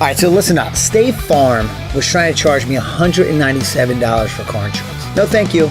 All right, so listen up. State Farm was trying to charge me $197 for car insurance. No, thank you.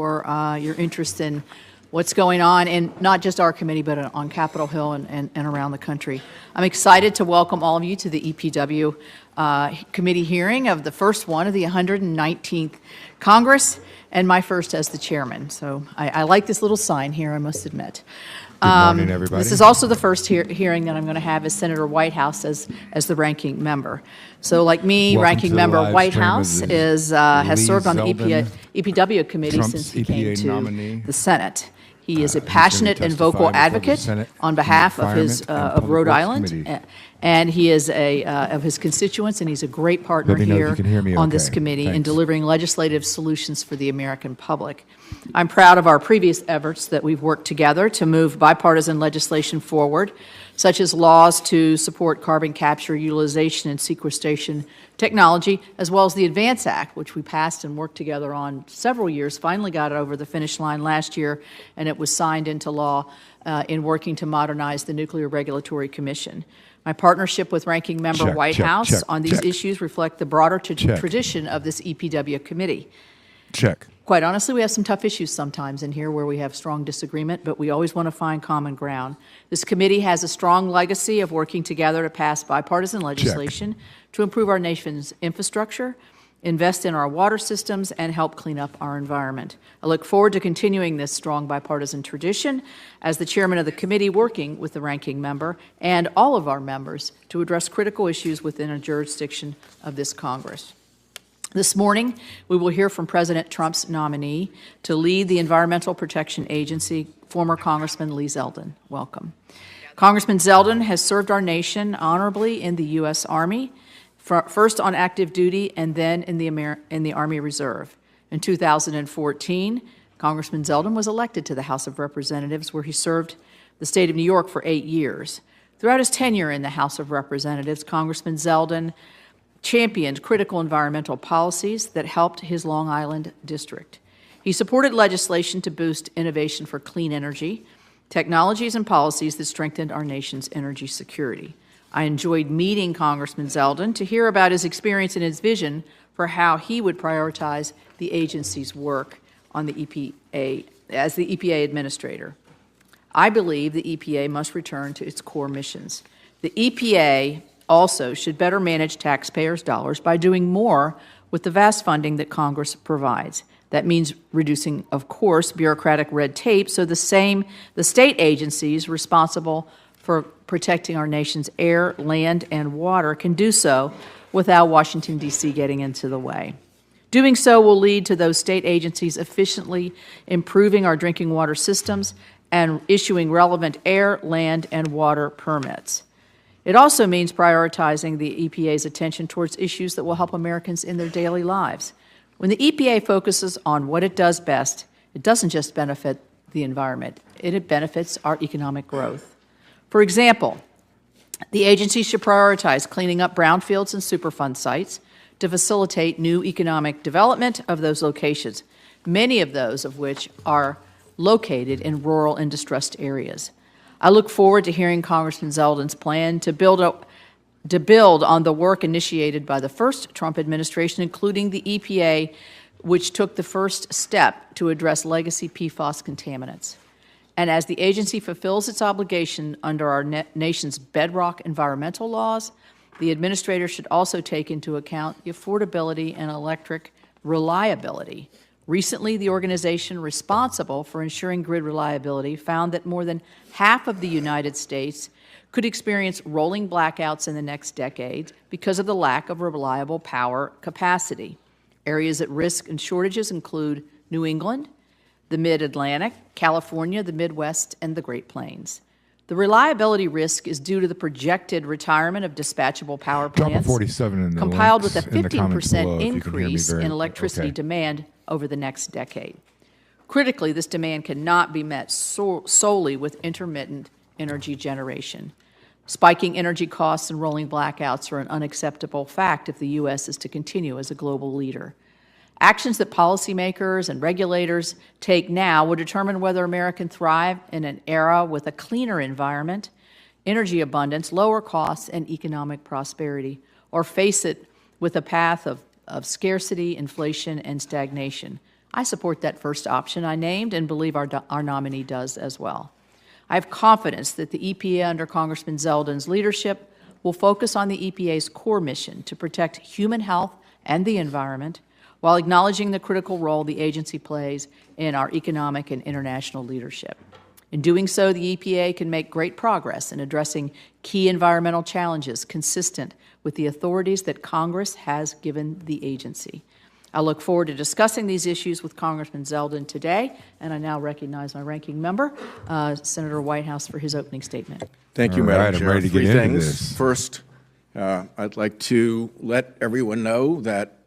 for your interest in what's going on in not just our committee, but on Capitol Hill and around the country. I'm excited to welcome all of you to the EPW committee hearing of the first one of the 119th Congress, and my first as the chairman. So I like this little sign here, I must admit. Good morning, everybody. This is also the first hearing that I'm going to have as Senator Whitehouse as the ranking member. So like me, Welcome ranking to the member live Whitehouse stream of has Lee served on the Zeldin, EPW committee Trump's since he EPA came to nominee. the Senate. He is a He's gonna passionate and vocal testify before the advocate Senate on behalf of Environment and of Public Rhode Works Island, Committee. and he is of his constituents, and he's a great partner Let me know if here you can hear me on this okay. committee in Thanks. delivering legislative solutions for the American public. I'm proud of our previous efforts that we've worked together to move bipartisan legislation forward, such as laws to support carbon capture, utilization, and sequestration technology, as well as the ADVANCE Act, which we passed and worked together on several years, finally got it over the finish line last year, and it was signed into law in working to modernize the Nuclear Regulatory Commission. My partnership with Ranking Member Check, Whitehouse check, on these check. issues reflect the broader Check. tradition of this EPW committee. Check. Quite honestly, we have some tough issues sometimes in here where we have strong disagreement, but we always want to find common ground. This committee has a strong legacy of working together to pass bipartisan legislation to improve our nation's infrastructure, invest in our water systems, and help clean up our environment. I look forward to continuing this strong bipartisan tradition as the chairman of the committee, working with the ranking member and all of our members to address critical issues within a jurisdiction of this Congress. This morning, we will hear from President Trump's nominee to lead the Environmental Protection Agency, former Congressman Lee Zeldin. Welcome. Congressman Zeldin has served our nation honorably in the U.S. Army, first on active duty and then in the Army Reserve. In 2014, Congressman Zeldin was elected to the House of Representatives, where he served the state of New York for 8 years. Throughout his tenure in the House of Representatives, Congressman Zeldin championed critical environmental policies that helped his Long Island district. He supported legislation to boost innovation for clean energy, technologies and policies that strengthened our nation's energy security. I enjoyed meeting Congressman Zeldin to hear about his experience and his vision for how he would prioritize the agency's work on the EPA as the EPA administrator. I believe the EPA must return to its core missions. The EPA also should better manage taxpayers' dollars by doing more with the vast funding that Congress provides. That means reducing, of course, bureaucratic red tape so the state agencies responsible for protecting our nation's air, land, and water can do so without Washington, D.C. getting into the way. Doing so will lead to those state agencies efficiently improving our drinking water systems and issuing relevant air, land, and water permits. It also means prioritizing the EPA's attention towards issues that will help Americans in their daily lives. When the EPA focuses on what it does best, it doesn't just benefit the environment, it benefits our economic growth. For example, the agency should prioritize cleaning up brownfields and Superfund sites to facilitate new economic development of those locations, many of those of which are located in rural and distressed areas. I look forward to hearing Congressman Zeldin's plan to build on the work initiated by the first Trump administration, including the EPA, which took the first step to address legacy PFAS contaminants. And as the agency fulfills its obligation under our nation's bedrock environmental laws, the administrator should also take into account the affordability and electric reliability. Recently, the organization responsible for ensuring grid reliability found that more than half of the United States could experience rolling blackouts in the next decade because of the lack of reliable power capacity. Areas at risk and shortages include New England, the Mid-Atlantic, California, the Midwest, and the Great Plains. The reliability risk is due to the projected retirement of dispatchable power plants, 47 in the compiled with a links in the comments 15% below, if you can hear me increase very- in electricity okay. demand over the next decade. Critically, this demand cannot be met solely with intermittent energy generation. Spiking energy costs and rolling blackouts are an unacceptable fact if the U.S. is to continue as a global leader. Actions that policymakers and regulators take now will determine whether America can thrive in an era with a cleaner environment, energy abundance, lower costs, and economic prosperity, or face it with a path of scarcity, inflation, and stagnation. I support that first option I named and believe our nominee does as well. I have confidence that the EPA under Congressman Zeldin's leadership will focus on the EPA's core mission to protect human health and the environment while acknowledging the critical role the agency plays in our economic and international leadership. In doing so, the EPA can make great progress in addressing key environmental challenges consistent with the authorities that Congress has given the agency. I look forward to discussing these issues with Congressman Zeldin today, and I now recognize my ranking member, Senator Whitehouse, for his opening statement. Thank you, All Madam right, I'm Chair. ready to Three get into things. this. First, I'd like to let everyone know that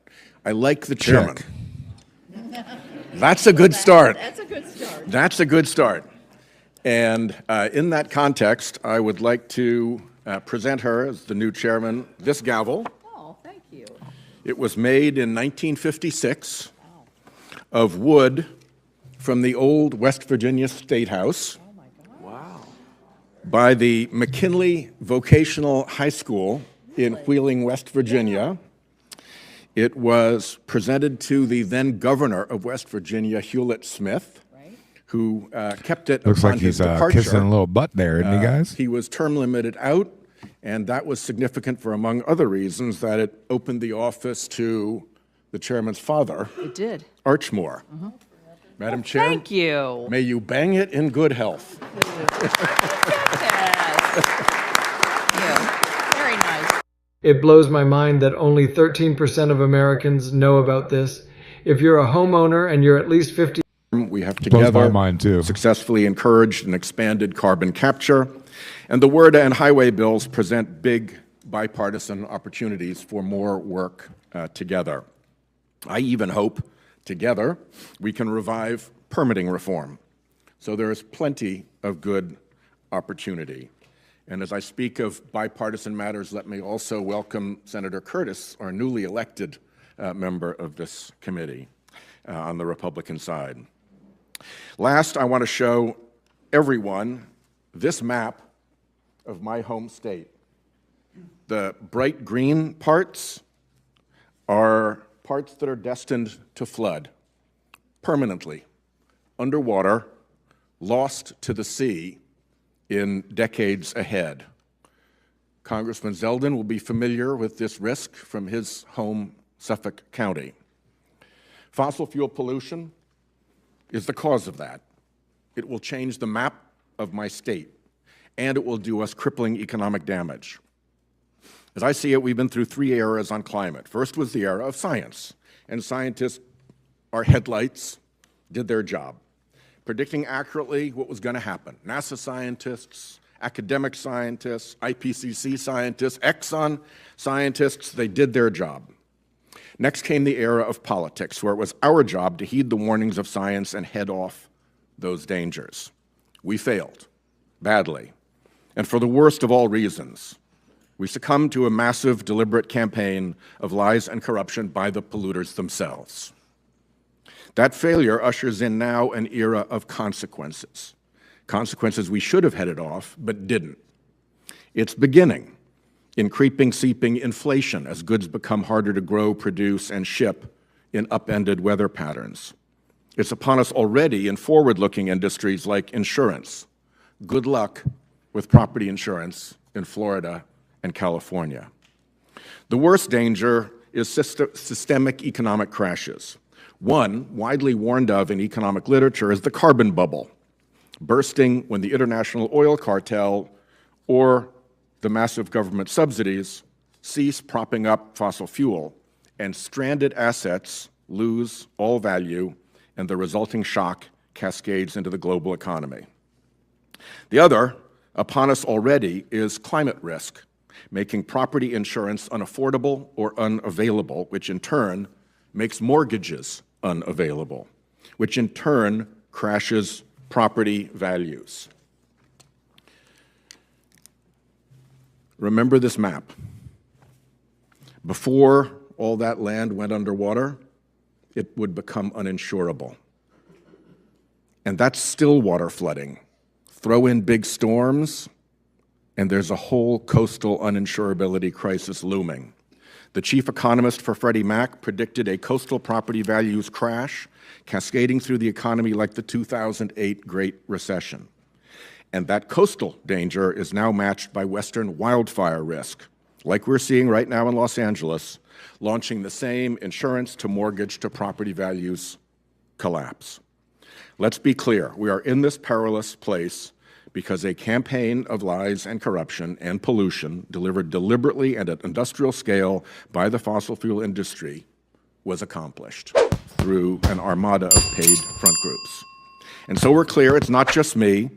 I like the chairman. Check. That's a good start. That's a good start. That's a good start. And in that context, I would like to present her as the new chairman this gavel. Oh, thank you. It was made in 1956 of wood from the old West Virginia State House by the McKinley Vocational High School in Wheeling, West Virginia. It was presented to the then governor of West Virginia, Hewlett Smith, who kept it Looks upon like his he's departure. kissing a little butt there, isn't he, guys? He was term limited out, and that was significant for, among other reasons, that it opened the office to the chairman's father, It did. Archmore. Madam Chair, Thank you. may you bang it in good health. Very nice. It blows my mind that only 13% of Americans know about this. If you're a homeowner and you're at least 50, We have Blows my together mind, too. successfully encouraged and expanded carbon capture, and the WRDA and highway bills present big bipartisan opportunities for more work together. I even hope together we can revive permitting reform. So there is plenty of good opportunity. And as I speak of bipartisan matters, let me also welcome Senator Curtis, our newly elected member of this committee on the Republican side. Last, I want to show everyone this map of my home state. The bright green parts are parts that are destined to flood permanently, underwater, lost to the sea in decades ahead. Congressman Zeldin will be familiar with this risk from his home, Suffolk County. Fossil fuel pollution is the cause of that. It will change the map of my state, and it will do us crippling economic damage. As I see it, we've been through three eras on climate. First was the era of science, and scientists, our headlights, did their job, predicting accurately what was going to happen. NASA scientists, academic scientists, IPCC scientists, Exxon scientists, they did their job. Next came the era of politics, where it was our job to heed the warnings of science and head off those dangers. We failed, badly, and for the worst of all reasons. We succumbed to a massive, deliberate campaign of lies and corruption by the polluters themselves. That failure ushers in now an era of consequences. Consequences we should have headed off, but didn't. It's beginning in creeping, seeping inflation as goods become harder to grow, produce, and ship in upended weather patterns. It's upon us already in forward-looking industries like insurance. Good luck with property insurance in Florida and California. The worst danger is systemic economic crashes. One, widely warned of in economic literature, is the carbon bubble, bursting when the international oil cartel or the massive government subsidies cease propping up fossil fuel, and stranded assets lose all value, and the resulting shock cascades into the global economy. The other, upon us already, is climate risk, making property insurance unaffordable or unavailable, which in turn makes mortgages unavailable, which in turn crashes property values. Remember this map. Before all that land went underwater, it would become uninsurable. And that's still water flooding. Throw in big storms, and there's a whole coastal uninsurability crisis looming. The chief economist for Freddie Mac predicted a coastal property values crash cascading through the economy like the 2008 Great Recession. And that coastal danger is now matched by Western wildfire risk, like we're seeing right now in Los Angeles, launching the same insurance to mortgage to property values collapse. Let's be clear, we are in this perilous place because a campaign of lies and corruption and pollution delivered deliberately and at industrial scale by the fossil fuel industry was accomplished through an armada of paid front groups. And so we're clear, it's not just me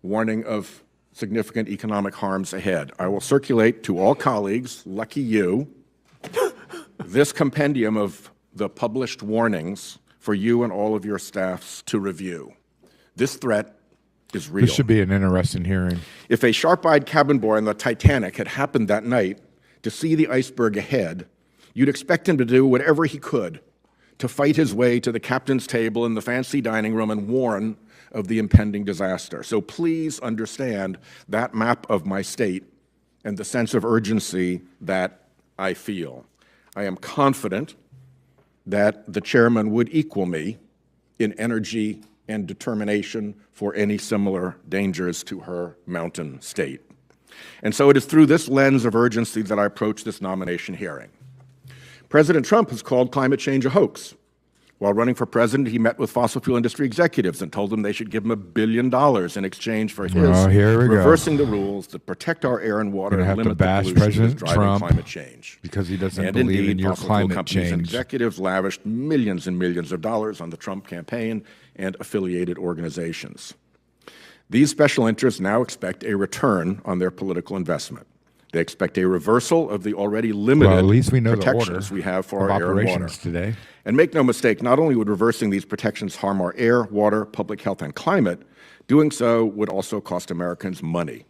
warning of significant economic harms ahead. I will circulate to all colleagues, lucky you, this compendium of the published warnings for you and all of your staffs to review. This threat is real. This should be an interesting hearing. If a sharp-eyed cabin boy on the Titanic had happened that night to see the iceberg ahead, you'd expect him to do whatever he could to fight his way to the captain's table in the fancy dining room and warn of the impending disaster. So please understand that map of my state and the sense of urgency that I feel. I am confident that the chairman would equal me in energy and determination for any similar dangers to her mountain state. And so it is through this lens of urgency that I approach this nomination hearing. President Trump has called climate change a hoax. While running for president, he met with fossil fuel industry executives and told them they should give him $1 billion in exchange for his reversing the rules that protect our air and water and limit the pollution that is driving climate change. Because he doesn't and believe indeed, in your fossil fuel climate companies and change. executives lavished millions and millions of dollars on the Trump campaign and affiliated organizations. These special interests now expect a return on their political investment. They expect a reversal of the already limited at least we know protections the we have for of our air and water. operations today. And make no mistake, not only would reversing these protections harm our air, water, public health, and climate, doing so would also cost Americans money,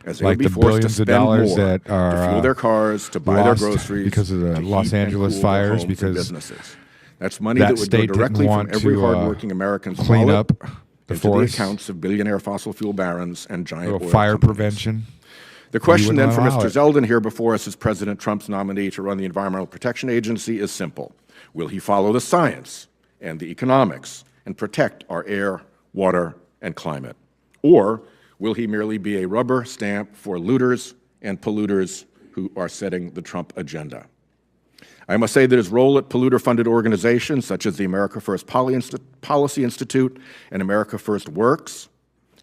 as they Like would be the forced to billions of spend dollars more that are to fuel their cars, to buy their lost groceries, because of the to Los heat and Angeles cool fires, their homes and because businesses. That's money that that would go state didn't directly from want every to, hardworking American's clean wallet up the into forest. the accounts of billionaire fossil fuel barons and giant Little oil fire companies. prevention. The question then for wouldn't Mr. allow Zeldin here before us as President Trump's nominee to run the Environmental Protection Agency is simple. Will he follow the science and the economics and protect our air, water, and climate? Or will he merely be a rubber stamp for looters and polluters who are setting the Trump agenda? I must say that his role at polluter-funded organizations such as the America First Policy Institute and America First Works,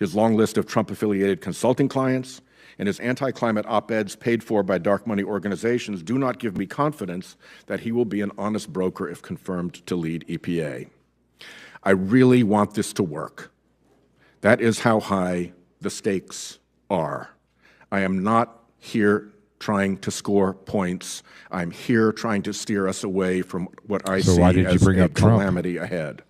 his long list of Trump-affiliated consulting clients, and his anti-climate op-eds paid for by dark money organizations do not give me confidence that he will be an honest broker if confirmed to lead EPA. I really want this to work. That is how high the stakes are. I am not here trying to score points. I'm here trying to steer us away from what I see why did you as bring a up Trump? calamity ahead.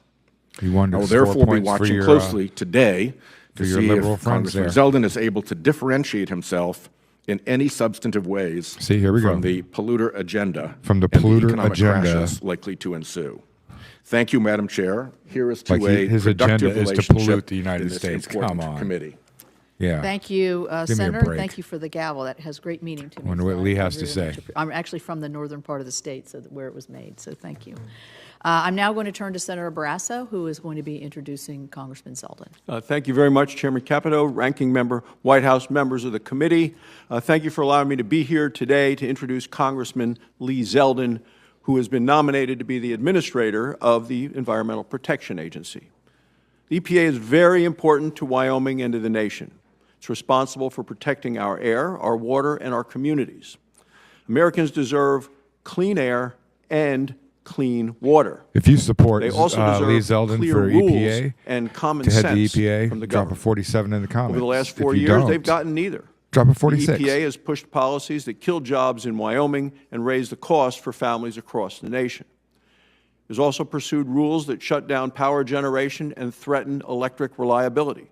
You wanted I to will score therefore be points for watching your, closely today to your see liberal if friends Congressman there. Zeldin is able to differentiate himself in any substantive ways See, here we from go. the polluter agenda From the and polluter economic agenda. crashes likely to ensue. Thank you, Madam Chair. Here is to Like a his productive agenda is to relationship pollute the United in this States. important Come on. committee. Yeah. Thank you, me a Senator. break. Thank you for the gavel. That has great meaning to me. Wonder what so Lee I has to very much say. I'm actually from the northern part of the state, so where it was made, so thank you. I'm now going to turn to Senator Barrasso, who is going to be introducing Congressman Zeldin. Thank you very much, Chairman Capito, Ranking Member, White House members of the committee. Thank you for allowing me to be here today to introduce Congressman Lee Zeldin, who has been nominated to be the administrator of the Environmental Protection Agency. The EPA is very important to Wyoming and to the nation. It's responsible for protecting our air, our water, and our communities. Americans deserve clean air and clean water. If you support They also deserve Lee Zeldin clear for rules EPA, and common to head the sense EPA, from the drop a government. 47 in the comments. Over the last If 4 you years, don't, they've gotten neither. drop a 46. The EPA has pushed policies that kill jobs in Wyoming and raise the cost for families across the nation. It has also pursued rules that shut down power generation and threaten electric reliability.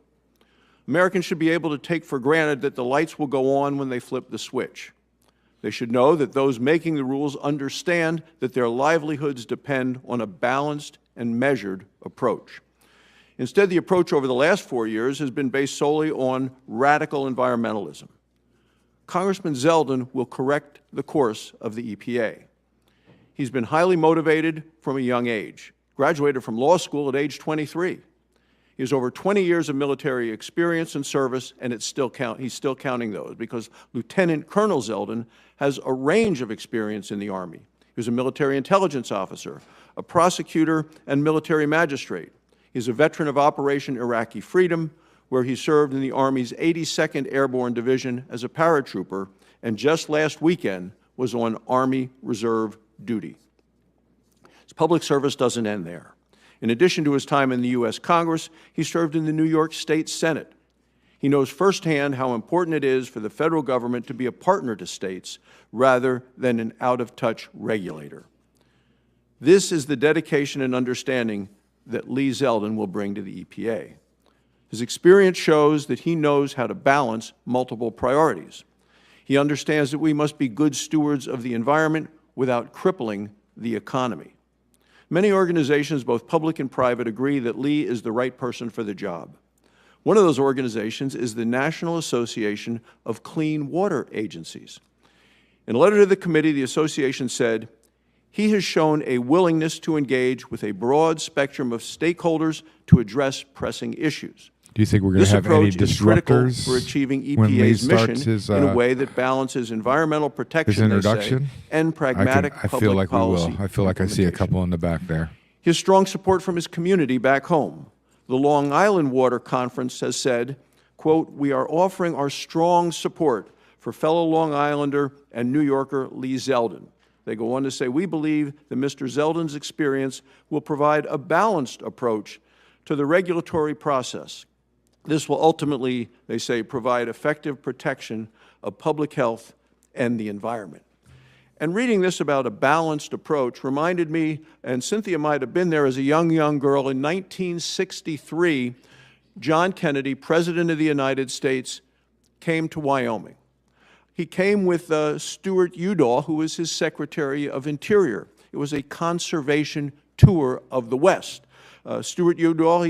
Americans should be able to take for granted that the lights will go on when they flip the switch. They should know that those making the rules understand that their livelihoods depend on a balanced and measured approach. Instead, the approach over the last 4 years has been based solely on radical environmentalism. Congressman Zeldin will correct the course of the EPA. He's been highly motivated from a young age, graduated from law school at age 23. He has over 20 years of military experience and service, and he's still counting those, because Lieutenant Colonel Zeldin has a range of experience in the Army. He was a military intelligence officer, a prosecutor, and military magistrate. He's a veteran of Operation Iraqi Freedom, where he served in the Army's 82nd Airborne Division as a paratrooper, and just last weekend was on Army Reserve duty. His public service doesn't end there. In addition to his time in the U.S. Congress, he served in the New York State Senate. He knows firsthand how important it is for the federal government to be a partner to states rather than an out-of-touch regulator. This is the dedication and understanding that Lee Zeldin will bring to the EPA. His experience shows that he knows how to balance multiple priorities. He understands that we must be good stewards of the environment without crippling the economy. Many organizations, both public and private, agree that Lee is the right person for the job. One of those organizations is the National Association of Clean Water Agencies. In a letter to the committee, the association said, "He has shown a willingness to engage with a broad spectrum of stakeholders to address pressing issues. Do you think we're going to have any This approach is critical disruptors for achieving when Lee EPA's starts mission his, in a way that balances environmental his protection, they say, introduction? and pragmatic I public feel like we policy will. I feel like I see a implementation. couple in the back there. His strong support from his community back home. The Long Island Water Conference has said, quote, "We are offering our strong support for fellow Long Islander and New Yorker Lee Zeldin." They go on to say, "We believe that Mr. Zeldin's experience will provide a balanced approach to the regulatory process. This will ultimately," they say, "provide effective protection of public health and the environment." And reading this about a balanced approach reminded me, and Cynthia might have been there as a young girl, in 1963, John Kennedy, President of the United States, came to Wyoming. He came with Stuart Udall, who was his Secretary of Interior. It was a conservation tour of the West. Stuart Udall,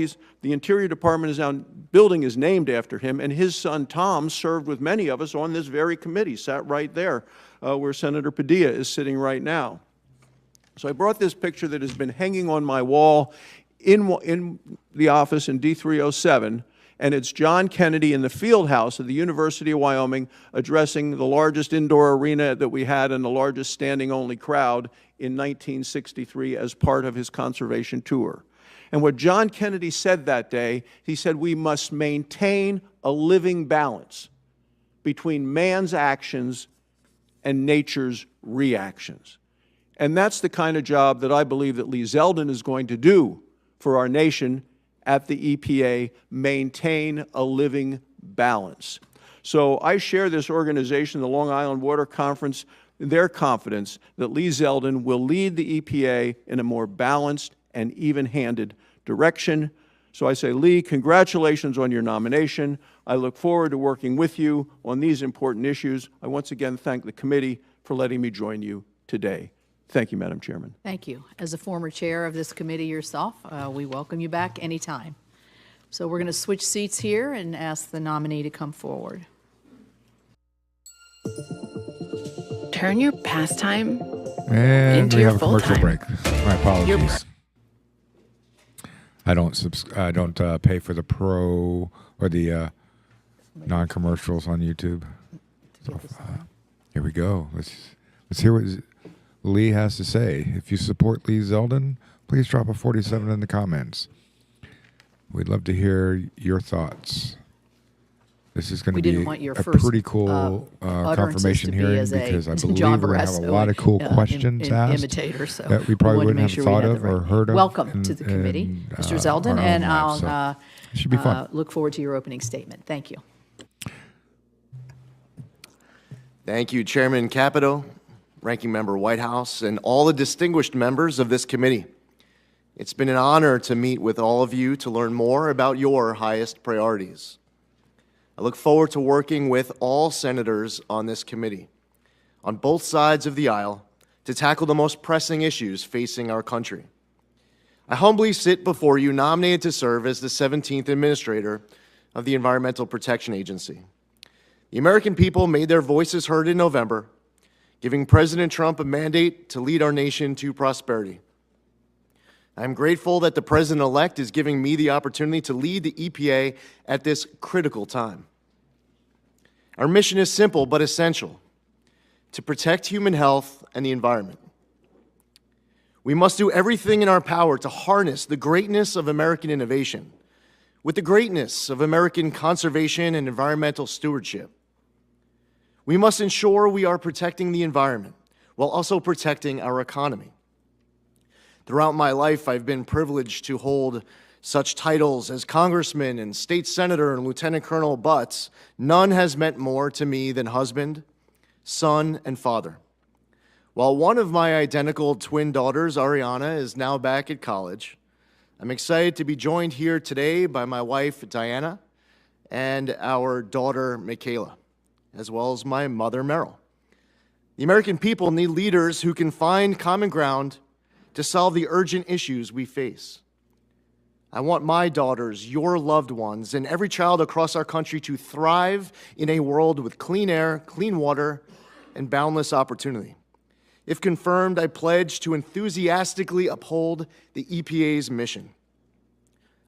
the Interior Department building is named after him, and his son Tom served with many of us on this very committee, sat right there where Senator Padilla is sitting right now. So I brought this picture that has been hanging on my wall in the office in D307, and it's John Kennedy in the field house of the University of Wyoming addressing the largest indoor arena that we had and the largest standing-only crowd in 1963 as part of his conservation tour. And what John Kennedy said that day, he said, "We must maintain a living balance between man's actions and nature's reactions." And that's the kind of job that I believe that Lee Zeldin is going to do for our nation at the EPA, maintain a living balance. So I share this organization, the Long Island Water Conference, their confidence that Lee Zeldin will lead the EPA in a more balanced and even-handed direction. So I say, Lee, congratulations on your nomination. I look forward to working with you on these important issues. I once again thank the committee for letting me join you today. Thank you, Madam Chairman. Thank you. As a former chair of this committee yourself, we welcome you back anytime. So we're going to switch seats here and ask the nominee to come forward. Turn your pastime And into we your have a commercial full-time. break. My apologies. I don't pay for the pro or the non-commercials on YouTube. So, here we go. Let's hear what Lee has to say. If you support Lee Zeldin, please drop a 47 in the comments. We'd love to hear your thoughts. This is going to be want your a first, pretty cool utterances confirmation to be hearing as a because I John believe we're going to have a Barrasso, lot of cool questions asked imitator, so that we probably wanted to wouldn't make have sure we thought had of the or right- heard of. Welcome to the committee, Mr. Zeldin, our own and lives. I'll So it should be fun. look forward to your opening statement. Thank you. Thank you, Chairman Capito, Ranking Member Whitehouse, and all the distinguished members of this committee. It's been an honor to meet with all of you to learn more about your highest priorities. I look forward to working with all senators on this committee, on both sides of the aisle, to tackle the most pressing issues facing our country. I humbly sit before you nominated to serve as the 17th Administrator of the Environmental Protection Agency. The American people made their voices heard in November, giving President Trump a mandate to lead our nation to prosperity. I'm grateful that the President-elect is giving me the opportunity to lead the EPA at this critical time. Our mission is simple but essential: to protect human health and the environment. We must do everything in our power to harness the greatness of American innovation with the greatness of American conservation and environmental stewardship. We must ensure we are protecting the environment while also protecting our economy. Throughout my life, I've been privileged to hold such titles as congressman and state senator and lieutenant colonel, but none has meant more to me than husband, son, and father. While one of my identical twin daughters, Ariana, is now back at college, I'm excited to be joined here today by my wife, Diana, and our daughter, Michaela, as well as my mother, Meryl. The American people need leaders who can find common ground to solve the urgent issues we face. I want my daughters, your loved ones, and every child across our country to thrive in a world with clean air, clean water, and boundless opportunity. If confirmed, I pledge to enthusiastically uphold the EPA's mission.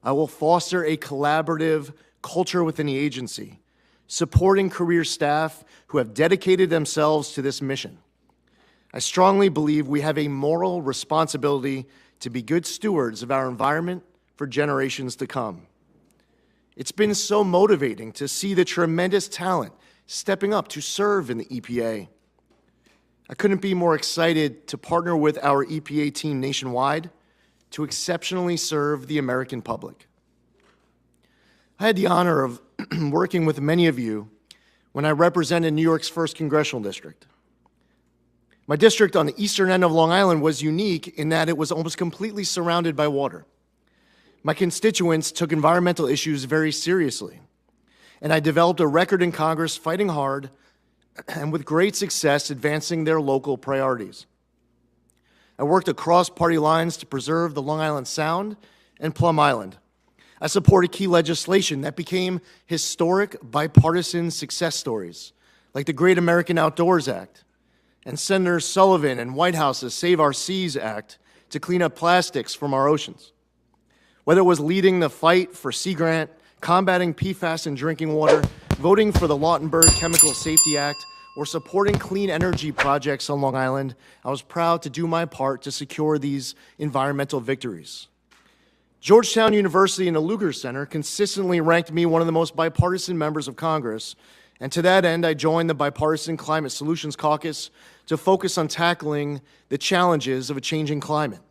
I will foster a collaborative culture within the agency, supporting career staff who have dedicated themselves to this mission. I strongly believe we have a moral responsibility to be good stewards of our environment for generations to come. It's been so motivating to see the tremendous talent stepping up to serve in the EPA. I couldn't be more excited to partner with our EPA team nationwide to exceptionally serve the American public. I had the honor of working with many of you when I represented New York's 1st Congressional District. My district on the eastern end of Long Island was unique in that it was almost completely surrounded by water. My constituents took environmental issues very seriously, and I developed a record in Congress fighting hard and with great success advancing their local priorities. I worked across party lines to preserve the Long Island Sound and Plum Island. I supported key legislation that became historic bipartisan success stories, like the Great American Outdoors Act and Senator Sullivan and White House's Save Our Seas Act to clean up plastics from our oceans. Whether it was leading the fight for Sea Grant, combating PFAS in drinking water, voting for the Lautenberg Chemical Safety Act, or supporting clean energy projects on Long Island, I was proud to do my part to secure these environmental victories. Georgetown University and the Lugar Center consistently ranked me one of the most bipartisan members of Congress, and to that end, I joined the Bipartisan Climate Solutions Caucus to focus on tackling the challenges of a changing climate.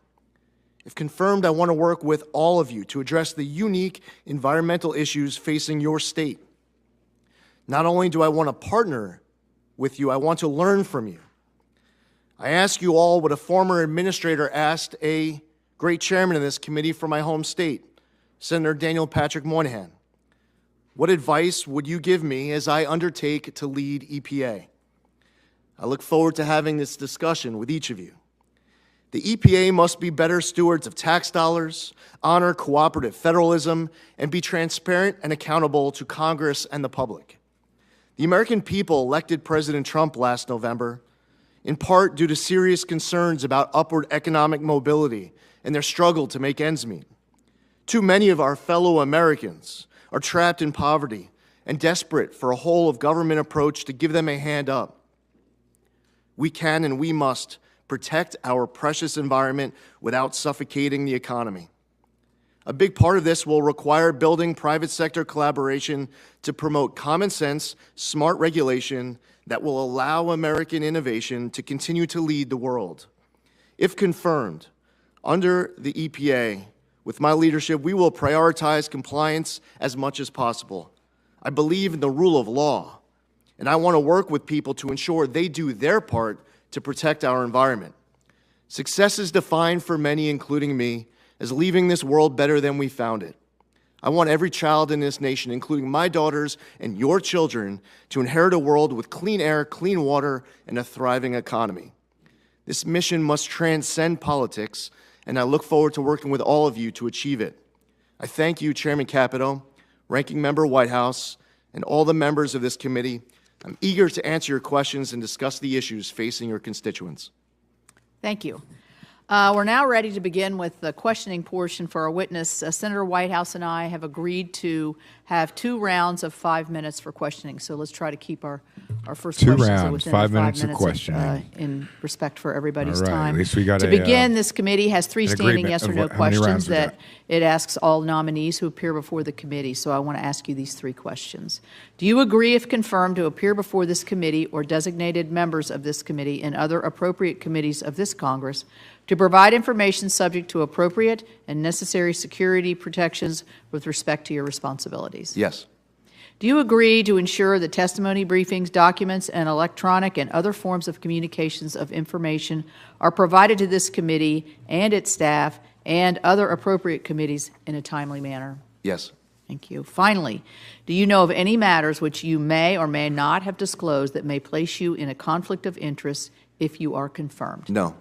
If confirmed, I want to work with all of you to address the unique environmental issues facing your state. Not only do I want to partner with you, I want to learn from you. I ask you all what a former administrator asked a great chairman of this committee from my home state, Senator Daniel Patrick Moynihan. What advice would you give me as I undertake to lead EPA? I look forward to having this discussion with each of you. The EPA must be better stewards of tax dollars, honor cooperative federalism, and be transparent and accountable to Congress and the public. The American people elected President Trump last November, in part due to serious concerns about upward economic mobility and their struggle to make ends meet. Too many of our fellow Americans are trapped in poverty and desperate for a whole-of-government approach to give them a hand up. We can and we must protect our precious environment without suffocating the economy. A big part of this will require building private sector collaboration to promote common sense, smart regulation that will allow American innovation to continue to lead the world. If confirmed, under the EPA, with my leadership, we will prioritize compliance as much as possible. I believe in the rule of law, and I want to work with people to ensure they do their part to protect our environment. Success is defined for many, including me, as leaving this world better than we found it. I want every child in this nation, including my daughters and your children, to inherit a world with clean air, clean water, and a thriving economy. This mission must transcend politics, and I look forward to working with all of you to achieve it. I thank you, Chairman Capito, Ranking Member Whitehouse, and all the members of this committee I'm eager to answer your questions and discuss the issues facing your constituents. Thank you. We're now ready to begin with the questioning portion for our witness. Senator Whitehouse and I have agreed to have 2 rounds of 5 minutes for questioning. So let's try to keep our first 2 questions rounds, within 5 the 5 minutes of questioning. in respect for everybody's All right, time. at least we got to a, begin, this committee has 3 an standing agreement yes or of no how many rounds questions we got. that it asks all nominees who appear before the committee. So I want to ask you these 3 questions. Do you agree, if confirmed, to appear before this committee or designated members of this committee and other appropriate committees of this Congress to provide information subject to appropriate and necessary security protections with respect to your responsibilities? Yes. Do you agree to ensure that testimony, briefings, documents, and electronic and other forms of communications of information are provided to this committee and its staff and other appropriate committees in a timely manner? Yes. Thank you. Finally, do you know of any matters which you may or may not have disclosed that may place you in a conflict of interest if you are confirmed? No.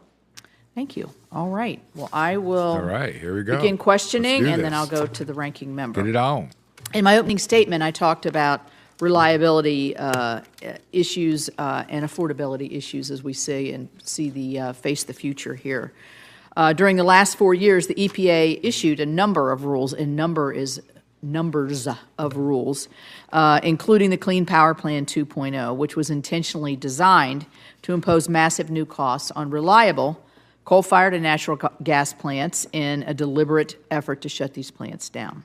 Thank you. All right. Well, I will All right, here we go. begin questioning, Let's do and then this. I'll go to the ranking member. Get it on. In my opening statement, I talked about reliability issues and affordability issues as we see the face the future here. During the last 4 years, the EPA issued a number of rules, and number is numbers of rules, including the Clean Power Plan 2.0, which was intentionally designed to impose massive new costs on reliable coal-fired and natural gas plants in a deliberate effort to shut these plants down.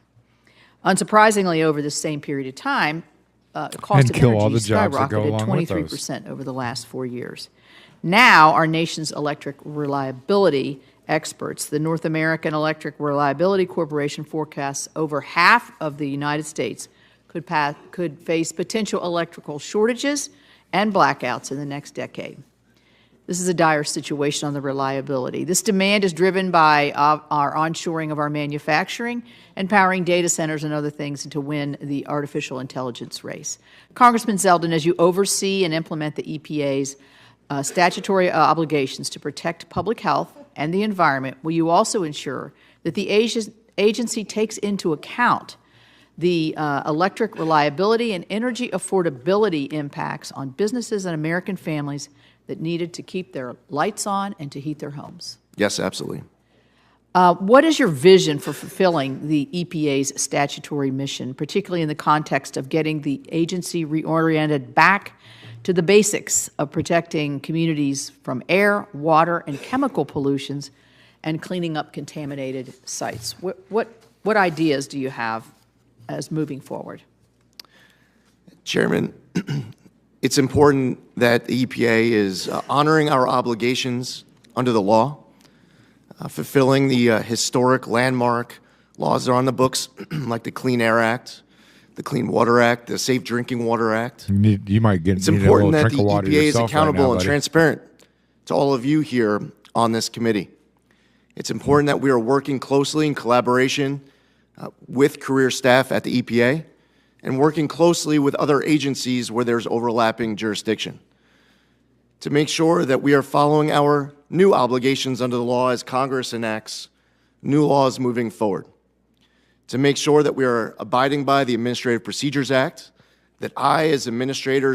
Unsurprisingly, over this same period of time, the cost And of kill energy all the jobs that go skyrocketed along with those. 23% over the last 4 years. Now, our nation's electric reliability experts, the North American Electric Reliability Corporation, forecasts over half of the United States could face potential electrical shortages and blackouts in the next decade. This is a dire situation on the reliability. This demand is driven by our onshoring of our manufacturing and powering data centers and other things to win the artificial intelligence race. Congressman Zeldin, as you oversee and implement the EPA's statutory obligations to protect public health and the environment, will you also ensure that the agency takes into account the electric reliability and energy affordability impacts on businesses and American families that needed to keep their lights on and to heat their homes? Yes, absolutely. What is your vision for fulfilling the EPA's statutory mission, particularly in the context of getting the agency reoriented back to the basics of protecting communities from air, water, and chemical pollutions and cleaning up contaminated sites? What ideas do you have as moving forward? Chairman, it's important that the EPA is honoring our obligations under the law, fulfilling the historic landmark laws that are on the books, like the Clean Air Act, the Clean Water Act, the Safe Drinking Water Act. You might get It's need a important little that drink the of water EPA is yourself right accountable now, and buddy. transparent to all of you here on this committee. It's important that we are working closely in collaboration with career staff at the EPA and working closely with other agencies where there's overlapping jurisdiction to make sure that we are following our new obligations under the law as Congress enacts new laws moving forward, to make sure that we are abiding by the Administrative Procedures Act, that I, as administrator,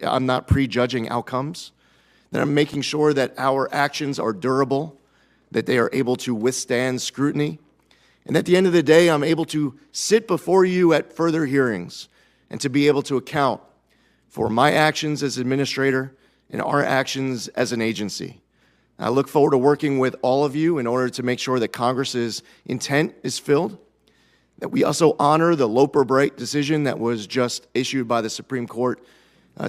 I'm not prejudging outcomes, that I'm making sure that our actions are durable, that they are able to withstand scrutiny, and at the end of the day, I'm able to sit before you at further hearings and to be able to account for my actions as administrator and our actions as an agency. I look forward to working with all of you in order to make sure that Congress's intent is filled, that we also honor the Loper-Bright decision that was just issued by the Supreme Court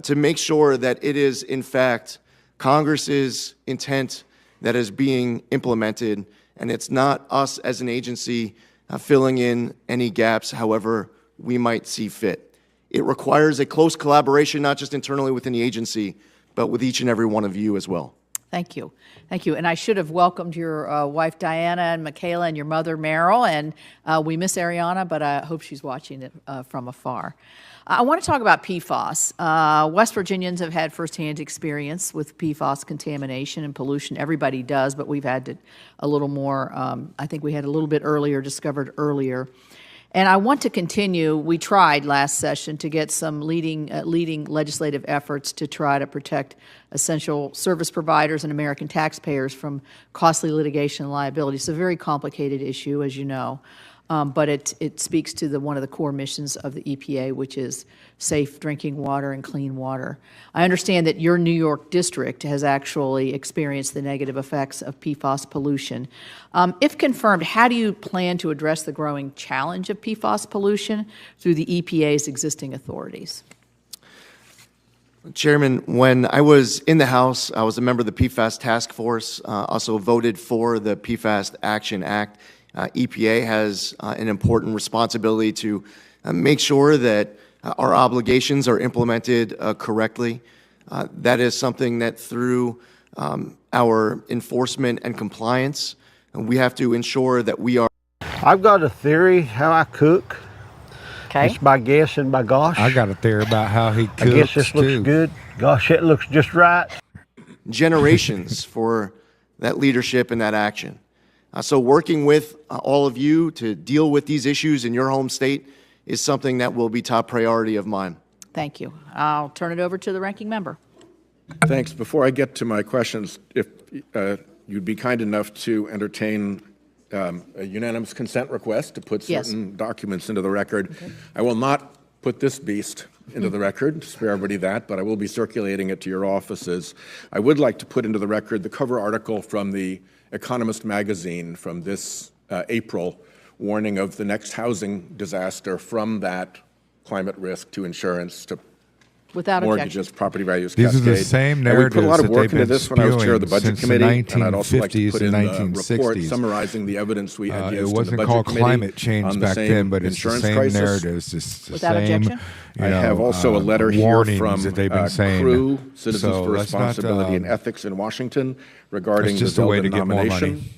to make sure that it is, in fact, Congress's intent that is being implemented, and it's not us as an agency filling in any gaps however we might see fit. It requires a close collaboration, not just internally within the agency, but with each and every one of you as well. Thank you. Thank you. And I should have welcomed your wife, Diana, and Michaela, and your mother, Meryl. And we miss Ariana, but I hope she's watching it from afar. I want to talk about PFAS. West Virginians have had firsthand experience with PFAS contamination and pollution. Everybody does, but we've had a little more, I think we had a little bit earlier, discovered earlier. And I want to continue, we tried last session to get some leading legislative efforts to try to protect essential service providers and American taxpayers from costly litigation and liability. It's a very complicated issue, as you know, but it speaks to one of the core missions of the EPA, which is safe drinking water and clean water. I understand that your New York district has actually experienced the negative effects of PFAS pollution. If confirmed, how do you plan to address the growing challenge of PFAS pollution through the EPA's existing authorities? Chairman, when I was in the House, I was a member of the PFAS task force, also voted for the PFAS Action Act. EPA has an important responsibility to make sure that our obligations are implemented correctly. That is something that through our enforcement and compliance, we have to ensure that we are. I've got a theory how I cook. Okay. It's by guess and by gosh. I got a theory about how he cooks, I guess this looks too. good. Gosh, it looks just right. Generations for that leadership and that action. So working with all of you to deal with these issues in your home state is something that will be top priority of mine. Thank you. I'll turn it over to the ranking member. Thanks. Before I get to my questions, if you'd be kind enough to entertain a unanimous consent request to put certain documents into the record. Okay. I will not put this beast into the record, spare everybody that, but I will be circulating it to your offices. I would like to put into the record the cover article from the Economist magazine from this April, warning of the next housing disaster from that climate risk to insurance to Without mortgages, objection. Property values, These cascade. are the same And we put a narratives lot of that work they've into been this when I was chair of the Budget spewing Committee, since and I'd also like to 1950s put in and the report 1960s. summarizing the evidence we had It used in the wasn't Budget called Committee climate change on the back same then, but it's the insurance same crisis. narratives. It's the Without same, objection? I have also a letter here warnings from that they've been saying. CREW, Citizens So for that's not, Responsibility and Ethics in Washington, regarding It's the just a way to Zeldin get more nomination. money.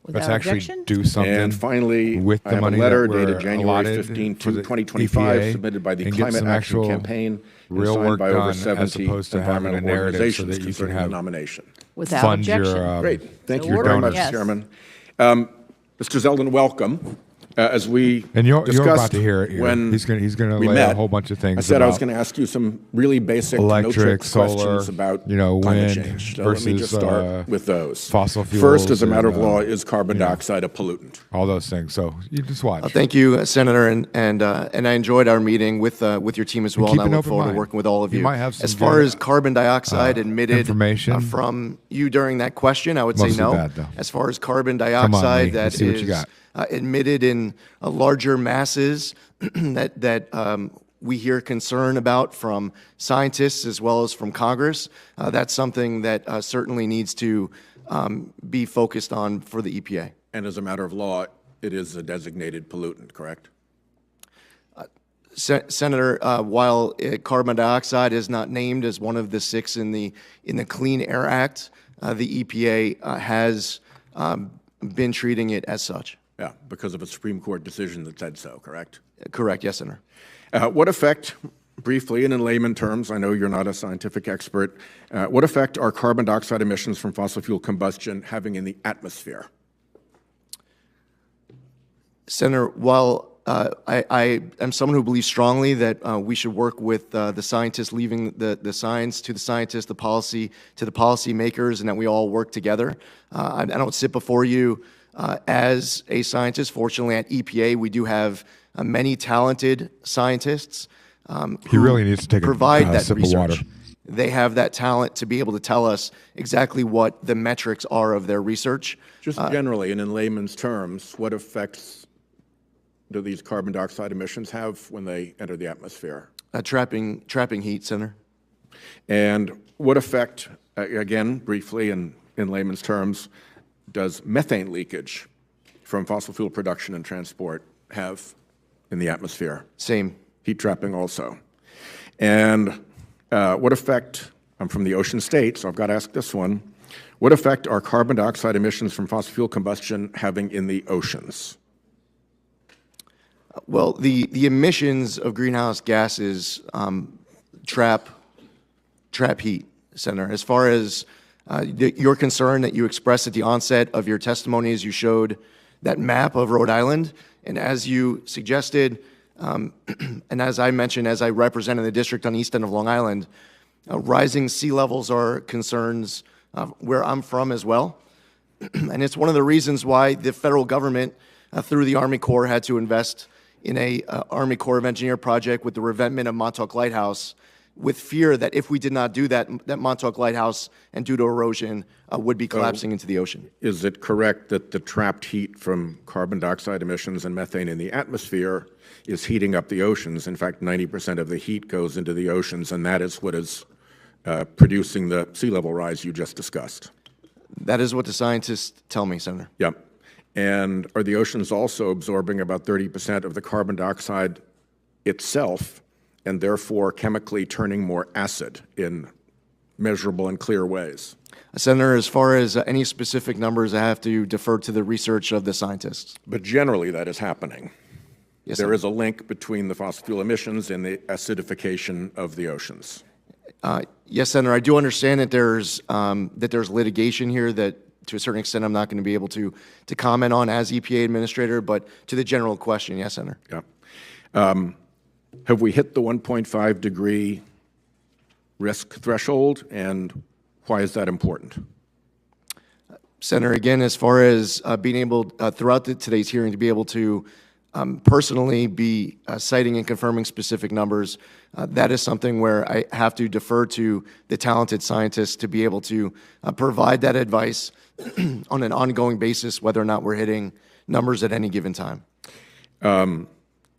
Without Let's actually objection? do something. And finally, with I the have a money letter that we're dated January allotted 15, for the 2025, EPA submitted by the and get Climate some Action actual Campaign and real signed work by over done, as 70 opposed to having a environmental narrative so organizations that you can concerning the have nomination. Without fund objection. your Great. Thank So you ordered, very much, yes. Chairman. Mr. Zeldin, welcome. As we And you're discussed about to hear it here. when He's going to we lay met, a whole bunch of things. I said I was about going to ask you some really basic, electric, no-trick solar, questions about wind climate change. So let me just versus, start with those. fossil First, fuels as a matter of and, law, is carbon dioxide a pollutant? all those things. So you just watch. Thank you, Senator, and I enjoyed our meeting with your team as well, and keep I an look open forward to mind. working with all of You you. might have some as far good, as carbon dioxide admitted information. from you during that question, I would Mostly say no. bad, though. As far as carbon Lee. dioxide that Let's see what you is got. admitted in larger masses that we hear concern about from scientists as well as from Congress, that's something that certainly needs to be focused on for the EPA. And as a matter of law, it is a designated pollutant, correct? Senator, while carbon dioxide is not named as one of the 6 in the Clean Air Act, the EPA has been treating it as such. Yeah, because of a Supreme Court decision that said so, correct? Correct, yes, Senator. What effect, briefly and in layman terms, I know you're not a scientific expert, what effect are carbon dioxide emissions from fossil fuel combustion having in the atmosphere? Senator, while I am someone who believes strongly that we should work with the scientists, leaving the science to the scientists, the policy to the policymakers, and that we all work together. I don't sit before you as a scientist. Fortunately, at EPA, we do have many talented scientists He really needs to take provide a that sip research. of water. They have that talent to be able to tell us exactly what the metrics are of their research. Just generally and in layman's terms, what effects do these carbon dioxide emissions have when they enter the atmosphere? Trapping heat, Senator. And what effect, again, briefly and in layman's terms, does methane leakage from fossil fuel production and transport have in the atmosphere? Same. Heat trapping also. And what effect, I'm from the ocean state, so I've got to ask this one, what effect are carbon dioxide emissions from fossil fuel combustion having in the oceans? Well, the emissions of greenhouse gases trap heat, Senator. As far as your concern that you expressed at the onset of your testimony as you showed that map of Rhode Island, And as you suggested, and as I mentioned, as I represent in the district on the east end of Long Island, rising sea levels are concerns where I'm from as well. And it's one of the reasons why the federal government, through the Army Corps, had to invest in a Army Corps of Engineer project with the revetment of Montauk Lighthouse, with fear that if we did not do that, that Montauk Lighthouse, and due to erosion, would be collapsing into the ocean. Is it correct that the trapped heat from carbon dioxide emissions and methane in the atmosphere is heating up the oceans? In fact, 90% of the heat goes into the oceans, and that is what is producing the sea level rise you just discussed. That is what the scientists tell me, Senator. Yep. And are the oceans also absorbing about 30% of the carbon dioxide itself, and therefore chemically turning more acid in measurable and clear ways? Senator, as far as any specific numbers, I have to defer to the research of the scientists. But generally that is happening. Yes, there sir. is a link between the fossil fuel emissions and the acidification of the oceans. Yes, Senator, I do understand that there's litigation here that, to a certain extent, I'm not going to be able to comment on as EPA administrator, but to the general question, yes, Senator. Yeah. Have we hit the 1.5 degree risk threshold, and why is that important? Senator, again, as far as being able, throughout today's hearing, to be able to personally be citing and confirming specific numbers, that is something where I have to defer to the talented scientists to be able to provide that advice on an ongoing basis, whether or not we're hitting numbers at any given time.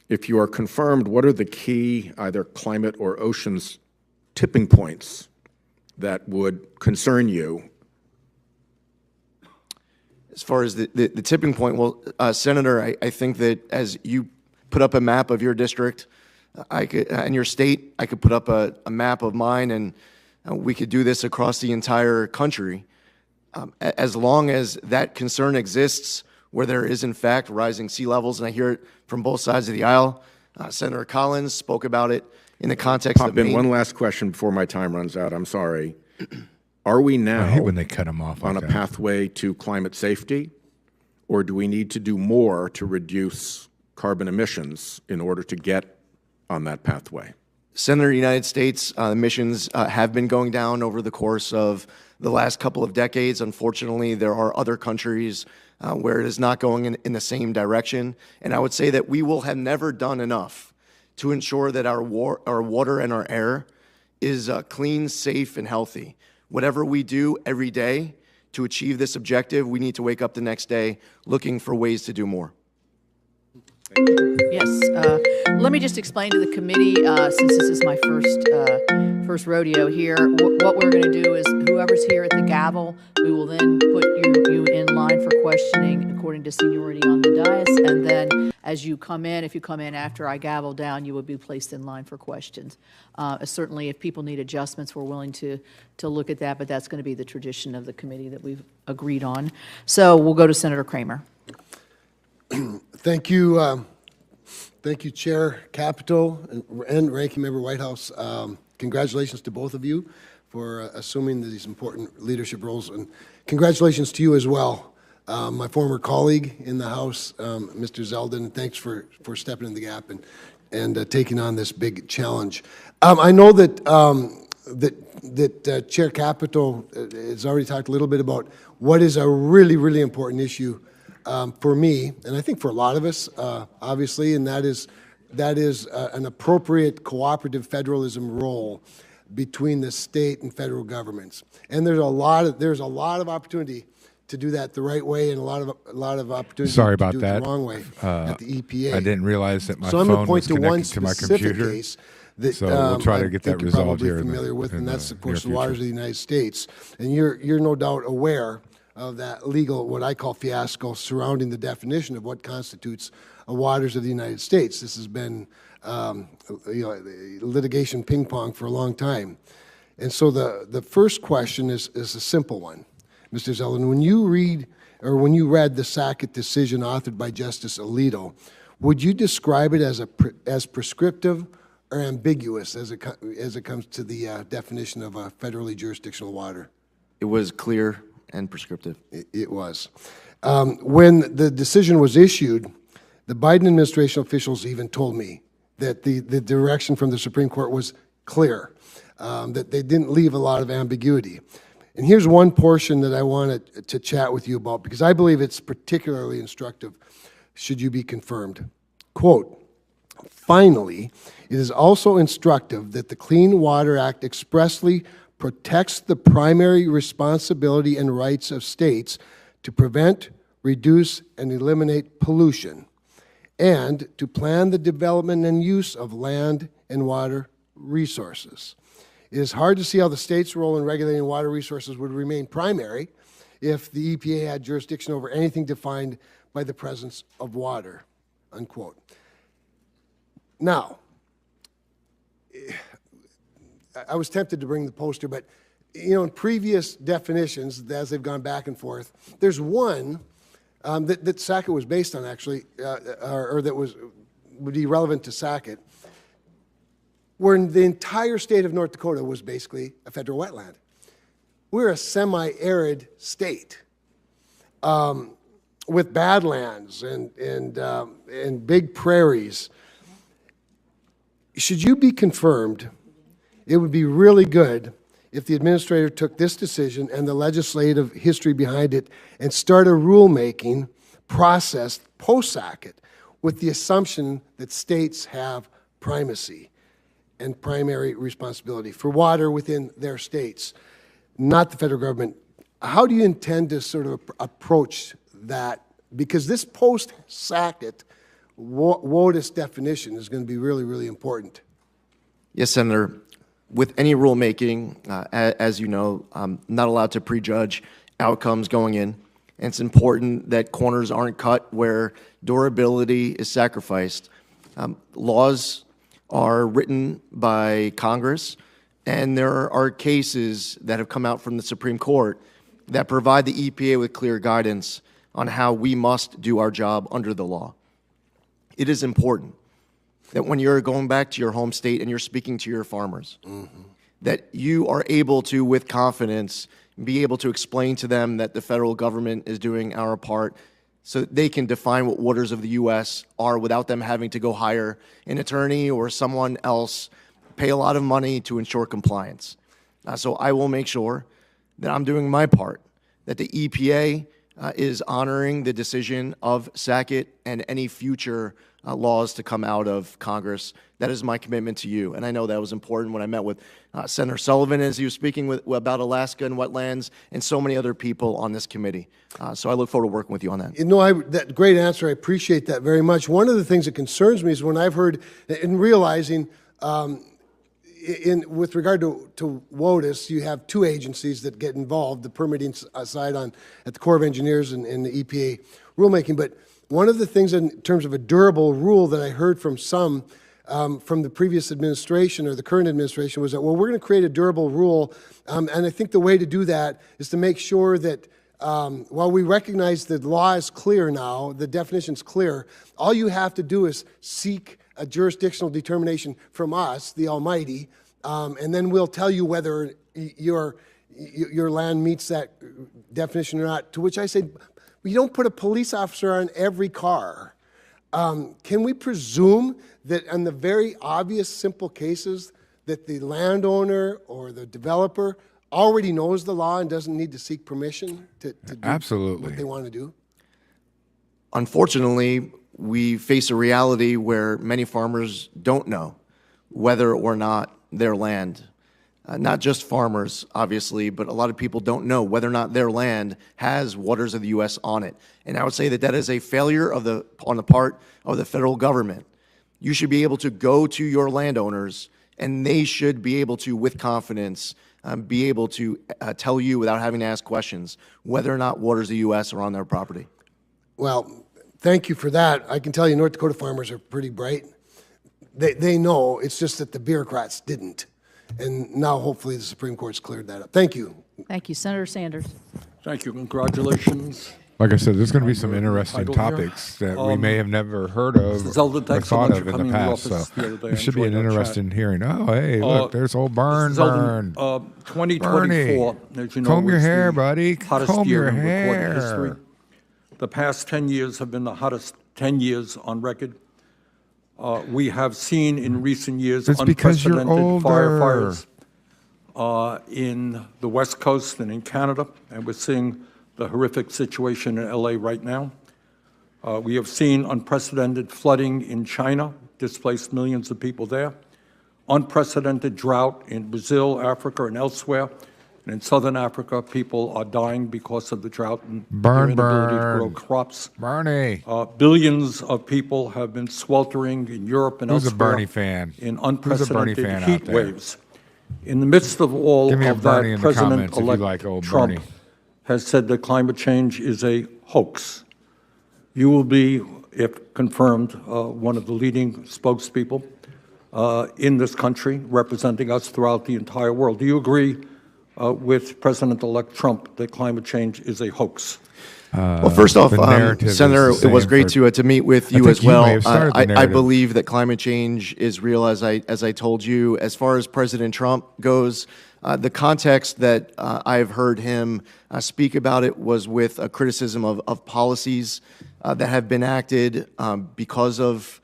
If you are confirmed, what are the key either climate or oceans tipping points that would concern you? As far as the tipping point, well, Senator, I think that as you put up a map of your district, and your state, I could put up a map of mine, and we could do this across the entire country. As long as that concern exists, where there is, in fact, rising sea levels, and I hear it from both sides of the aisle. Senator Collins spoke about it in the context of Maine. One last question before my time runs out. I'm sorry. Are we now I hate when they cut them off on like a that. pathway to climate safety, or do we need to do more to reduce carbon emissions in order to get on that pathway? Senator, the United States emissions have been going down over the course of the last couple of decades. Unfortunately, there are other countries where it is not going in the same direction. And I would say that we will have never done enough to ensure that our water and our air is clean, safe, and healthy. Whatever we do every day to achieve this objective, we need to wake up the next day looking for ways to do more. Yes. Let me just explain to the committee, since this is my first rodeo here, what we're going to do is whoever's here at the gavel, we will then put you in line for questioning according to seniority on the dais, and then as you come in, if you come in after I gavel down, you will be placed in line for questions. Certainly, if people need adjustments, we're willing to look at that, but that's going to be the tradition of the committee that we've agreed on. So we'll go to Senator Kramer. Thank you. Thank you, Chair Capito and Ranking Member Whitehouse. Congratulations to both of you for assuming these important leadership roles, and congratulations to you as well. My former colleague in the House, Mr. Zeldin, thanks for stepping in the gap and taking on this big challenge. I know that Chair Capito has already talked a little bit about what is a really, really important issue for me, and I think for a lot of us, obviously, and that is an appropriate cooperative federalism role between the state and federal governments. And there's a lot of opportunity to do that the right way, and a lot of opportunity Sorry to about do it that. the wrong way at the EPA. I didn't realize that my So I'm going phone to point was to one connected to my specific computer. case that So we'll try to get I think that you're resolved probably here in the- familiar with, in and the that's of near course the future. waters of the United States. And you're no doubt aware of that legal, what I call fiasco, surrounding the definition of what constitutes a waters of the United States. This has been litigation ping pong for a long time. And so the first question is a simple one, Mr. Zeldin. When you read the Sackett decision authored by Justice Alito, would you describe it as prescriptive or ambiguous as it comes to the definition of a federally jurisdictional water? It was clear and prescriptive. It was. When the decision was issued, The Biden administration officials even told me that the direction from the Supreme Court was clear, that they didn't leave a lot of ambiguity. And here's one portion that I wanted to chat with you about, because I believe it's particularly instructive should you be confirmed. Quote, finally, it is also instructive that the Clean Water Act expressly protects the primary responsibility and rights of states to prevent, reduce, and eliminate pollution, and to plan the development and use of land and water resources. It is hard to see how the state's role in regulating water resources would remain primary if the EPA had jurisdiction over anything defined by the presence of water, unquote. Now, I was tempted to bring the poster, but you know, in previous definitions, as they've gone back and forth, there's one that Sackett was based on, actually, or that would be relevant to Sackett, where the entire state of North Dakota was basically a federal wetland. We're a semi-arid state with badlands and big prairies. Should you be confirmed, it would be really good if the administrator took this decision and the legislative history behind it and start a rulemaking process post-Sackett with the assumption that states have primacy and primary responsibility for water within their states, not the federal government. How do you intend to sort of approach that? Because this post-Sackett WOTUS definition is going to be really, really important. Yes, Senator. With any rulemaking, as you know, I'm not allowed to prejudge outcomes going in. And it's important that corners aren't cut where durability is sacrificed. Laws are written by Congress, and there are cases that have come out from the Supreme Court that provide the EPA with clear guidance on how we must do our job under the law. It is important that when you're going back to your home state and you're speaking to your farmers, that you are able to, with confidence, be able to explain to them that the federal government is doing our part so that they can define what waters of the U.S. are without them having to go hire an attorney or someone else, pay a lot of money to ensure compliance. So I will make sure that I'm doing my part, that the EPA is honoring the decision of Sackett and any future laws to come out of Congress. That is my commitment to you. And I know that was important when I met with Senator Sullivan as he was speaking about Alaska and wetlands and so many other people on this committee. So I look forward to working with you on that. You know, that great answer. I appreciate that very much. One of the things that concerns me is when I've heard, in realizing, with regard to WOTUS, you have two agencies that get involved, the permitting side at the Corps of Engineers and the EPA rulemaking. But one of the things in terms of a durable rule that I heard from some from the previous administration or the current administration was that, well, we're going to create a durable rule. And I think the way to do that is to make sure that while we recognize the law is clear now, the definition's clear, all you have to do is seek a jurisdictional determination from us, the Almighty, and then we'll tell you whether your land meets that definition or not. To which I say, we don't put a police officer on every car. Can we presume that in the very obvious, simple cases that the landowner or the developer already knows the law and doesn't need to seek permission to do Absolutely. what they want to do? Unfortunately, we face a reality where many farmers don't know whether or not their land, not just farmers, obviously, but a lot of people don't know whether or not their land has waters of the U.S. on it. And I would say that that is a failure on the part of the federal government. You should be able to go to your landowners, and they should be able to, with confidence, be able to tell you without having to ask questions whether or not waters of the U.S. are on their property. Well, thank you for that. I can tell you North Dakota farmers are pretty bright. They know, it's just that the bureaucrats didn't. And now hopefully the Supreme Court's cleared that up. Thank you. Thank you. Senator Sanders. Thank you. Congratulations. Like I said, there's going to be some interesting topics that we may have never heard of Mr. Zeldin, or thanks so thought much of for in coming the to the past. So office the other day. I it should be an enjoyed our interesting hearing. Oh, hey, look, there's old Burn. Zeldin, 2024, as you know, comb your was hair, the buddy. hottest Comb year your in recorded hair. history. The past 10 years have been the hottest 10 years on record. We have seen in recent years It's because you're unprecedented older. firefighters in the West Coast and in Canada, and we're seeing the horrific situation in LA right now. We have seen unprecedented flooding in China, displaced millions of people there, unprecedented drought in Brazil, Africa, and elsewhere. And in southern Africa, people are dying because of the drought and their inability to grow crops. Bernie. Billions of people have been sweltering in Europe and Who's a elsewhere Bernie fan? in Who's a Bernie unprecedented fan out heat there? waves. In the midst of all Give me a of Bernie that, in the comments if you President-elect like old Trump Bernie. has said that climate change is a hoax. You will be, if confirmed, one of the leading spokespeople in this country, representing us throughout the entire world. Do you agree with President-elect Trump that climate change is a hoax? Well, first off, Senator, it was great to meet with you as well. I believe that climate change is real, as I told you. As far as President Trump goes, the context that I've heard him speak about it was with a criticism of policies that have been acted because of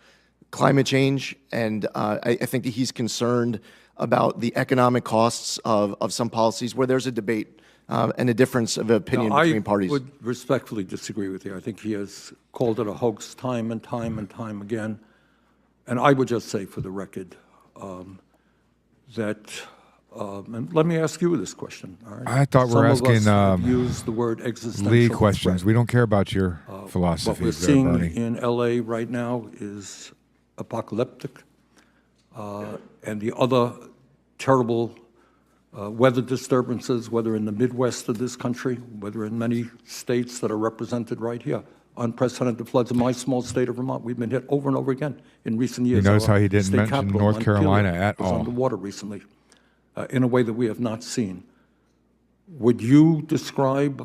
climate change, and I think that he's concerned about the economic costs of some policies where there's a debate and a difference of opinion between parties. I would respectfully disagree with you. I think he has called it a hoax time and time and time again. And I would just say for the record that, and let me ask you this question. All right? I thought we're asking use the word existential Lee questions. threat. We don't care about your philosophy. What we're seeing in LA right now is apocalyptic, and the other terrible weather disturbances, whether in the Midwest of this country, whether in many states that are represented right here. Unprecedented floods in my small state of Vermont. We've been hit over and over again in recent years. You notice how he didn't State mention capital, North Montpelier, Carolina at was all. underwater recently in a way that we have not seen. Would you describe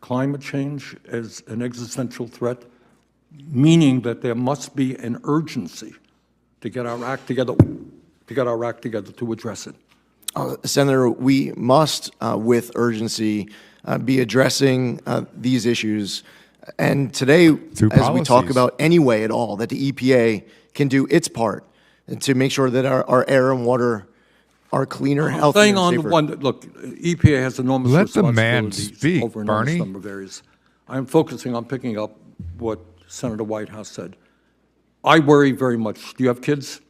climate change as an existential threat, meaning that there must be an urgency to get our act together, to address it? Senator, we must, with urgency, be addressing these issues. And today, as we talk about any way at all that the EPA can do its part to make sure that our air and water are cleaner, healthier, Staying and on safer. the one that, look, EPA has enormous Let the man responsibilities speak, over an enormous Bernie. number of areas. I'm focusing on picking up what Senator Whitehouse said. I worry very much. Do you have kids?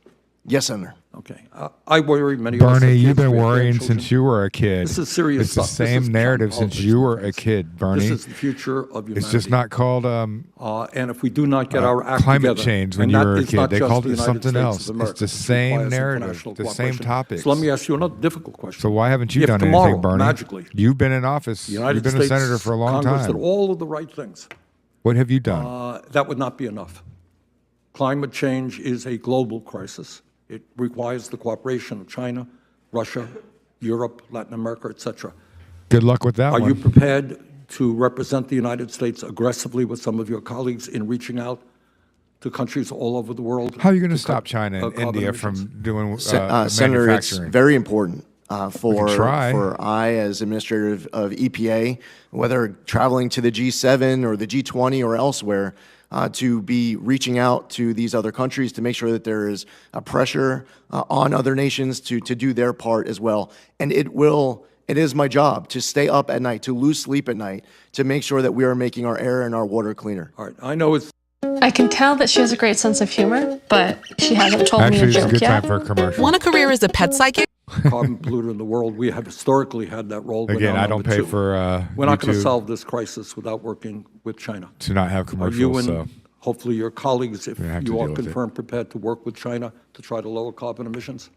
Yes, Senator. Okay. I worry many of us have Bernie, kids, you've been we have worrying grandchildren. since you were a kid. This is serious It's the stuff. This same is narrative beyond since you were a politics. kid, Bernie. This is the future of humanity. It's just not called and if we do not get our act climate together, change when and you that were a is kid. not They just called the it United something States else. of America, It's the this same requires narrative, international the same cooperation. topics. So let me ask you another difficult question. So why haven't you If done tomorrow, anything, Bernie? magically, You've been in office. the United You've been States a senator for a long Congress time. did all of the right things. What have you done? That would not be enough. Climate change is a global crisis. It requires the cooperation of China, Russia, Europe, Latin America, etc. Good luck with that Are one. you prepared to represent the United States aggressively with some of your colleagues in reaching out to countries all over the world? How are you going to stop China and carbon India emissions? from doing Senator, it's manufacturing? very important for try. I, as administrator of EPA, whether traveling to the G7 or the G20 or elsewhere, to be reaching out to these other countries to make sure that there is a pressure on other nations to do their part as well. And it is my job to stay up at night, to lose sleep at night, to make sure that we are making our air and our water cleaner. All right, I know it's I can tell that she has a great sense of humor, but she hasn't told me a Actually, it's a joke good yet. time for a commercial. Want a career as a pet psychic? carbon polluter in the world. We have historically had that role. We're Again, now I don't number pay two. for We're not going to YouTube solve this crisis without working with China. to not have Are commercials. you and So hopefully your colleagues, if have to you are deal with it. confirmed prepared to work with China to try to lower carbon emissions?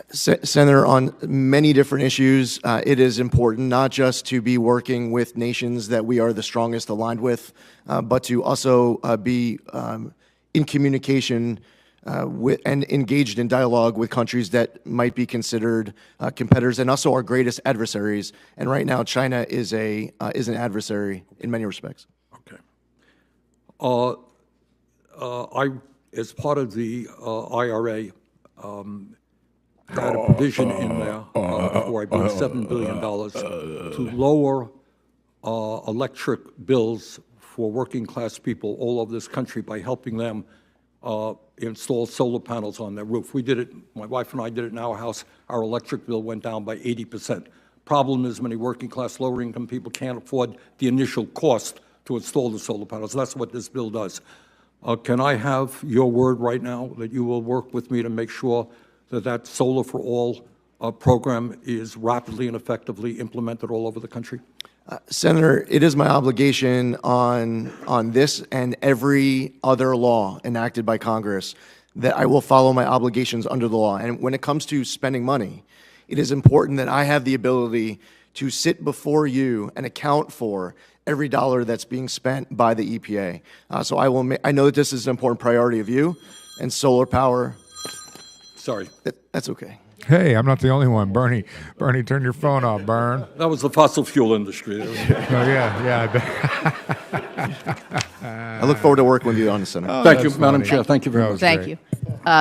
Senator, on many different issues, it is important not just to be working with nations that we are the strongest aligned with, but to also be in communication with and engaged in dialogue with countries that might be considered competitors and also our greatest adversaries. And right now, China is an adversary in many respects. Okay. I, as part of the IRA, had a provision in there for, I believe, $7 billion to lower electric bills for working-class people all over this country by helping them install solar panels on their roof. We did it, my wife and I did it in our house. Our electric bill went down by 80%. Problem is many working-class, lower-income people can't afford the initial cost to install the solar panels. That's what this bill does. Can I have your word right now that you will work with me to make sure that that Solar for All program is rapidly and effectively implemented all over the country? Senator, it is my obligation on this and every other law enacted by Congress that I will follow my obligations under the law. And when it comes to spending money, it is important that I have the ability to sit before you and account for every dollar that's being spent by the EPA. So I know that this is an important priority of you and solar power. Sorry. That's okay. Hey, I'm not the only one. Bernie, turn your phone off, Bern. That was the fossil fuel industry. Oh, yeah. I look forward to working with you on this, Senator. Thank you, Madam Chair. Thank you very much. Thank you.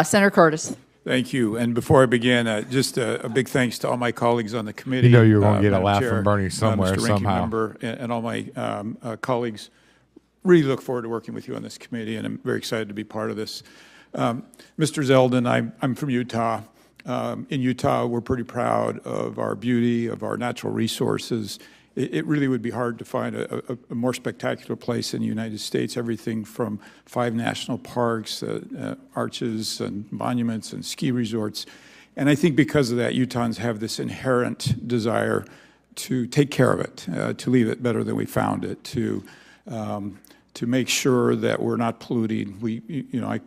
Senator Curtis. Thank you. And before I begin, just a big thanks to all my colleagues on the committee. You know you're going to get a Madam laugh Chair, from Bernie somewhere, Mr. Ranking somehow. Member, and all my colleagues. Really look forward to working with you on this committee, and I'm very excited to be part of this. Mr. Zeldin, I'm from Utah. In Utah, we're pretty proud of our beauty, of our natural resources. It really would be hard to find a more spectacular place in the United States. Everything from 5 national parks, arches and monuments and ski resorts. And I think because of that, Utahns have this inherent desire to take care of it, to leave it better than we found it, to make sure that we're not polluting.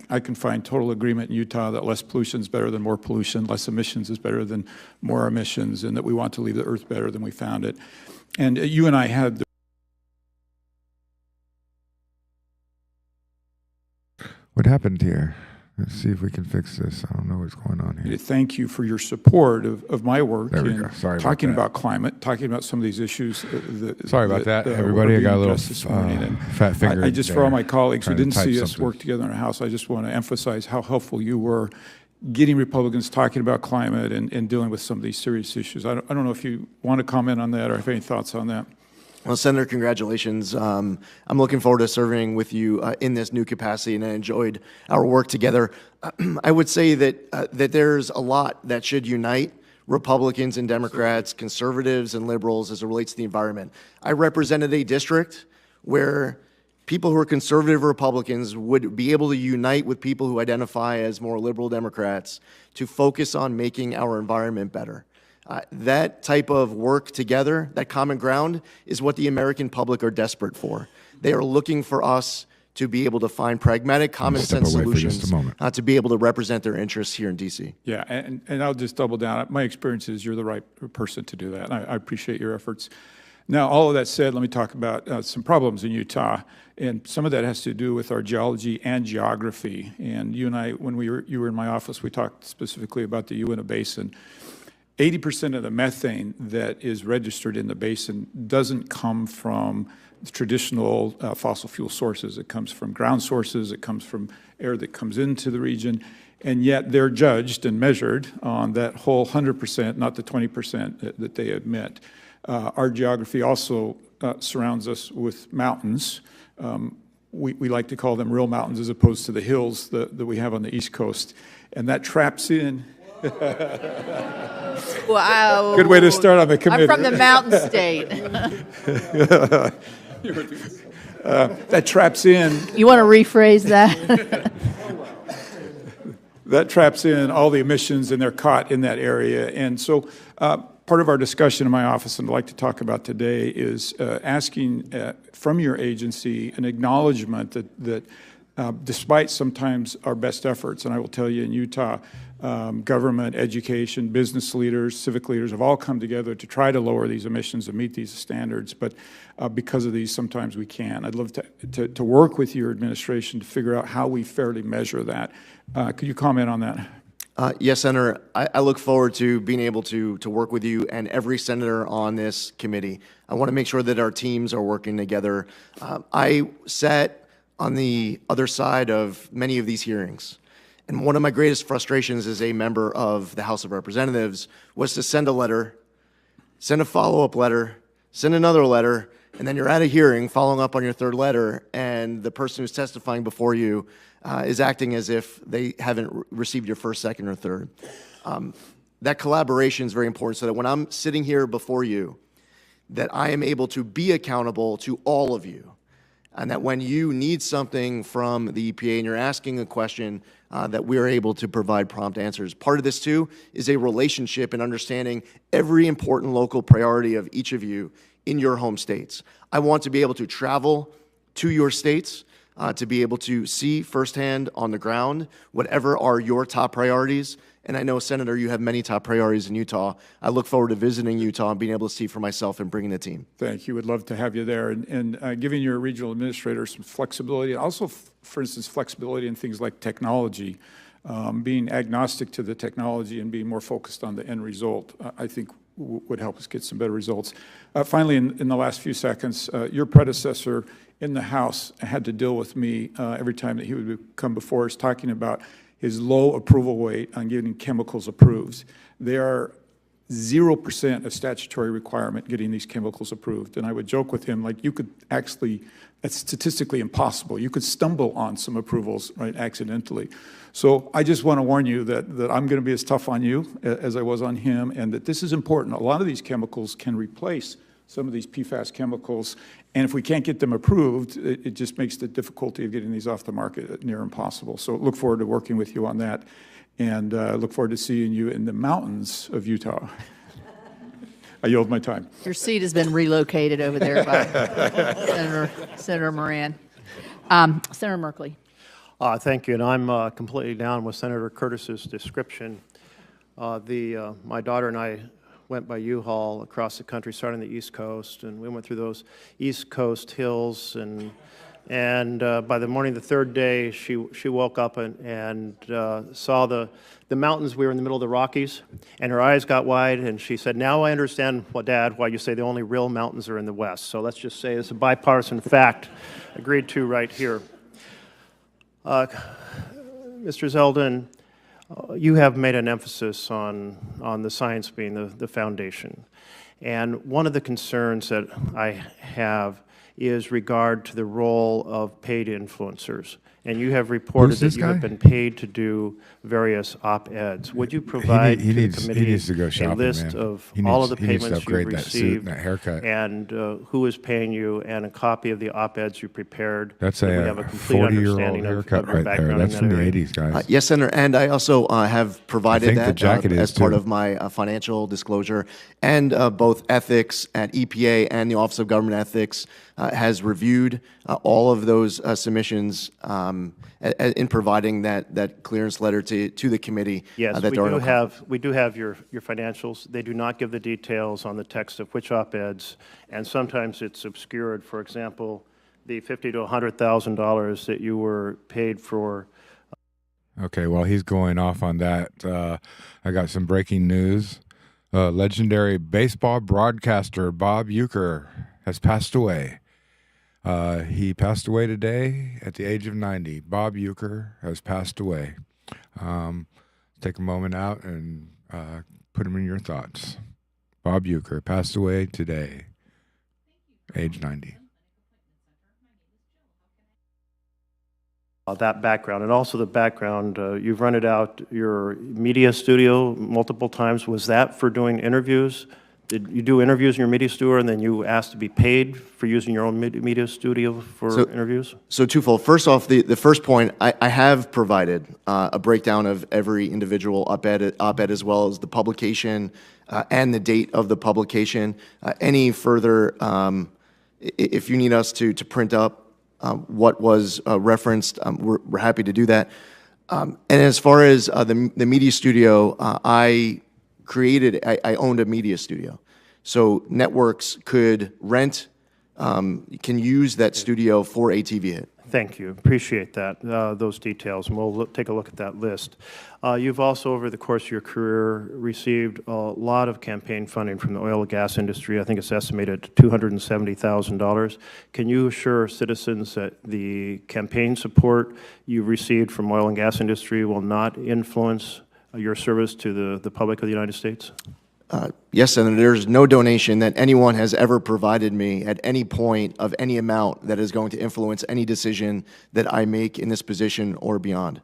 I can find total agreement in Utah that less pollution is better than more pollution, less emissions is better than more emissions, and that we want to leave the earth better than we found it. And you and I had What happened here? Let's see if we can fix this. I don't know what's going on here. thank you for your support of my work There we in go. Sorry about talking that. about climate, talking about some of these issues. Sorry about that, were everybody. I got a being little addressed this morning. And fat finger I just, for all there, my colleagues who trying to didn't type see us something. work together in a house, I just want to emphasize how helpful you were getting Republicans talking about climate and dealing with some of these serious issues. I don't know if you want to comment on that or have any thoughts on that. Well, Senator, congratulations. I'm looking forward to serving with you in this new capacity, and I enjoyed our work together. I would say that there's a lot that should unite Republicans and Democrats, conservatives and liberals as it relates to the environment. I represented a district where people who are conservative Republicans would be able to unite with people who identify as more liberal Democrats to focus on making our environment better. That type of work together, that common ground, is what the American public are desperate for. They are looking for us to be able to find pragmatic, common sense solutions to be able to represent their interests here in D.C. Yeah, and I'll just double down. My experience is you're the right person to do that. I appreciate your efforts. Now, all of that said, let me talk about some problems in Utah, and some of that has to do with our geology and geography. And you and I, when you were in my office, we talked specifically about the Uinta Basin. 80% of the methane that is registered in the basin doesn't come from traditional fossil fuel sources. It comes from ground sources. It comes from air that comes into the region. And yet they're judged and measured on that whole 100%, not the 20% that they admit. Our geography also surrounds us with mountains. We like to call them real mountains as opposed to the hills that we have on the East Coast. And that traps in. Wow. Good way to start on the committee. I'm from the mountain state. That traps in. You want to rephrase that? That traps in all the emissions, and they're caught in that area. And so part of our discussion in my office, and I'd like to talk about today, is asking from your agency an acknowledgement that despite sometimes our best efforts, and I will tell you in Utah, government, education, business leaders, civic leaders have all come together to try to lower these emissions and meet these standards. But because of these, sometimes we can't. I'd love to work with your administration to figure out how we fairly measure that. Could you comment on that? Yes, Senator. I look forward to being able to work with you and every senator on this committee. I want to make sure that our teams are working together. I sat on the other side of many of these hearings. And one of my greatest frustrations as a member of the House of Representatives was to send a letter, send a follow-up letter, send another letter, and then you're at a hearing following up on your third letter, and the person who's testifying before you is acting as if they haven't received your first, second, or third. That collaboration is very important so that when I'm sitting here before you, that I am able to be accountable to all of you, and that when you need something from the EPA and you're asking a question, that we're able to provide prompt answers. Part of this, too, is a relationship and understanding every important local priority of each of you in your home states. I want to be able to travel to your states, to be able to see firsthand on the ground whatever are your top priorities. And I know, Senator, you have many top priorities in Utah. I look forward to visiting Utah and being able to see for myself and bringing the team. Thank you. Would love to have you there. And giving your regional administrator some flexibility, also, for instance, flexibility in things like technology, being agnostic to the technology and being more focused on the end result, I think would help us get some better results. Finally, in the last few seconds, your predecessor in the House had to deal with me every time that he would come before us talking about his low approval rate on getting chemicals approved. They are 0% of statutory requirement getting these chemicals approved. And I would joke with him, like, you could actually, that's statistically impossible. You could stumble on some approvals, right, accidentally. So I just want to warn you that I'm going to be as tough on you as I was on him, and that this is important. A lot of these chemicals can replace some of these PFAS chemicals, and if we can't get them approved, it just makes the difficulty of getting these off the market near impossible. So look forward to working with you on that, and look forward to seeing you in the mountains of Utah. I yield my time. Your seat has been relocated over there by Senator Moran. Senator Merkley. Thank you, and I'm completely down with Senator Curtis's description. My daughter and I went by U-Haul across the country, starting the East Coast, and we went through those East Coast hills, and by the morning of the third day, she woke up and saw the mountains. We were in the middle of the Rockies, and her eyes got wide, and she said, "Now I understand, Dad, why you say the only real mountains are in the West." So let's just say it's a bipartisan fact, agreed to right here. Mr. Zeldin, you have made an emphasis on the science being the foundation. And one of the concerns that I have is regard to the role of paid influencers. And you have reported that you have been paid to do various op-eds. Would you provide to the committee a list of all of the payments you've received and who is paying you, and a copy of the op-eds you prepared? That's a 40-year-old haircut right there. That's from the 80s, guys. Yes, Senator, and I also have provided that as part of my financial disclosure. And both ethics at EPA and the Office of Government Ethics has reviewed all of those submissions in providing that clearance letter to the committee. Yes, we do have your financials. They do not give the details on the text of which op-eds, and sometimes it's obscured. For example, the $50,000 to $100,000 that you were paid for. Okay, while he's going off on that, I got some breaking news. Legendary baseball broadcaster Bob Uecker has passed away. He passed away today at the age of 90. Bob Uecker has passed away. Take a moment out and put him in your thoughts. Bob Uecker passed away today, age 90. That background, and also the background, you've rented out your media studio multiple times. Was that for doing interviews? Did you do interviews in your media studio, and then you asked to be paid for using your own media studio for interviews? So twofold. First off, the first point, I have provided a breakdown of every individual op-ed as well as the publication and the date of the publication. Any further, if you need us to print up what was referenced, we're happy to do that. And as far as the media studio, I owned a media studio. So networks could rent, can use that studio for a TV hit. Thank you. Appreciate that, those details, and we'll take a look at that list. You've also, over the course of your career, received a lot of campaign funding from the oil and gas industry. I think it's estimated at $270,000. Can you assure citizens that the campaign support you received from oil and gas industry will not influence your service to the public of the United States? Yes, Senator, there's no donation that anyone has ever provided me at any point of any amount that is going to influence any decision that I make in this position or beyond.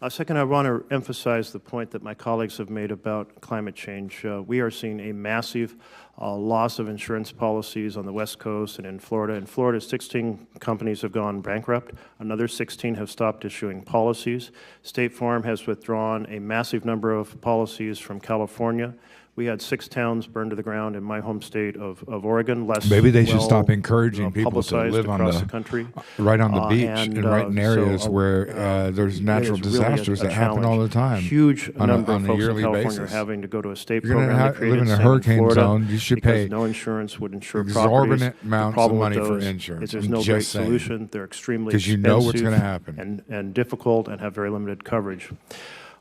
Second, I want to emphasize the point that my colleagues have made about climate change. We are seeing a massive loss of insurance policies on the West Coast and in Florida. In Florida, 16 companies have gone bankrupt. Another 16 have stopped issuing policies. State Farm has withdrawn a massive number of policies from California. We had 6 towns burned to the ground in my home state of Oregon. Maybe they should stop encouraging people to live on the country. right on the beach and right in areas where there's natural disasters that happen all the time. Huge number of on a folks in yearly California basis. are having to go to a state You're going program. to live in a hurricane zone. You should pay no insurance would insure exorbitant properties. amounts of money for insurance. There's no great solution. They're extremely expensive. Because you know what's going to happen. And difficult and have very limited coverage.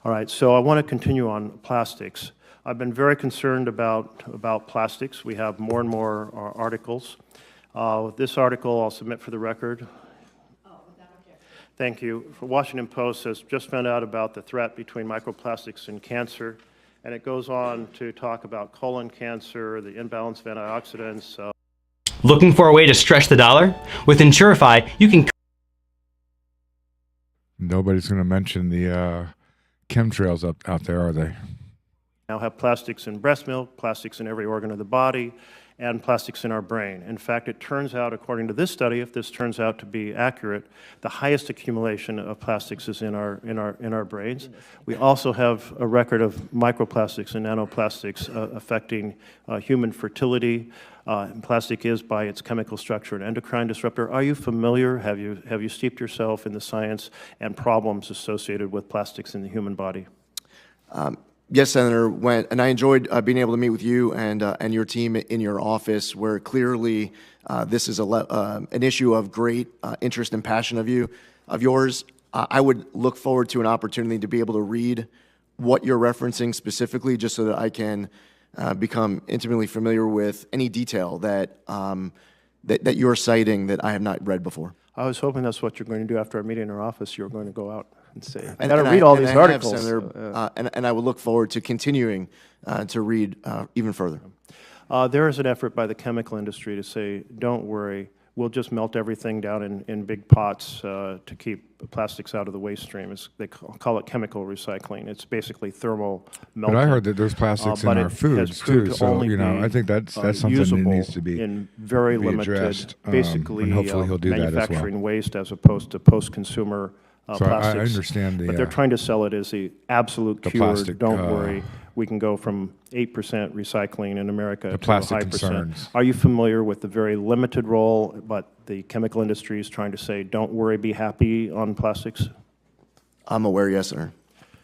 All right, so I want to continue on plastics. I've been very concerned about plastics. We have more and more articles. This article I'll submit for the record. Thank you. For Washington Post has just found out about the threat between microplastics and cancer, and it goes on to talk about colon cancer, the imbalance of antioxidants. Looking for a way to stretch the dollar? With Insurify, you can... Nobody's going to mention the chemtrails out there, are they? Now have plastics in breast milk, plastics in every organ of the body, and plastics in our brain. In fact, it turns out, according to this study, if this turns out to be accurate, the highest accumulation of plastics is in our brains. We also have a record of microplastics and nanoplastics affecting human fertility. And plastic is, by its chemical structure, an endocrine disruptor. Are you familiar? Have you steeped yourself in the science and problems associated with plastics in the human body? Yes, Senator, and I enjoyed being able to meet with you and your team in your office, where clearly this is an issue of great interest and passion of yours. I would look forward to an opportunity to be able to read what you're referencing specifically, just so that I can become intimately familiar with any detail that you're citing that I have not read before. I was hoping that's what you're going to do after our meeting in our office. You're going to go out and say, I got to read all these articles. Senator, and I would look forward to continuing to read even further. There is an effort by the chemical industry to say, don't worry, we'll just melt everything down in big pots to keep plastics out of the waste stream. They call it chemical recycling. It's basically thermal melting. But I heard that there's plastics in our foods too, so I think that's something that needs to be in very limited, addressed, basically and hopefully he'll do that as well. Manufacturing waste as opposed to post-consumer so plastics. I understand but they're trying to sell it as the absolute cure. Plastic, don't worry, we can go from 8% recycling in America to a high concerns. percent. Are you familiar with the very limited role, but the chemical industry is trying to say, don't worry, be happy on plastics? I'm aware, yes, sir.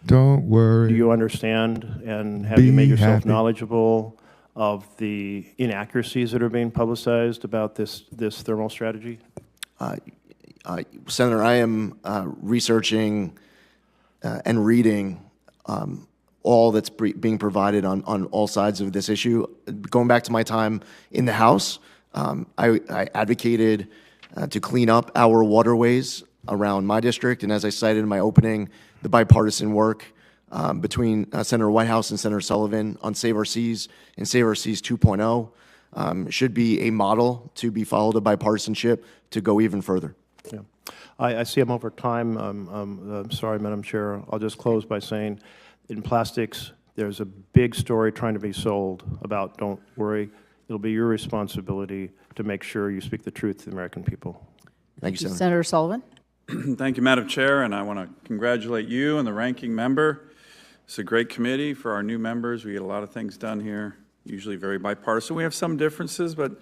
Don't worry. Do you understand, and have you made yourself happy. knowledgeable of the inaccuracies that are being publicized about this thermal strategy? Senator, I am researching and reading all that's being provided on all sides of this issue. Going back to my time in the House, I advocated to clean up our waterways around my district, and as I cited in my opening, the bipartisan work between Senator Whitehouse and Senator Sullivan on Save Our Seas and Save Our Seas 2.0 should be a model to be followed of bipartisanship to go even further. Yeah. I see I'm over time. I'm sorry, Madam Chair. I'll just close by saying, in plastics, there's a big story trying to be sold about don't worry. It'll be your responsibility to make sure you speak the truth to the American people. Thank you, Senator. Senator Sullivan. Thank you, Madam Chair, and I want to congratulate you and the ranking member. It's a great committee for our new members. We get a lot of things done here, usually very bipartisan. We have some differences, but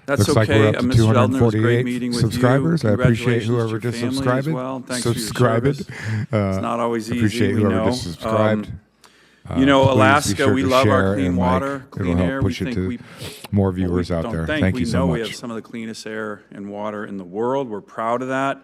that's Looks okay. like we're up to Ms. Zeldin, it was great 248 meeting with subscribers. you. I appreciate Congratulations whoever to your just family subscribed. as well. Thanks Subscribed. for your service. It's not always easy, Appreciate we whoever know. just subscribed. You know, Please be Alaska, sure we to love our share clean and water, clean It'll air. help push We it think to more viewers out there. Thank you so much. We have some of the cleanest air and water in the world. We're proud of that.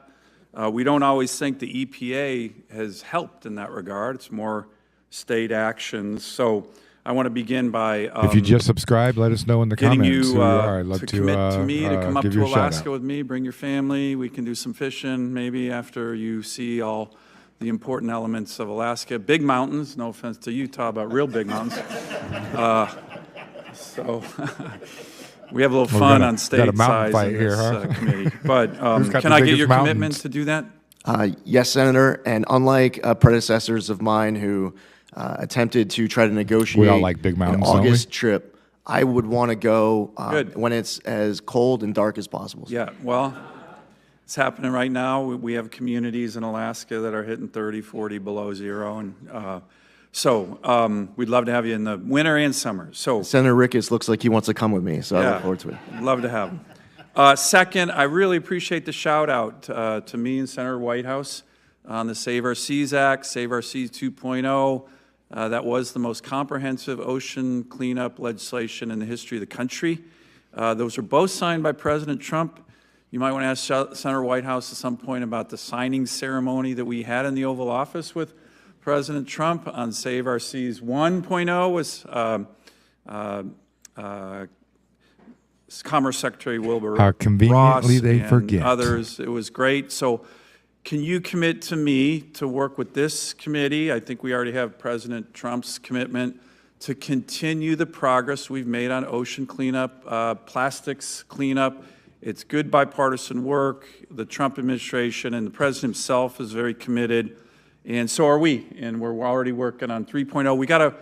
We don't always think the EPA has helped in that regard. It's more state actions. So I want to begin by if you just subscribe, let us know in the getting comments you who you are. I'd love to to commit to me to come up give to you a shout Alaska out. with me. Bring your family. We can do some fishing maybe after you see all the important elements of Alaska. Big mountains, no offense to Utah, but real big mountains. So we have a little fun on state size in this committee. But can I get your commitment to do that? Yes, Senator. And unlike predecessors of mine who attempted to try to negotiate we all like big mountains, an August trip, I would want to go when it's as cold and dark as possible. Yeah, well, it's happening right now. We have communities in Alaska that are hitting 30, 40 below zero. And so we'd love to have you in the winter and summer. So Senator Ricketts looks like he wants to come with me, so I look forward to it. Love to have him. Second, I really appreciate the shout out to me and Senator Whitehouse on the Save Our Seas Act, Save Our Seas 2.0. That was the most comprehensive ocean cleanup legislation in the history of the country. Those were both signed by President Trump. You might want to ask Senator Whitehouse at some point about the signing ceremony that we had in the Oval Office with President Trump on Save Our Seas 1.0 was Commerce Secretary Wilbur How conveniently Ross they and forget. others. It was great. So can you commit to me to work with this committee? I think we already have President Trump's commitment to continue the progress we've made on ocean cleanup, plastics cleanup. It's good bipartisan work. The Trump administration and the president himself is very committed, and so are we. And we're already working on 3.0. We got to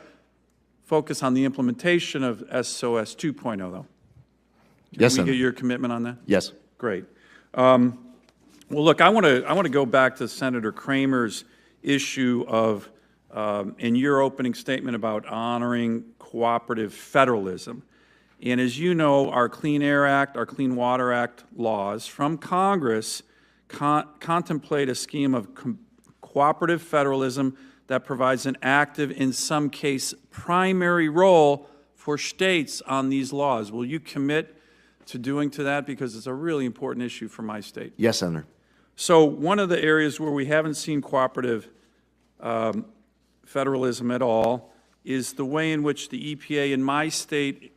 focus on the implementation of SOS 2.0, though. Yes, Can we get your commitment on that? Yes. Great. Well, look, I want to go back to Senator Kramer's issue of, in your opening statement about honoring cooperative federalism. And as you know, our Clean Air Act, our Clean Water Act laws from Congress contemplate a scheme of cooperative federalism that provides an active, in some case, primary role for states on these laws. Will you commit to doing to that? Because it's a really important issue for my state. Yes, Senator. So one of the areas where we haven't seen cooperative federalism at all is the way in which the EPA in my state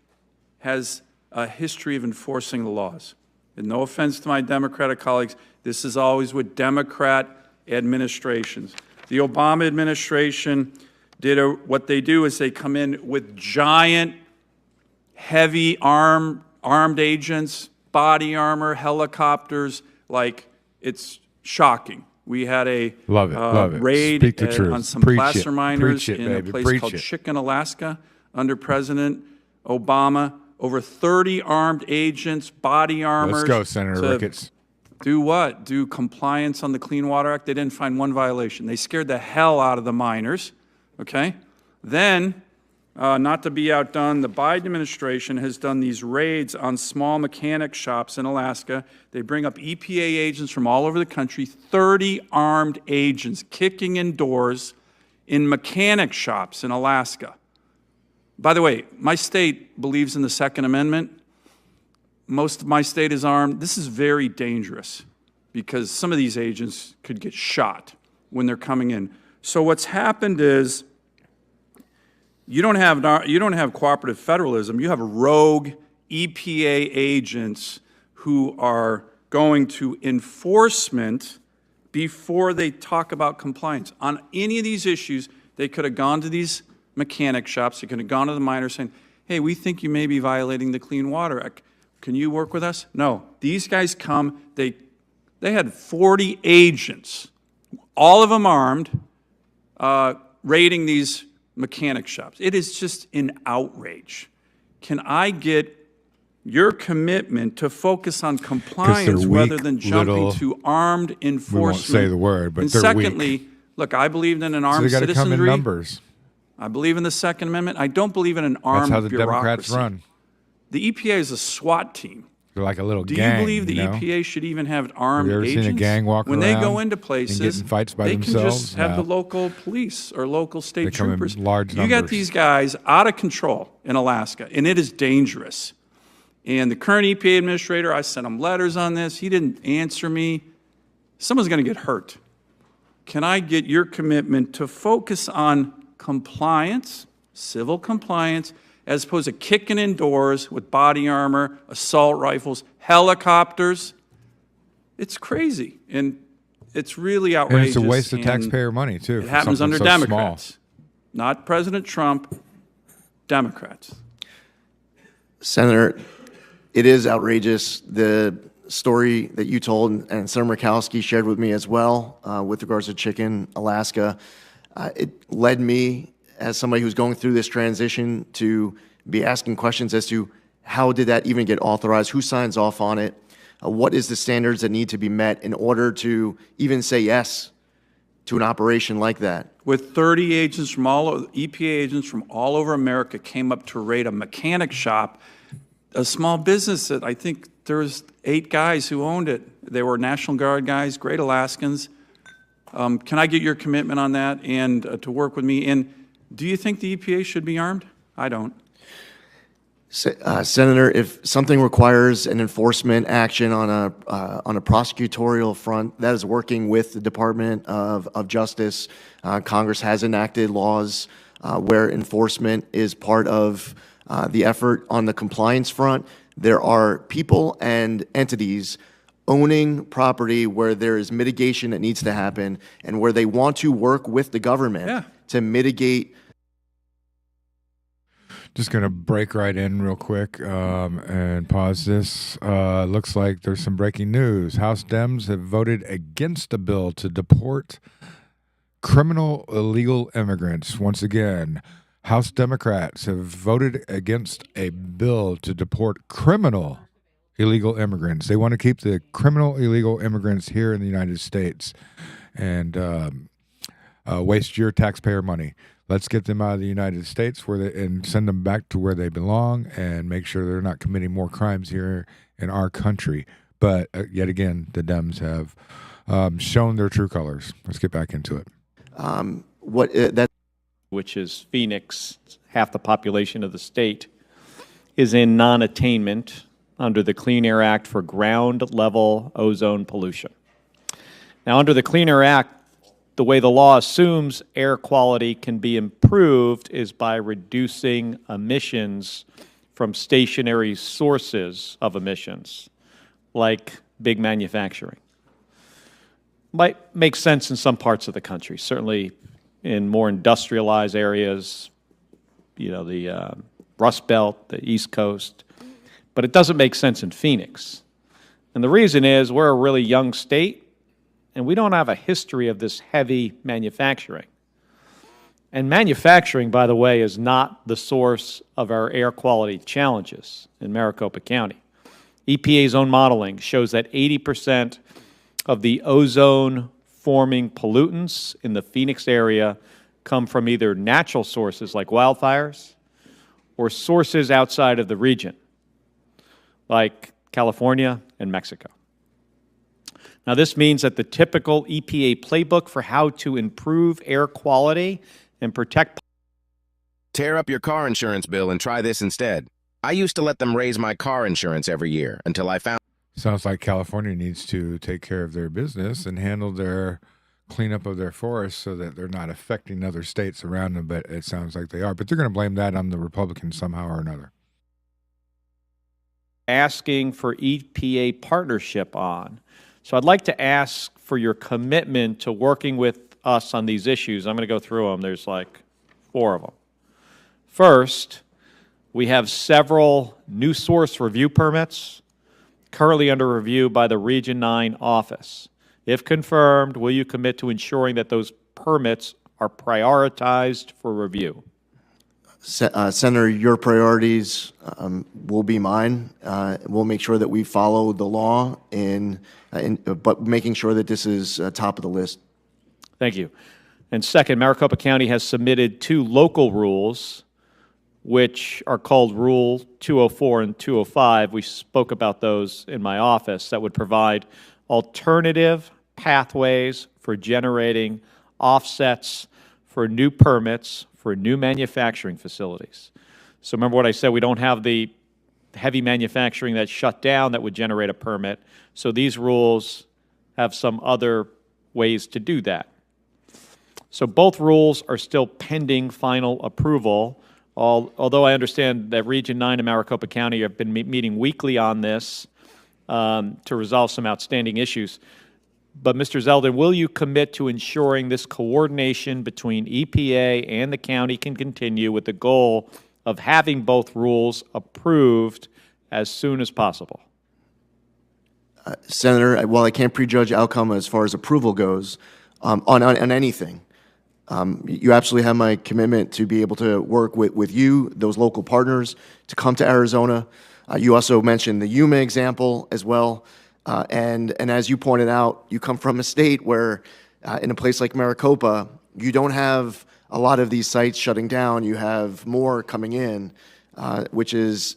has a history of enforcing the laws. And no offense to my Democratic colleagues, this is always with Democrat administrations. The Obama administration did what they do is they come in with giant, heavy armed agents, body armor, helicopters, like it's shocking. We had a love it. raid Speak the truth. on some Preach placer it. miners Preach it, in a baby. place Preach called it. Chicken, Alaska, under President Obama. Over 30 armed agents, body armors. Let's go, Senator to Ricketts. Do what? Do compliance on the Clean Water Act. They didn't find one violation. They scared the hell out of the miners, okay? Then, not to be outdone, the Biden administration has done these raids on small mechanic shops in Alaska. They bring up EPA agents from all over the country, 30 armed agents kicking in doors in mechanic shops in Alaska. By the way, my state believes in the Second Amendment. Most of my state is armed. This is very dangerous because some of these agents could get shot when they're coming in. So what's happened is you don't have cooperative federalism. You have rogue EPA agents who are going to enforcement before they talk about compliance. On any of these issues, they could have gone to these mechanic shops. They could have gone to the miners saying, hey, we think you may be violating the Clean Water Act. Can you work with us? No. These guys come. They had 40 agents, all of them armed, raiding these mechanic shops. It is just an outrage. Can I get your commitment to focus on compliance rather than jumping to armed enforcement? We won't say the word, but and they're secondly, weak. Look, I believed in an armed So they got to come in citizenry. numbers. I believe in the Second Amendment. I don't believe in an armed That's how the bureaucracy. Democrats run. The EPA is a SWAT team. They're like a little Do gang. you believe the you know? EPA should even have armed Have you ever agents? seen a gang walk when around they go into and places, get in fights by they themselves? can just have No. the local police or local state They come in troopers. large You got numbers. these guys out of control in Alaska, and it is dangerous. And the current EPA administrator, I sent him letters on this. He didn't answer me. Someone's going to get hurt. Can I get your commitment to focus on compliance, civil compliance, as opposed to kicking in doors with body armor, assault rifles, helicopters? It's crazy. And It's really And outrageous. it's a waste of and taxpayer money, too. It for happens something under so Democrats, small. not President Trump, Democrats. Senator, it is outrageous. The story that you told and Senator Murkowski shared with me as well with regards to Chicken, Alaska, it led me, as somebody who's going through this transition, to be asking questions as to how did that even get authorized, who signs off on it, what is the standards that need to be met in order to even say yes to an operation like that. With 30 agents from EPA agents from all over America came up to raid a mechanic shop, a small business that I think there was 8 guys who owned it. They were National Guard guys, great Alaskans. Can I get your commitment on that and to work with me? And do you think the EPA should be armed? I don't. Senator, if something requires an enforcement action on a prosecutorial front, that is working with the Department of Justice. Congress has enacted laws where enforcement is part of the effort. On the compliance front, there are people and entities owning property where there is mitigation that needs to happen and where they want to work with the government to mitigate. Just going to break right in real quick and pause this. Looks like there's some breaking news. House Dems have voted against a bill to deport criminal illegal immigrants. Once again, House Democrats have voted against a bill to deport criminal illegal immigrants. They want to keep the criminal illegal immigrants here in the United States and waste your taxpayer money. Let's get them out of the United States and send them back to where they belong and make sure they're not committing more crimes here in our country. But yet again, the Dems have shown their true colors. Let's get back into it. Which is Phoenix, half the population of the state, is in non-attainment under the Clean Air Act for ground-level ozone pollution. Now, under the Clean Air Act, the way the law assumes air quality can be improved is by reducing emissions from stationary sources of emissions, like big manufacturing. Might make sense in some parts of the country, certainly in more industrialized areas, you know, the Rust Belt, the East Coast, but it doesn't make sense in Phoenix. And the reason is we're a really young state, and we don't have a history of this heavy manufacturing. And manufacturing, by the way, is not the source of our air quality challenges in Maricopa County. EPA's own modeling shows that 80% of the ozone-forming pollutants in the Phoenix area come from either natural sources like wildfires or sources outside of the region, like California and Mexico. Now, this means that the typical EPA playbook for how to improve air quality and protect... Tear up your car insurance bill and try this instead. I used to let them raise my car insurance every year until I found... Sounds like California needs to take care of their business and handle their cleanup of their forests so that they're not affecting other states around them, but it sounds like they are. But they're going to blame that on the Republicans somehow or another. Asking for EPA partnership on. So I'd like to ask for your commitment to working with us on these issues. I'm going to go through them. There's like 4 of them. First, we have several new source review permits currently under review by the Region 9 office. If confirmed, will you commit to ensuring that those permits are prioritized for review? Senator, your priorities will be mine. We'll make sure that we follow the law, but making sure that this is top of the list. Thank you. And second, Maricopa County has submitted 2 local rules, which are called Rule 204 and 205. We spoke about those in my office that would provide alternative pathways for generating offsets for new permits for new manufacturing facilities. So remember what I said, we don't have the heavy manufacturing that's shut down that would generate a permit. So these rules have some other ways to do that. So both rules are still pending final approval, although I understand that Region 9 and Maricopa County have been meeting weekly on this to resolve some outstanding issues. But Mr. Zeldin, will you commit to ensuring this coordination between EPA and the county can continue with the goal of having both rules approved as soon as possible? Senator, while I can't prejudge outcome as far as approval goes on anything, you absolutely have my commitment to be able to work with you, those local partners, to come to Arizona. You also mentioned the Yuma example as well. And as you pointed out, you come from a state where, in a place like Maricopa, you don't have a lot of these sites shutting down. You have more coming in, which is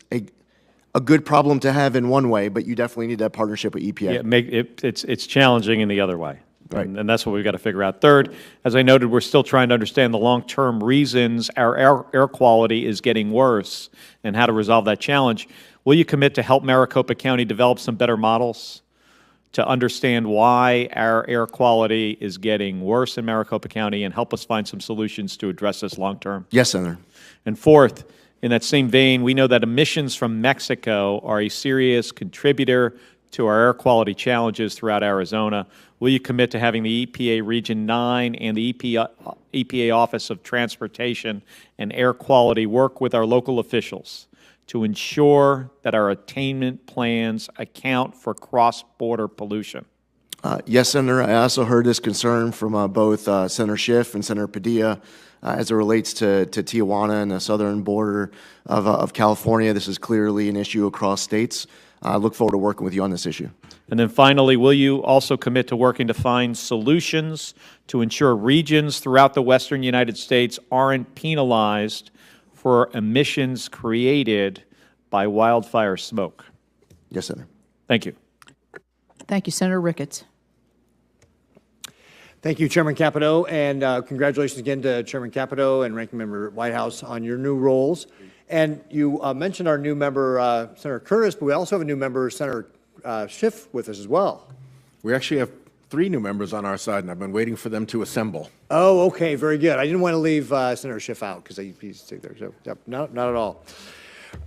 a good problem to have in one way, but you definitely need that partnership with EPA. Yeah, it's challenging in the other way. Right. And that's what we've got to figure out. Third, as I noted, we're still trying to understand the long-term reasons our air quality is getting worse and how to resolve that challenge. Will you commit to help Maricopa County develop some better models to understand why our air quality is getting worse in Maricopa County and help us find some solutions to address this long-term? Yes, Senator. And fourth, in that same vein, we know that emissions from Mexico are a serious contributor to our air quality challenges throughout Arizona. Will you commit to having the EPA Region 9 and the EPA Office of Transportation and Air Quality work with our local officials to ensure that our attainment plans account for cross-border pollution? Yes, Senator. I also heard this concern from both Senator Schiff and Senator Padilla as it relates to Tijuana and the southern border of California. This is clearly an issue across states. I look forward to working with you on this issue. And then finally, will you also commit to working to find solutions to ensure regions throughout the western United States aren't penalized for emissions created by wildfire smoke? Yes, Senator. Thank you. Thank you, Senator Ricketts. Thank you, Chairman Capito, and congratulations again to Chairman Capito and Ranking Member Whitehouse on your new roles. And you mentioned our new member, Senator Curtis, but we also have a new member, Senator Schiff, with us as well. We actually have 3 new members on our side, and I've been waiting for them to assemble. Oh, okay, very good. I didn't want to leave Senator Schiff out because he's there. So, yep, not at all.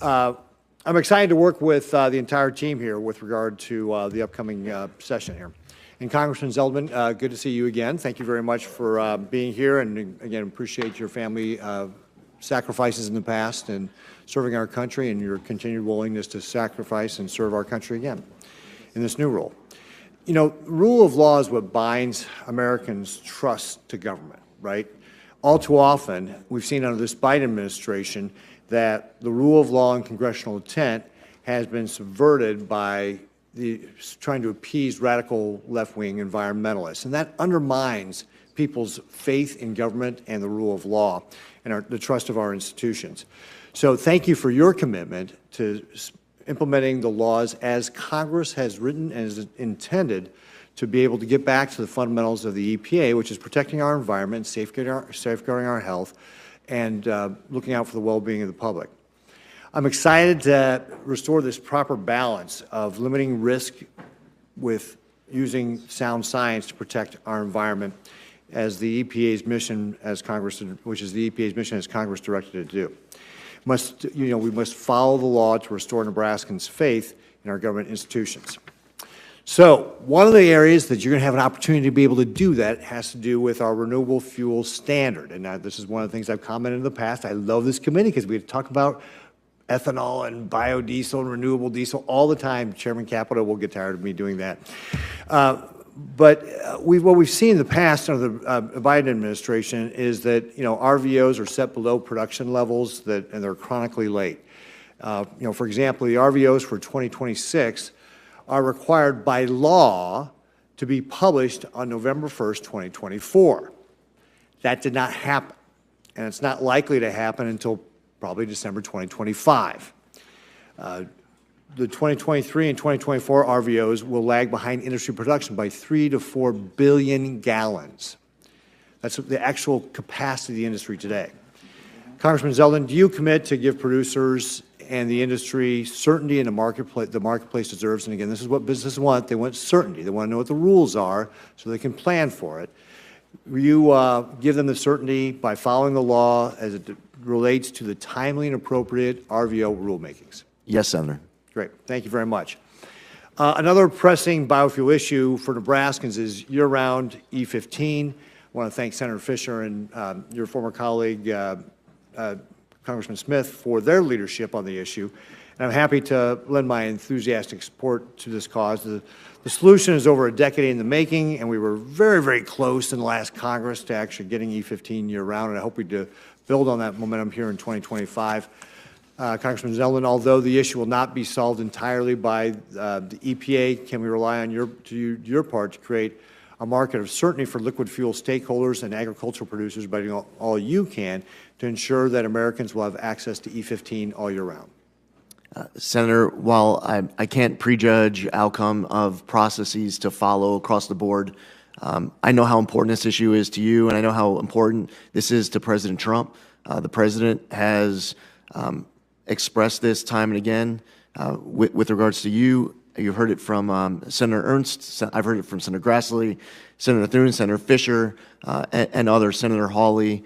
I'm excited to work with the entire team here with regard to the upcoming session here. And Congressman Zeldin, good to see you again. Thank you very much for being here, and again, appreciate your family sacrifices in the past and serving our country and your continued willingness to sacrifice and serve our country again in this new role. You know, rule of law is what binds Americans' trust to government, right? All too often, we've seen under this Biden administration that the rule of law and congressional intent has been subverted by trying to appease radical left-wing environmentalists, and that undermines people's faith in government and the rule of law and the trust of our institutions. So thank you for your commitment to implementing the laws as Congress has written and is intended to be able to get back to the fundamentals of the EPA, which is protecting our environment, safeguarding our health, and looking out for the well-being of the public. I'm excited to restore this proper balance of limiting risk with using sound science to protect our environment as the EPA's mission as Congress, which is the EPA's mission as Congress directed it to do. We must follow the law to restore Nebraskans' faith in our government institutions. So one of the areas that you're going to have an opportunity to be able to do that has to do with our renewable fuel standard. And this is one of the things I've commented in the past. I love this committee because we talk about ethanol and biodiesel and renewable diesel all the time. Chairman Capito will get tired of me doing that. But what we've seen in the past under the Biden administration is that RVOs are set below production levels and they're chronically late. For example, the RVOs for 2026 are required by law to be published on November 1st, 2024. That did not happen, and it's not likely to happen until probably December 2025. The 2023 and 2024 RVOs will lag behind industry production by 3 to 4 billion gallons. That's the actual capacity of the industry today. Congressman Zeldin, do you commit to give producers and the industry certainty in the marketplace deserves? And again, this is what businesses want. They want certainty. They want to know what the rules are so they can plan for it. Will you give them the certainty by following the law as it relates to the timely and appropriate RVO rulemakings? Yes, Senator. Great. Thank you very much. Another pressing biofuel issue for Nebraskans is year-round E15. I want to thank Senator Fisher and your former colleague, Congressman Smith, for their leadership on the issue. And I'm happy to lend my enthusiastic support to this cause. The solution is over a decade in the making, and we were very, very close in the last Congress to actually getting E15 year-round, and I hope we do build on that momentum here in 2025. Congressman Zeldin, although the issue will not be solved entirely by the EPA, can we rely on your part to create a market of certainty for liquid fuel stakeholders and agricultural producers by doing all you can to ensure that Americans will have access to E15 all year round? Senator, while I can't prejudge outcome of processes to follow across the board, I know how important this issue is to you, and I know how important this is to President Trump. The president has expressed this time and again with regards to you. You've heard it from Senator Ernst. I've heard it from Senator Grassley, Senator Thune, Senator Fisher, and others, Senator Hawley.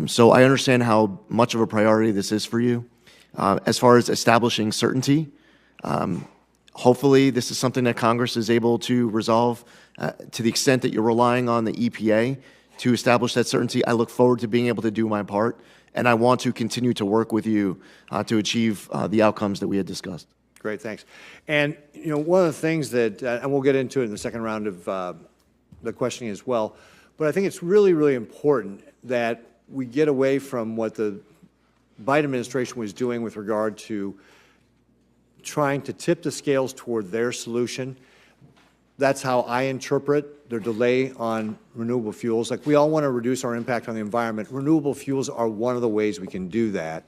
So I understand how much of a priority this is for you. As far as establishing certainty, hopefully this is something that Congress is able to resolve to the extent that you're relying on the EPA to establish that certainty. I look forward to being able to do my part, and I want to continue to work with you to achieve the outcomes that we had discussed. Great, thanks. And one of the things that, and we'll get into it in the second round of the questioning as well, but I think it's really, really important that we get away from what the Biden administration was doing with regard to trying to tip the scales toward their solution. That's how I interpret their delay on renewable fuels. Like, we all want to reduce our impact on the environment. Renewable fuels are one of the ways we can do that.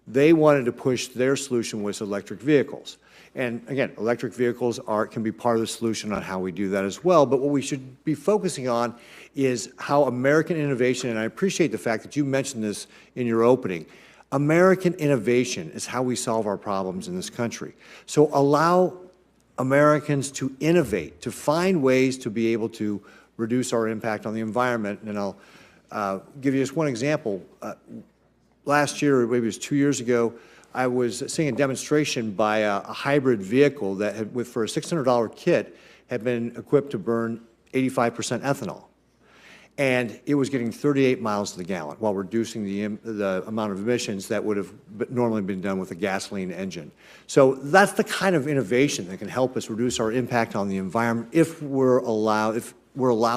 They wanted to push their solution with electric vehicles. And again, electric vehicles can be part of the solution on how we do that as well. But what we should be focusing on is how American innovation, and I appreciate the fact that you mentioned this in your opening, American innovation is how we solve our problems in this country. So allow Americans to innovate, to find ways to be able to reduce our impact on the environment. And I'll give you just one example. Last year, or maybe it was 2 years ago, I was seeing a demonstration by a hybrid vehicle that had, for a $600 kit, had been equipped to burn 85% ethanol. And it was getting 38 miles to the gallon while reducing the amount of emissions that would have normally been done with a gasoline engine. So that's the kind of innovation that can help us reduce our impact on the environment if we're allowed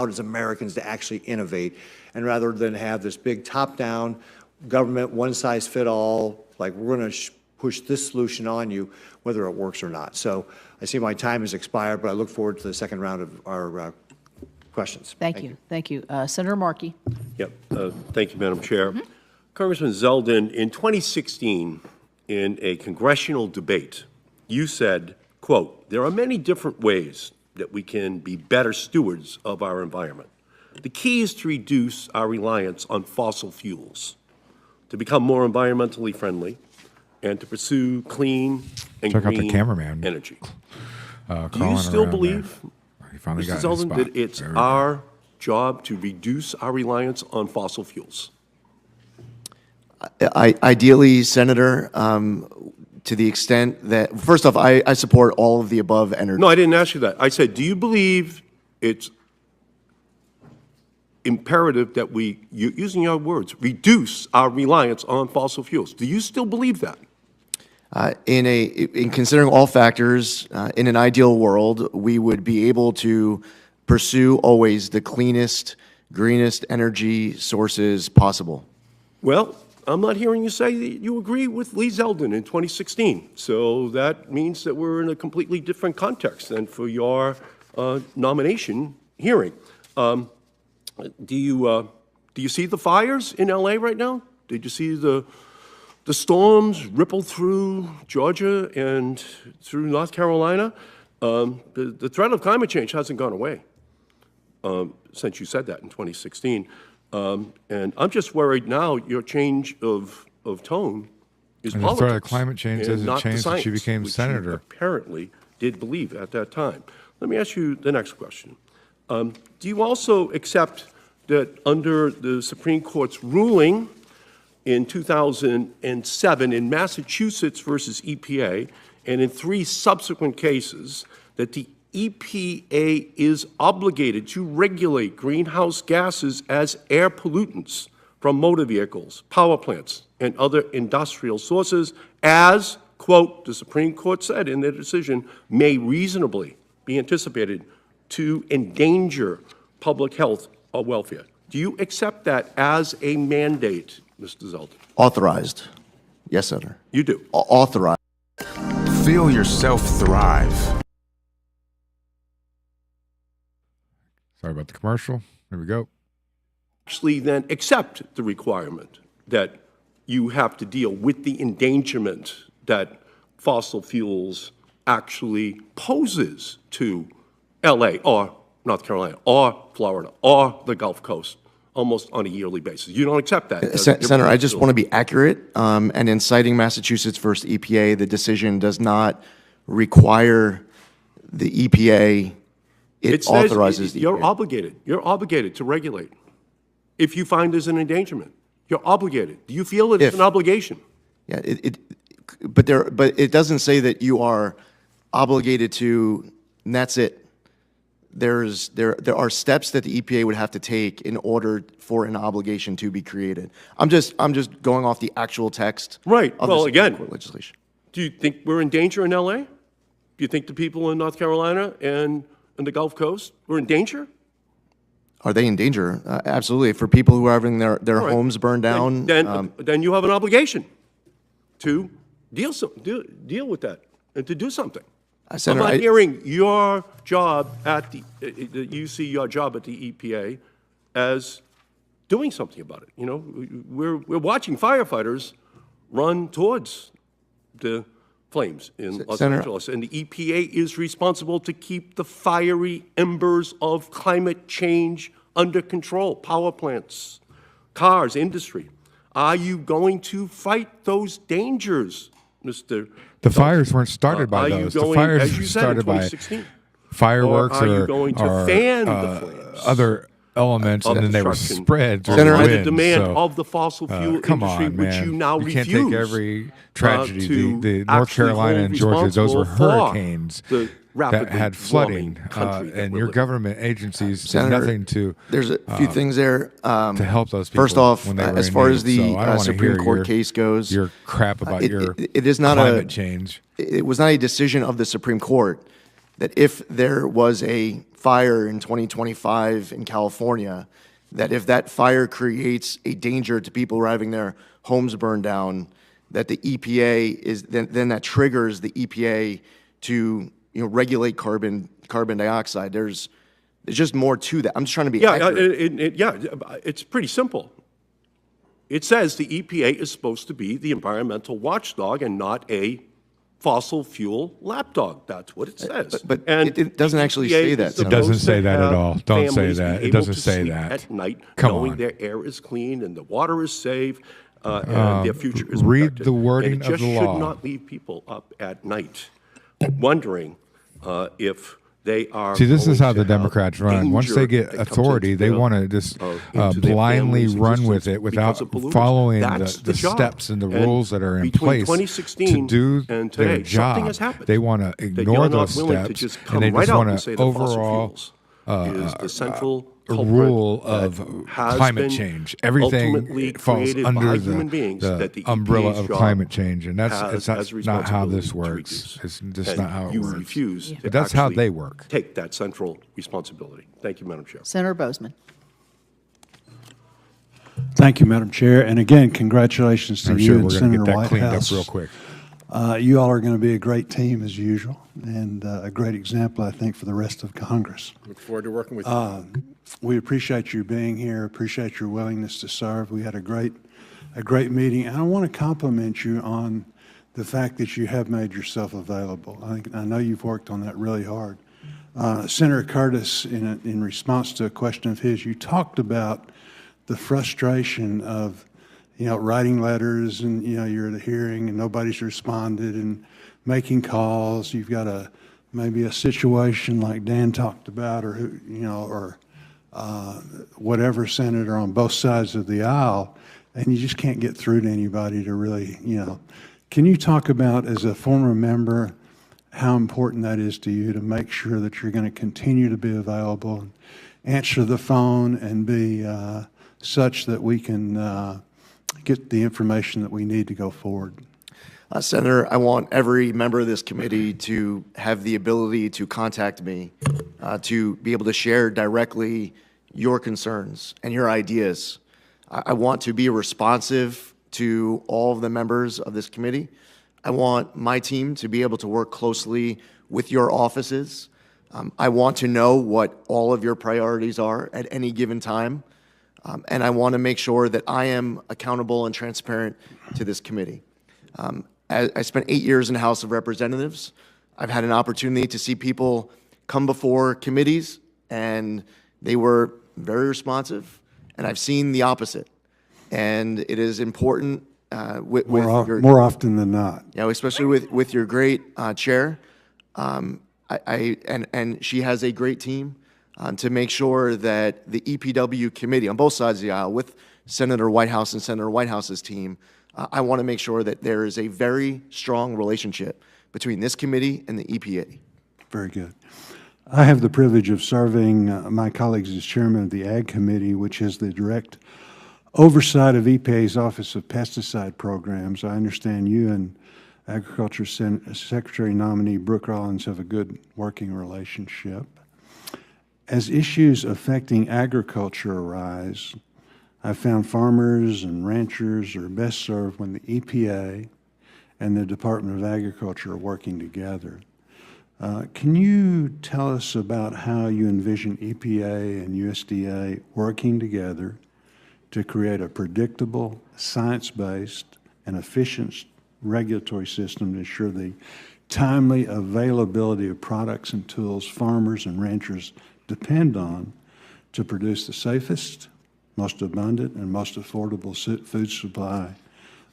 as Americans to actually innovate, and rather than have this big top-down government one-size-fit-all, like, we're going to push this solution on you, whether it works or not. So I see my time has expired, but I look forward to the second round of our questions. Thank you. Thank you. Senator Markey. Yep. Thank you, Madam Chair. Congressman Zeldin, in 2016, in a congressional debate, you said, quote, "There are many different ways that we can be better stewards of our environment. The key is to reduce our reliance on fossil fuels, to become more environmentally friendly, and to pursue clean and green energy." Do you still believe, Mr. Zeldin, that it's our job to reduce our reliance on fossil fuels? Ideally, Senator, to the extent that, first off, I support all of the above energy. No, I didn't ask you that. I said, do you believe it's imperative that we, using your words, reduce our reliance on fossil fuels? Do you still believe that? In considering all factors, in an ideal world, we would be able to pursue always the cleanest, greenest energy sources possible. Well, I'm not hearing you say that you agree with Lee Zeldin in 2016. So that means that we're in a completely different context than for your nomination hearing. Do you see the fires in LA right now? Did you see the storms ripple through Georgia and through North Carolina? The threat of climate change hasn't gone away since you said that in 2016. And I'm just worried now your change of tone is and politics. The threat of climate change doesn't change since you became senator. You apparently did believe at that time. Let me ask you the next question. Do you also accept that under the Supreme Court's ruling in 2007 in Massachusetts versus EPA and in 3 subsequent cases that the EPA is obligated to regulate greenhouse gases as air pollutants from motor vehicles, power plants, and other industrial sources as, quote, the Supreme Court said in their decision, may reasonably be anticipated to endanger public health or welfare. Do you accept that as a mandate, Mr. Zeldin? Authorized. Yes, Senator. You do? Authorized. Feel yourself thrive. Sorry about the commercial. Here we go. Actually then accept the requirement that you have to deal with the endangerment that fossil fuels actually poses to LA or North Carolina or Florida or the Gulf Coast almost on a yearly basis. You don't accept that. Senator, I just want to be accurate. And in citing Massachusetts versus EPA, the decision does not require the EPA. It says authorizes the you're EPA. obligated. You're obligated to regulate. If you find there's an endangerment, you're obligated. Do you feel that it's an obligation? Yeah, but it doesn't say that you are obligated to, and that's it. There are steps that the EPA would have to take in order for an obligation to be created. I'm just going off the actual text. Right. Of Well, the Supreme again, Court legislation. Do you think we're in danger in LA? Do you think the people in North Carolina and the Gulf Coast were in danger? Are they in danger? Absolutely. For people who are having their Right. homes burned down. Then you have an obligation to deal with that and to do something. Senator, I'm not hearing your job at you see your job at the EPA as doing something about it. You know, we're watching firefighters run towards the flames in Los Angeles, and the EPA is responsible to keep the fiery embers of climate change under control. Power plants, cars, industry. Are you going to fight those dangers, Mr. The fires weren't started by those. The fires were started by fireworks or are you going to fan the flames? Other elements, and then they were destruction spread through by the the wind. demand So, of the fossil fuel come industry, on, which man. you now can't refuse take every tragedy. to The North actually Carolina hold and Georgia, those were responsible for hurricanes the that rapidly had flooding, warming country that and we're your living in. government agencies did Senator, nothing to. There's a few things there to help those people. First off, when they were as in far need. as the So I don't wanna Supreme hear Court case goes, your crap about your it is not climate change. It was not a decision of the Supreme Court that if there was a fire in 2025 in California, that if that fire creates a danger to people who are having their homes burned down, that the EPA is then that triggers the EPA to regulate carbon dioxide. There's just more to that. I'm just trying to be accurate. It's pretty simple. It says the EPA is supposed to be the environmental watchdog and not a fossil fuel lapdog. That's what it says. But it doesn't actually say that. It doesn't say that at all. Don't say families that. be It able doesn't to say sleep that. at night, Come knowing on. their air is clean and the water is safe, and their future is read protected. the wording and it of just the should law. not leave people up at night wondering if they are. See, this is going how to the have Democrats run. Once they danger get that comes authority, into they their- want to just into their blindly family's run with existence it without because of polluters. following That's the job. steps and the And rules that are in between place 2016 to do and their today, something job. has happened They want to that ignore you're not those willing to steps, just and come they right just out want and say to that fossil overall fuels is the central rule culprit of that has climate been change. Everything ultimately falls created under by human beings that the the umbrella EPA's of job climate change, and has that's as not how responsibility this to works. reduce. It's just And not how it you works. refuse to But that's how actually they work. take that central responsibility. Thank you, Madam Chair. Senator Bozeman. Thank you, Madam Chair. And again, congratulations to I'm you sure and we're going Senator to get that cleaned Whitehouse. up real quick. You all are going to be a great team as usual, and a great example, I think, for the rest of Congress. Look forward to working with you. We appreciate you being here, appreciate your willingness to serve. We had a great meeting, and I want to compliment you on the fact that you have made yourself available. I know you've worked on that really hard. Senator Curtis, in response to a question of his, you talked about the frustration of writing letters and, you're at a hearing and nobody's responded and making calls. You've got maybe a situation like Dan talked about or whatever senator on both sides of the aisle, and you just can't get through to anybody to really, Can you talk about, as a former member how important that is to you to make sure that you're going to continue to be available, and answer the phone, and be such that we can get the information that we need to go forward. Senator, I want every member of this committee to have the ability to contact me, to be able to share directly your concerns and your ideas. I want to be responsive to all of the members of this committee. I want my team to be able to work closely with your offices. I want to know what all of your priorities are at any given time. And I want to make sure that I am accountable and transparent to this committee. I spent 8 years in the House of Representatives. I've had an opportunity to see people come before committees, and they were very responsive, and I've seen the opposite. And it is important More often than not. You know, especially with your great chair, and she has a great team to make sure that the EPW committee on both sides of the aisle, with Senator Whitehouse and Senator Whitehouse's team, I want to make sure that there is a very strong relationship between this committee and the EPA. Very good. I have the privilege of serving my colleagues as chairman of the Ag Committee, which is the direct oversight of EPA's Office of Pesticide Programs. I understand you and Agriculture Secretary nominee Brooke Rollins have a good working relationship. As issues affecting agriculture arise, I found farmers and ranchers are best served when the EPA and the Department of Agriculture are working together. Can you tell us about how you envision EPA and USDA working together to create a predictable, science-based, and efficient regulatory system to ensure the timely availability of products and tools farmers and ranchers depend on to produce the safest, most abundant, and most affordable food supply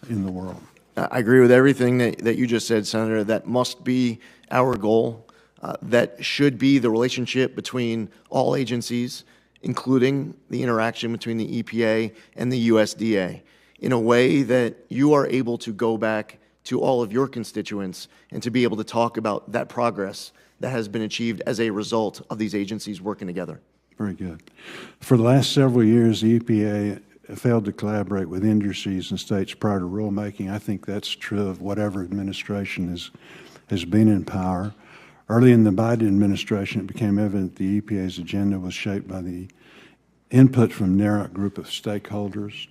in the world? I agree with everything that you just said, Senator. That must be our goal. That should be the relationship between all agencies, including the interaction between the EPA and the USDA, in a way that you are able to go back to all of your constituents and to be able to talk about that progress that has been achieved as a result of these agencies working together. Very good. For the last several years, the EPA failed to collaborate with industries and states prior to rulemaking. I think that's true of whatever administration has been in power. Early in the Biden administration, it became evident the EPA's agenda was shaped by the input from a narrow group of stakeholders.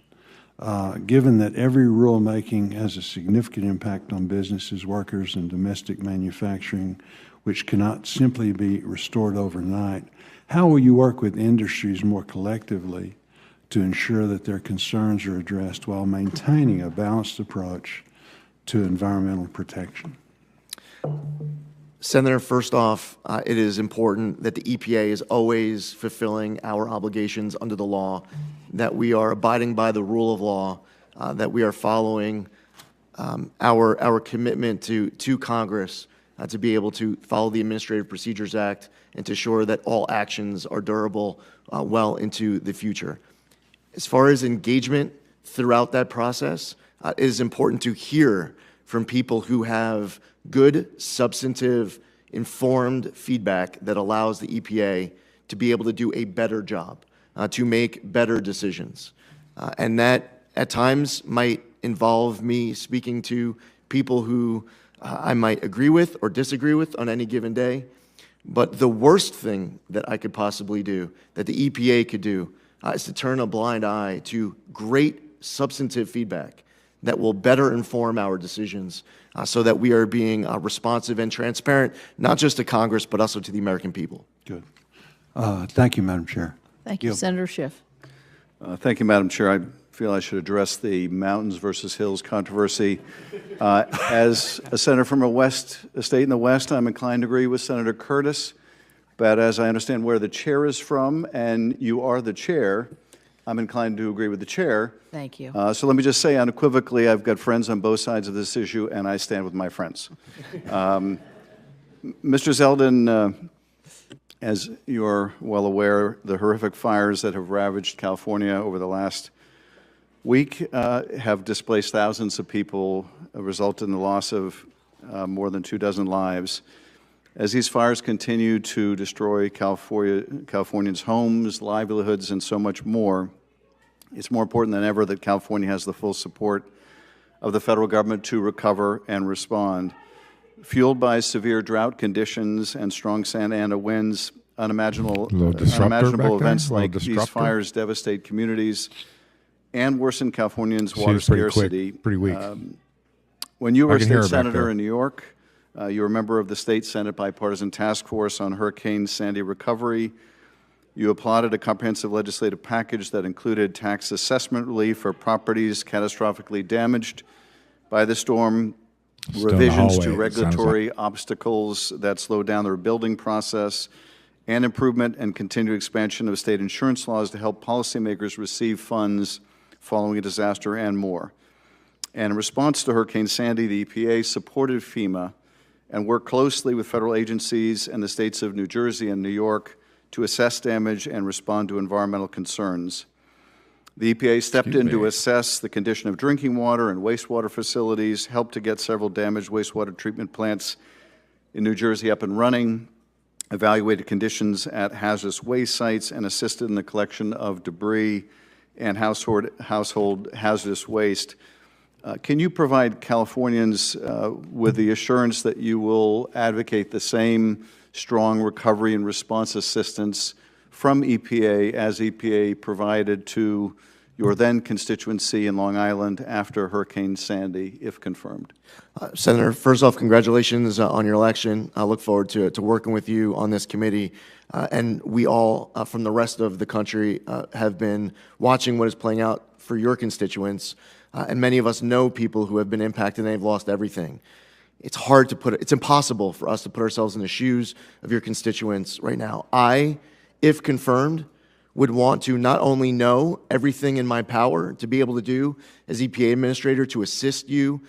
Given that every rulemaking has a significant impact on businesses, workers, and domestic manufacturing, which cannot simply be restored overnight, how will you work with industries more collectively to ensure that their concerns are addressed while maintaining a balanced approach to environmental protection? Senator, first off, it is important that the EPA is always fulfilling our obligations under the law, that we are abiding by the rule of law, that we are following our commitment to Congress to be able to follow the Administrative Procedures Act and to ensure that all actions are durable well into the future. As far as engagement throughout that process, it is important to hear from people who have good, substantive, informed feedback that allows the EPA to be able to do a better job, to make better decisions. And that, at times, might involve me speaking to people who I might agree with or disagree with on any given day. But the worst thing that I could possibly do, that the EPA could do, is to turn a blind eye to great substantive feedback that will better inform our decisions so that we are being responsive and transparent, not just to Congress, but also to the American people. Good. Thank you, Madam Chair. Thank you, Senator Schiff. Thank you, Madam Chair. I feel I should address the mountains versus hills controversy. As a senator from a state in the West, I'm inclined to agree with Senator Curtis. But as I understand where the chair is from, and you are the chair, I'm inclined to agree with the chair. Thank you. So let me just say unequivocally, I've got friends on both sides of this issue, and I stand with my friends. Mr. Zeldin, as you're well aware, the horrific fires that have ravaged California over the last week have displaced thousands of people, resulted in the loss of more than 24 lives. As these fires continue to destroy Californians' homes, livelihoods, and so much more, it's more important than ever that California has the full support of the federal government to recover and respond. Fueled by severe drought conditions and strong Santa Ana winds, unimaginable events like these fires devastate communities and worsen Californians' water scarcity. Pretty weak. When you were a state senator in New York, you were a member of the State Senate Bipartisan Task Force on Hurricane Sandy recovery. You applauded a comprehensive legislative package that included tax assessment relief for properties catastrophically damaged by the storm, revisions to regulatory obstacles that slow down the rebuilding process, and improvement and continued expansion of state insurance laws to help policymakers receive funds following a disaster, and more. And in response to Hurricane Sandy, the EPA supported FEMA and worked closely with federal agencies and the states of New Jersey and New York to assess damage and respond to environmental concerns. The EPA stepped in to assess the condition of drinking water and wastewater facilities, helped to get several damaged wastewater treatment plants in New Jersey up and running, evaluated conditions at hazardous waste sites, and assisted in the collection of debris and household hazardous waste. Can you provide Californians with the assurance that you will advocate the same strong recovery and response assistance from EPA as EPA provided to your then constituency in Long Island after Hurricane Sandy, if confirmed? Senator, first off, congratulations on your election. I look forward to working with you on this committee. And we all, from the rest of the country, have been watching what is playing out for your constituents. And many of us know people who have been impacted and they've lost everything. It's hard to it's impossible for us to put ourselves in the shoes of your constituents right now. I, if confirmed, would want to not only know everything in my power to be able to do as EPA administrator to assist you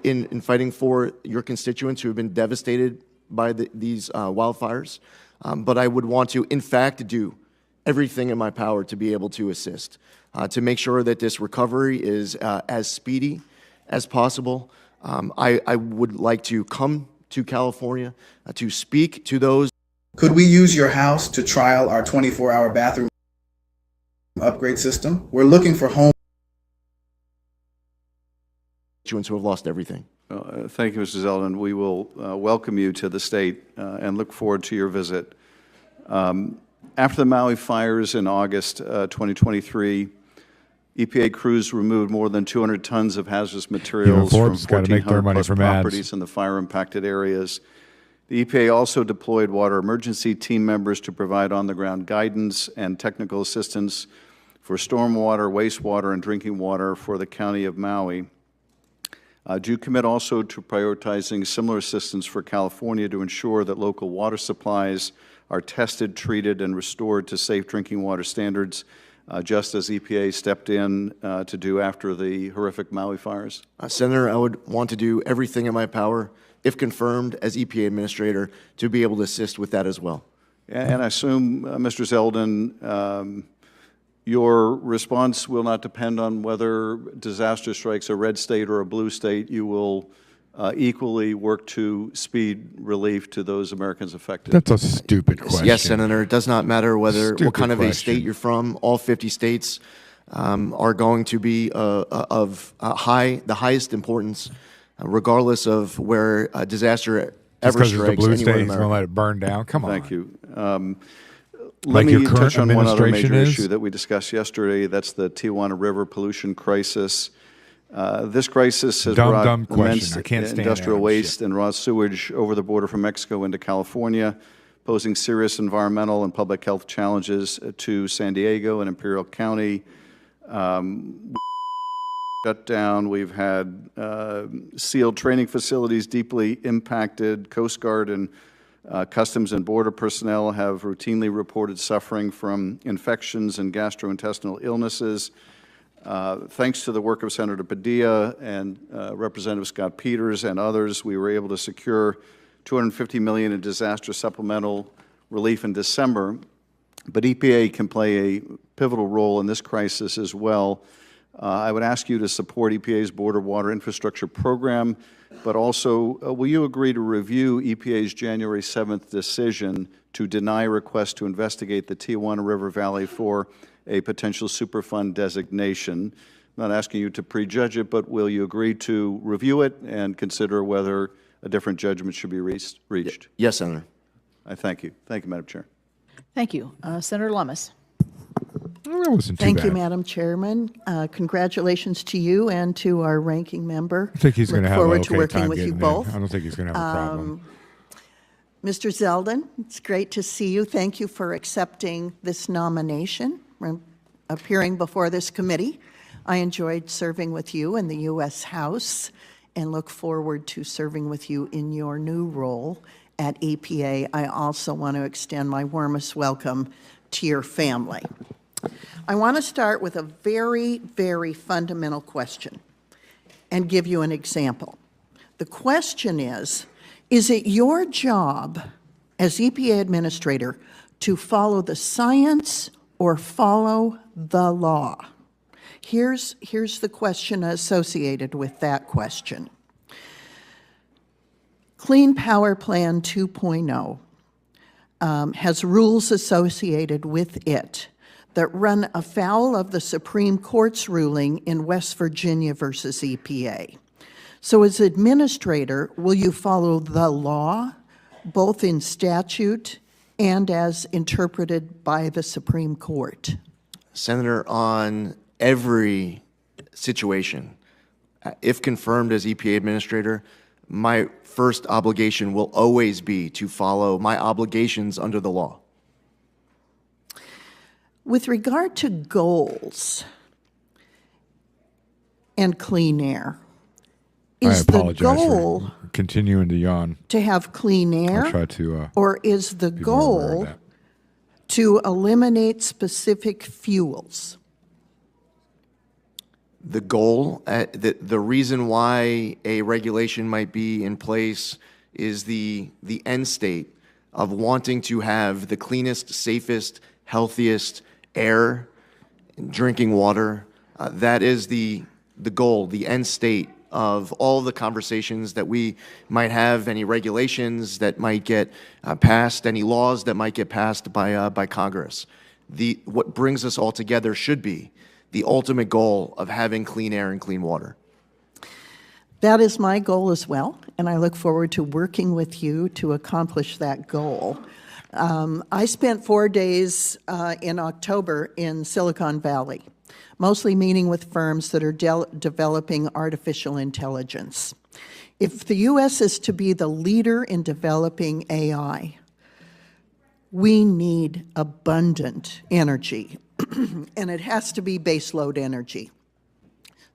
in fighting for your constituents who have been devastated by these wildfires, but I would want to, in fact, do everything in my power to be able to assist, to make sure that this recovery is as speedy as possible. I would like to come to California to speak to those. Could we use your house to trial our 24-hour bathroom upgrade system? We're looking for home constituents who have lost everything. Thank you, Mr. Zeldin. We will welcome you to the state and look forward to your visit. After the Maui fires in August 2023, EPA crews removed more than 200 tons of hazardous materials from 1,400+ properties in the fire-impacted areas. The EPA also deployed water emergency team members to provide on-the-ground guidance and technical assistance for stormwater, wastewater, and drinking water for the county of Maui. Do you commit also to prioritizing similar assistance for California to ensure that local water supplies are tested, treated, and restored to safe drinking water standards, just as EPA stepped in to do after the horrific Maui fires? Senator, I would want to do everything in my power, if confirmed as EPA administrator, to be able to assist with that as well. And I assume, Mr. Zeldin, your response will not depend on whether disaster strikes a red state or a blue state. You will equally work to speed relief to those Americans affected. That's a stupid question. Yes, Senator. It does not matter what kind of a state you're from. All 50 states are going to be of the highest importance, regardless of where a disaster ever strikes anywhere in America. Just because it's a blue state, he's going to let it burn down? Come on. Thank you. Let me touch on one other major issue that we discussed yesterday. That's the Tijuana River pollution crisis. This crisis has brought immense industrial waste and raw sewage over the border from Mexico into California, posing serious environmental and public health challenges to San Diego and Imperial County. Shut down. We've had sealed training facilities deeply impacted. Coast Guard and Customs and Border personnel have routinely reported suffering from infections and gastrointestinal illnesses. Thanks to the work of Senator Padilla and Representative Scott Peters and others, we were able to secure $250 million in disaster supplemental relief in December. But EPA can play a pivotal role in this crisis as well. I would ask you to support EPA's Border Water Infrastructure Program, but also will you agree to review EPA's January 7th decision to deny requests to investigate the Tijuana River Valley for a potential Superfund designation? I'm not asking you to prejudge it, but will you agree to review it and consider whether a different judgment should be reached? Yes, Senator. I thank you. Thank you, Madam Chair. Thank you. Senator Lummis. That wasn't too Thank you, bad. Madam Chairman. Congratulations to you and to our ranking member. I think he's going to have forward an to okay working time with you getting both. in. I don't think he's going to have a problem. Mr. Zeldin, it's great to see you. Thank you for accepting this nomination and appearing before this committee. I enjoyed serving with you in the U.S. House and look forward to serving with you in your new role at EPA. I also want to extend my warmest welcome to your family. I want to start with a very, very fundamental question and give you an example. The question is it your job as EPA administrator to follow the science or follow the law? Here's the question associated with that question. Clean Power Plan 2.0 has rules associated with it that run afoul of the Supreme Court's ruling in West Virginia versus EPA. So as administrator, will you follow the law, both in statute and as interpreted by the Supreme Court? Senator, on every situation, if confirmed as EPA administrator, my first obligation will always be to follow my obligations under the law. With regard to goals and clean air, is I the apologize goal for continuing to yawn. to have clean air, I'll try to, or is the be more aware of goal that. to eliminate specific fuels? The goal, the reason why a regulation might be in place is the end state of wanting to have the cleanest, safest, healthiest air, drinking water. That is the goal, the end state of all the conversations that we might have, any regulations that might get passed, any laws that might get passed by Congress. What brings us all together should be the ultimate goal of having clean air and clean water. That is my goal as well, and I look forward to working with you to accomplish that goal. I spent 4 days in October in Silicon Valley, mostly meeting with firms that are developing artificial intelligence. If the U.S. is to be the leader in developing AI, we need abundant energy, and it has to be baseload energy.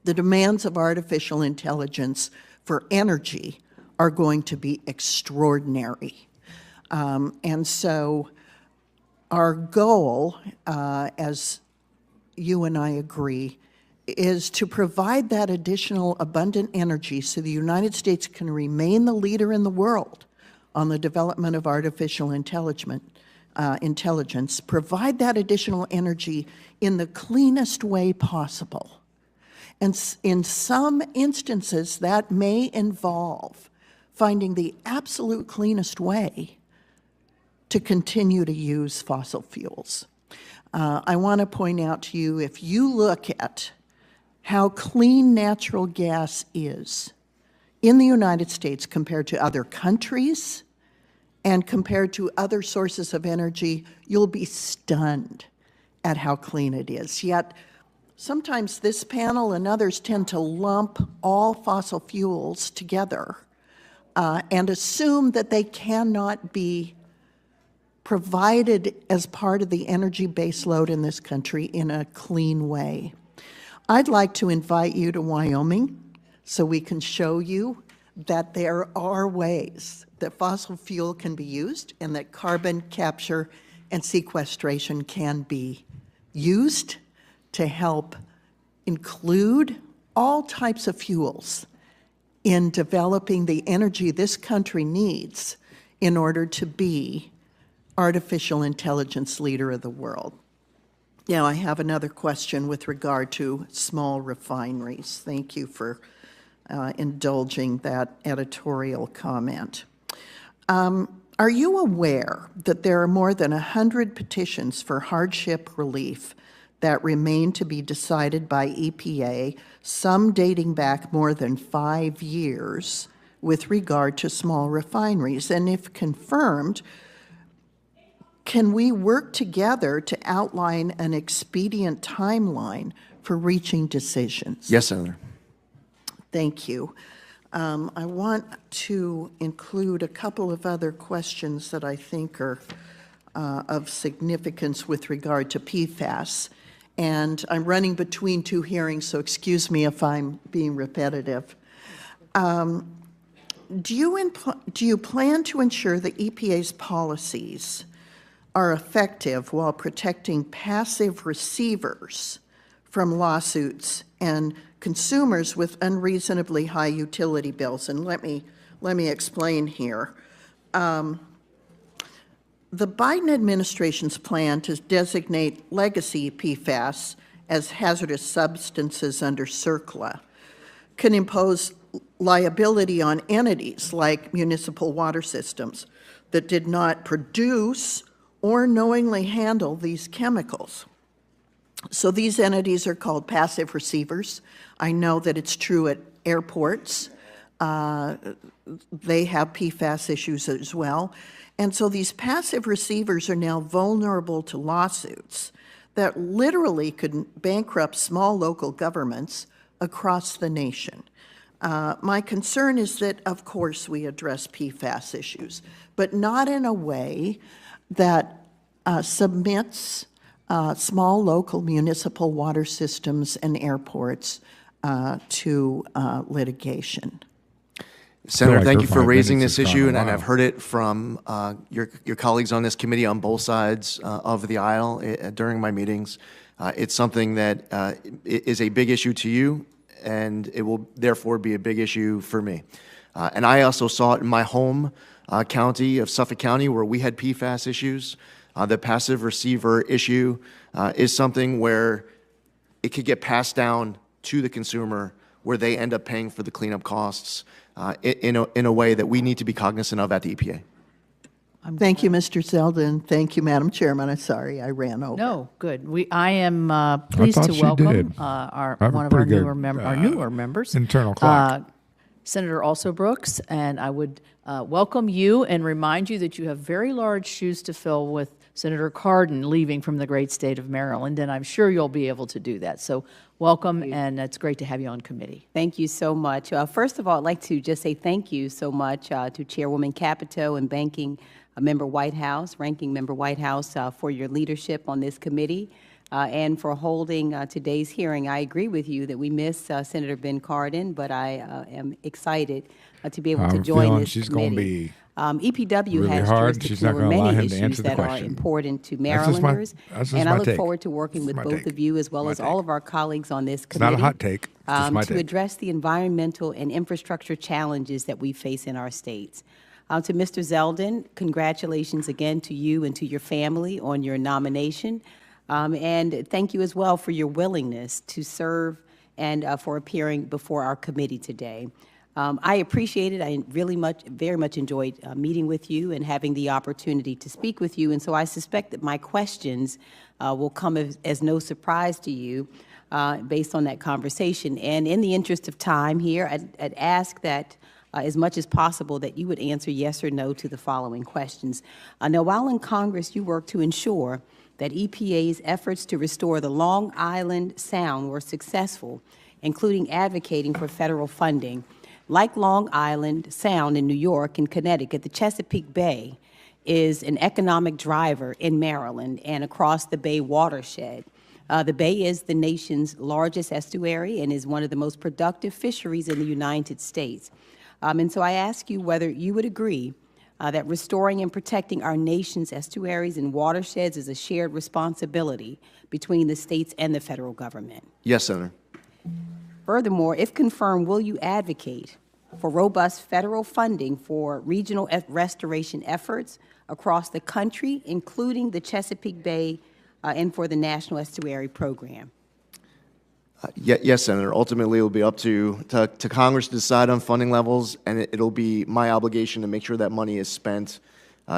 The demands of artificial intelligence for energy are going to be extraordinary. And so our goal, as you and I agree, is to provide that additional abundant energy so the United States can remain the leader in the world on the development of artificial intelligence, provide that additional energy in the cleanest way possible. And in some instances, that may involve finding the absolute cleanest way to continue to use fossil fuels. I want to point out to you, if you look at how clean natural gas is in the United States compared to other countries and compared to other sources of energy, you'll be stunned at how clean it is. Yet, sometimes this panel and others tend to lump all fossil fuels together and assume that they cannot be provided as part of the energy baseload in this country in a clean way. I'd like to invite you to Wyoming so we can show you that there are ways that fossil fuel can be used and that carbon capture and sequestration can be used to help include all types of fuels in developing the energy this country needs in order to be artificial intelligence leader of the world. Now, I have another question with regard to small refineries. Thank you for indulging that editorial comment. Are you aware that there are more than 100 petitions for hardship relief that remain to be decided by EPA, some dating back more than 5 years, with regard to small refineries? And if confirmed, can we work together to outline an expedient timeline for reaching decisions? Yes, Senator. Thank you. I want to include a couple of other questions that I think are of significance with regard to PFAS. And I'm running between two hearings, so excuse me if I'm being repetitive. Do you plan to ensure that EPA's policies are effective while protecting passive receivers from lawsuits and consumers with unreasonably high utility bills? And let me explain here. The Biden administration's plan to designate legacy PFAS as hazardous substances under CERCLA can impose liability on entities like municipal water systems that did not produce or knowingly handle these chemicals. So these entities are called passive receivers. I know that it's true at airports. They have PFAS issues as well. And so these passive receivers are now vulnerable to lawsuits that literally could bankrupt small local governments across the nation. My concern is that, of course, we address PFAS issues, but not in a way that submits small local municipal water systems and airports to litigation. Senator, thank you for raising this issue, and I've heard it from your colleagues on this committee on both sides of the aisle during my meetings. It's something that is a big issue to you, and it will therefore be a big issue for me. And I also saw it in my home county of Suffolk County, where we had PFAS issues. The passive receiver issue is something where it could get passed down to the consumer, where they end up paying for the cleanup costs in a way that we need to be cognizant of at the EPA. Thank you, Mr. Zeldin. Thank you, Madam Chairman. I'm sorry I ran over. No, good. I am pleased to welcome one of our newer members, internal clock. Senator Alsobrooks, and I would welcome you and remind you that you have very large shoes to fill with Senator Cardin leaving from the great state of Maryland, and I'm sure you'll be able to do that. So welcome, and it's great to have you on committee. Thank you so much. First of all, I'd like to just say thank you so much to Chairwoman Capito and Ranking Member Whitehouse for your leadership on this committee and for holding today's hearing. I agree with you that we miss Senator Ben Cardin, but I am excited to be able to join this she's committee. EPW really has hard. jurisdiction over many issues that are important to Marylanders, and I look forward to working with both of you as well as all of our colleagues on this committee. It's not a hot take. To address the environmental and infrastructure challenges that we face in our states. To Mr. Zeldin, congratulations again to you and to your family on your nomination, and thank you as well for your willingness to serve and for appearing before our committee today. I appreciate it. I very much enjoyed meeting with you and having the opportunity to speak with you. And so I suspect that my questions will come as no surprise to you based on that conversation. And in the interest of time here, I'd ask that as much as possible that you would answer yes or no to the following questions. Now, while in Congress, you work to ensure that EPA's efforts to restore the Long Island Sound were successful, including advocating for federal funding. Like Long Island Sound in New York and Connecticut, the Chesapeake Bay is an economic driver in Maryland and across the Bay watershed. The Bay is the nation's largest estuary and is one of the most productive fisheries in the United States. And so I ask you whether you would agree that restoring and protecting our nation's estuaries and watersheds is a shared responsibility between the states and the federal government. Yes, Senator. Furthermore, if confirmed, will you advocate for robust federal funding for regional restoration efforts across the country, including the Chesapeake Bay and for the National Estuary Program? Yes, Senator. Ultimately, it will be up to Congress to decide on funding levels, and it'll be my obligation to make sure that money is spent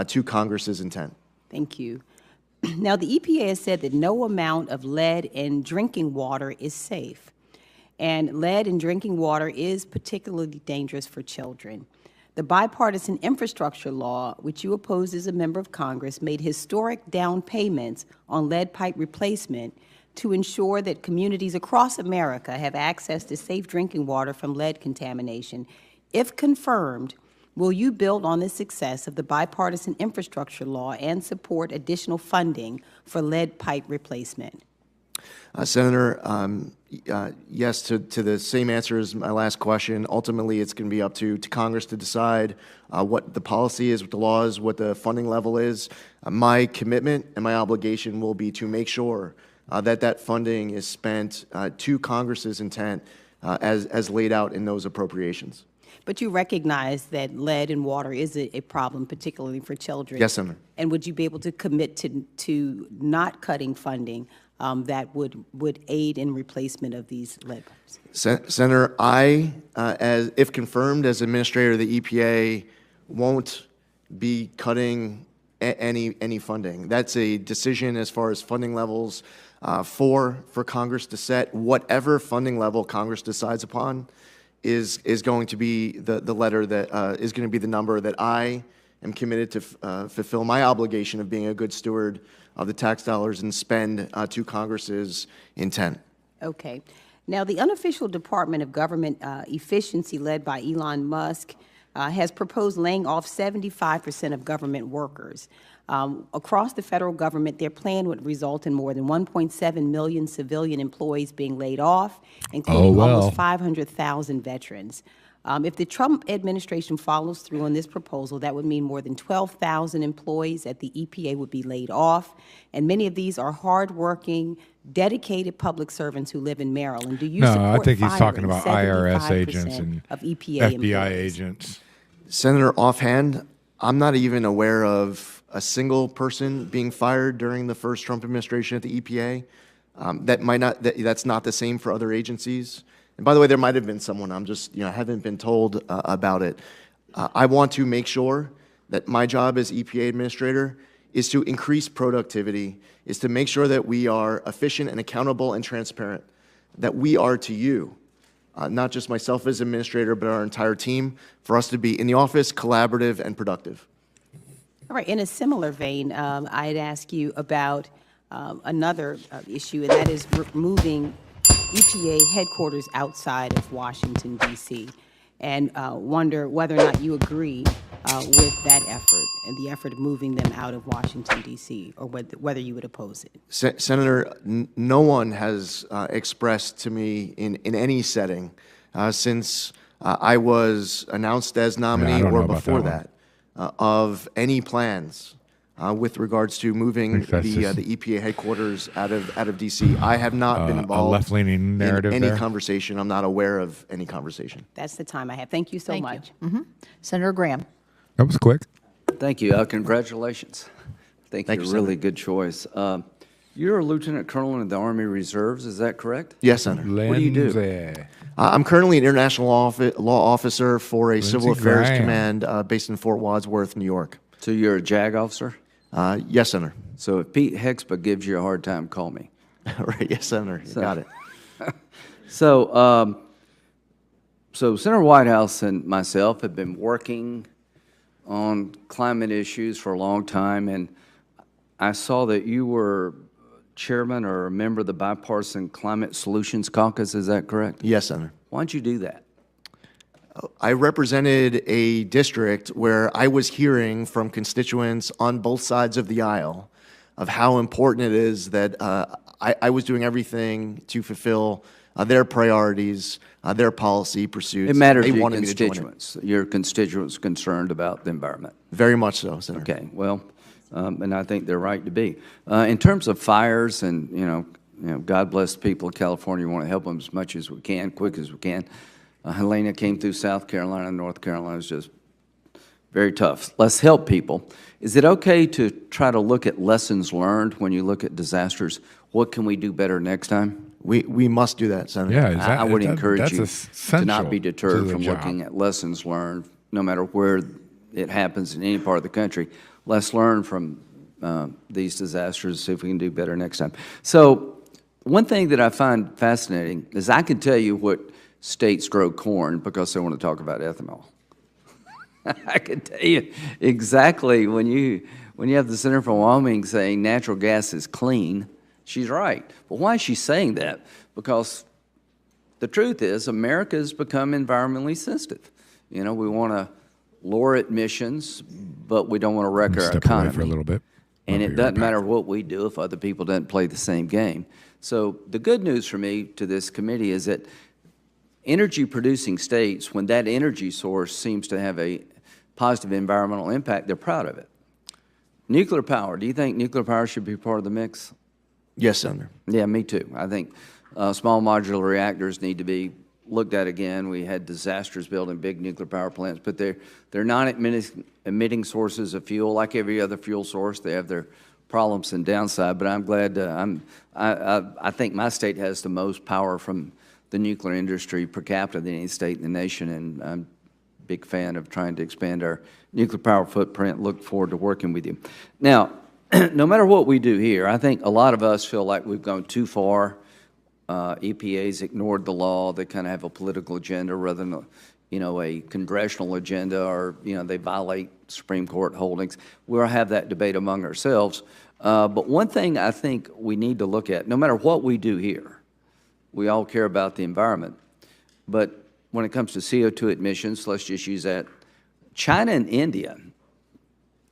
to Congress's intent. Thank you. Now, the EPA has said that no amount of lead in drinking water is safe, and lead in drinking water is particularly dangerous for children. The bipartisan infrastructure law, which you opposed as a member of Congress, made historic down payments on lead pipe replacement to ensure that communities across America have access to safe drinking water from lead contamination. If confirmed, will you build on the success of the bipartisan infrastructure law and support additional funding for lead pipe replacement? Senator, yes to the same answer as my last question. Ultimately, it's going to be up to Congress to decide what the policy is, what the law is, what the funding level is. My commitment and my obligation will be to make sure that funding is spent to Congress's intent as laid out in those appropriations. But you recognize that lead in water is a problem, particularly for children. Yes, Senator. And would you be able to commit to not cutting funding that would aid in replacement of these lead pipes? Senator, if confirmed as administrator of the EPA, won't be cutting any funding. That's a decision as far as funding levels for Congress to set. Whatever funding level Congress decides upon is going to be the letter that is going to be the number that I am committed to fulfill my obligation of being a good steward of the tax dollars and spend to Congress's intent. Okay. Now, the unofficial Department of Government Efficiency, led by Elon Musk, has proposed laying off 75% of government workers. Across the federal government, their plan would result in more than 1.7 million civilian employees being laid off, including almost 500,000 veterans. If the Trump administration follows through on this proposal, that would mean more than 12,000 employees at the EPA would be laid off, and many of these are hardworking, dedicated public servants who live in Maryland. Do you support I think he's talking firing about IRS agents 75% and of EPA FBI employees? agents. Senator, offhand, I'm not even aware of a single person being fired during the first Trump administration at the EPA. That's not the same for other agencies. And by the way, there might have been someone. I'm just, haven't been told about it. I want to make sure that my job as EPA administrator is to increase productivity, is to make sure that we are efficient and accountable and transparent, that we are to you, not just myself as administrator, but our entire team, for us to be in the office, collaborative and productive. All right. In a similar vein, I'd ask you about another issue, and that is moving EPA headquarters outside of Washington, D.C., and wonder whether or not you agree with that effort and the effort of moving them out of Washington, D.C., or whether you would oppose it. Senator, no one has expressed to me in any setting since I was announced as nominee or before that of any plans with regards to moving the EPA headquarters out of D.C. I have not been involved left-leaning narrative in any there? conversation. I'm not aware of any conversation. That's the time I have. Thank you so much. Senator Graham. That was quick. Thank you. Congratulations. Thank you. Really good choice. You're a lieutenant colonel in the Army Reserves, is that correct? Yes, Senator. What do you do? I'm currently an international law officer for a civil affairs command based in Fort Wadsworth, New York. So you're a JAG officer? Yes, Senator. So if Pete Hexba gives you a hard time, call me. Right, yes, Senator. You got it. So Senator Whitehouse and myself have been working on climate issues for a long time, and I saw that you were chairman or a member of the Bipartisan Climate Solutions Caucus. Is that correct? Yes, Senator. Why'd you do that? I represented a district where I was hearing from constituents on both sides of the aisle of how important it is that I was doing everything to fulfill their priorities, their policy pursuits. It matters they to your wanted me to join it. constituents. Your constituents concerned about the environment. Very much so, Senator. Okay, well, and I think they're right to be. In terms of fires, and God bless the people of California. We want to help them as much as we can, quick as we can. Helena came through South Carolina, North Carolina is just very tough. Let's help people. Is it okay to try to look at lessons learned when you look at disasters? What can we do better next time? We must do that, Senator. Yeah, I would encourage you to not be essential deterred to the from job. looking at lessons learned, no matter where it happens in any part of the country. Let's learn from these disasters, see if we can do better next time. So one thing that I find fascinating is I can tell you what states grow corn because they want to talk about ethanol. I can tell you exactly when you have the Senator from Wyoming saying natural gas is clean, she's right. But why is she saying that? Because the truth is America has become environmentally sensitive. You know, we want to lower emissions, but we don't want to wreck our Step economy. away for a little bit. And it doesn't matter what we do if other people don't play the same game. So the good news for me to this committee is that energy-producing states, when that energy source seems to have a positive environmental impact, they're proud of it. Nuclear power, do you think nuclear power should be part of the mix? Yes, Senator. Yeah, me too. I think small modular reactors need to be looked at again. We had disasters building big nuclear power plants, but they're non-emitting sources of fuel. Like every other fuel source, they have their problems and downside, but I'm glad, I think my state has the most power from the nuclear industry per capita than any state in the nation, and I'm a big fan of trying to expand our nuclear power footprint. Look forward to working with you. Now, no matter what we do here, I think a lot of us feel like we've gone too far. EPA's ignored the law. They kind of have a political agenda rather than a congressional agenda, or they violate Supreme Court holdings. We'll have that debate among ourselves. But one thing I think we need to look at, no matter what we do here, we all care about the environment. But when it comes to CO2 emissions, let's just use that. China and India,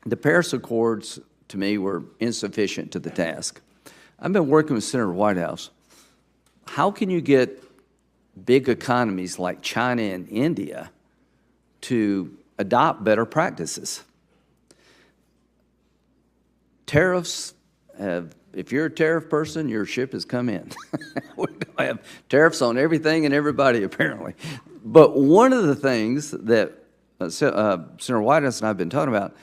the Paris Accords, to me, were insufficient to the task. I've been working with Senator Whitehouse. How can you get big economies like China and India to adopt better practices? Tariffs have, if you're a tariff person, your ship has come in. We have tariffs on everything and everybody, apparently. But one of the things that Senator Whitehouse and I have been talking about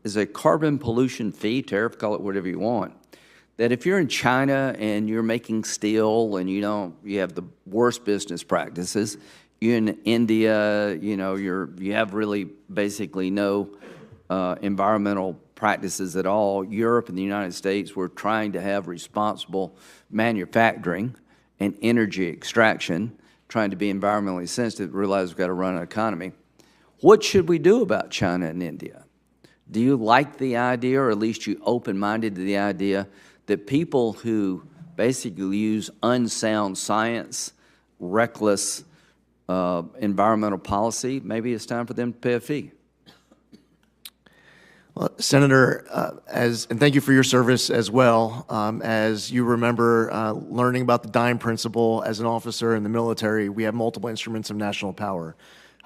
is a carbon pollution fee, tariff, call it whatever you want, that if you're in China and you're making steel and you have the worst business practices, you're in India, you have really basically no environmental practices at all. Europe and the United States, we're trying to have responsible manufacturing and energy extraction, trying to be environmentally sensitive, realize we've got to run an economy. What should we do about China and India? Do you like the idea, or at least you open-minded to the idea that people who basically use unsound science, reckless environmental policy, maybe it's time for them to pay a fee? Well, Senator, and thank you for your service as well. As you remember learning about the DIME principle as an officer in the military, we have multiple instruments of national power.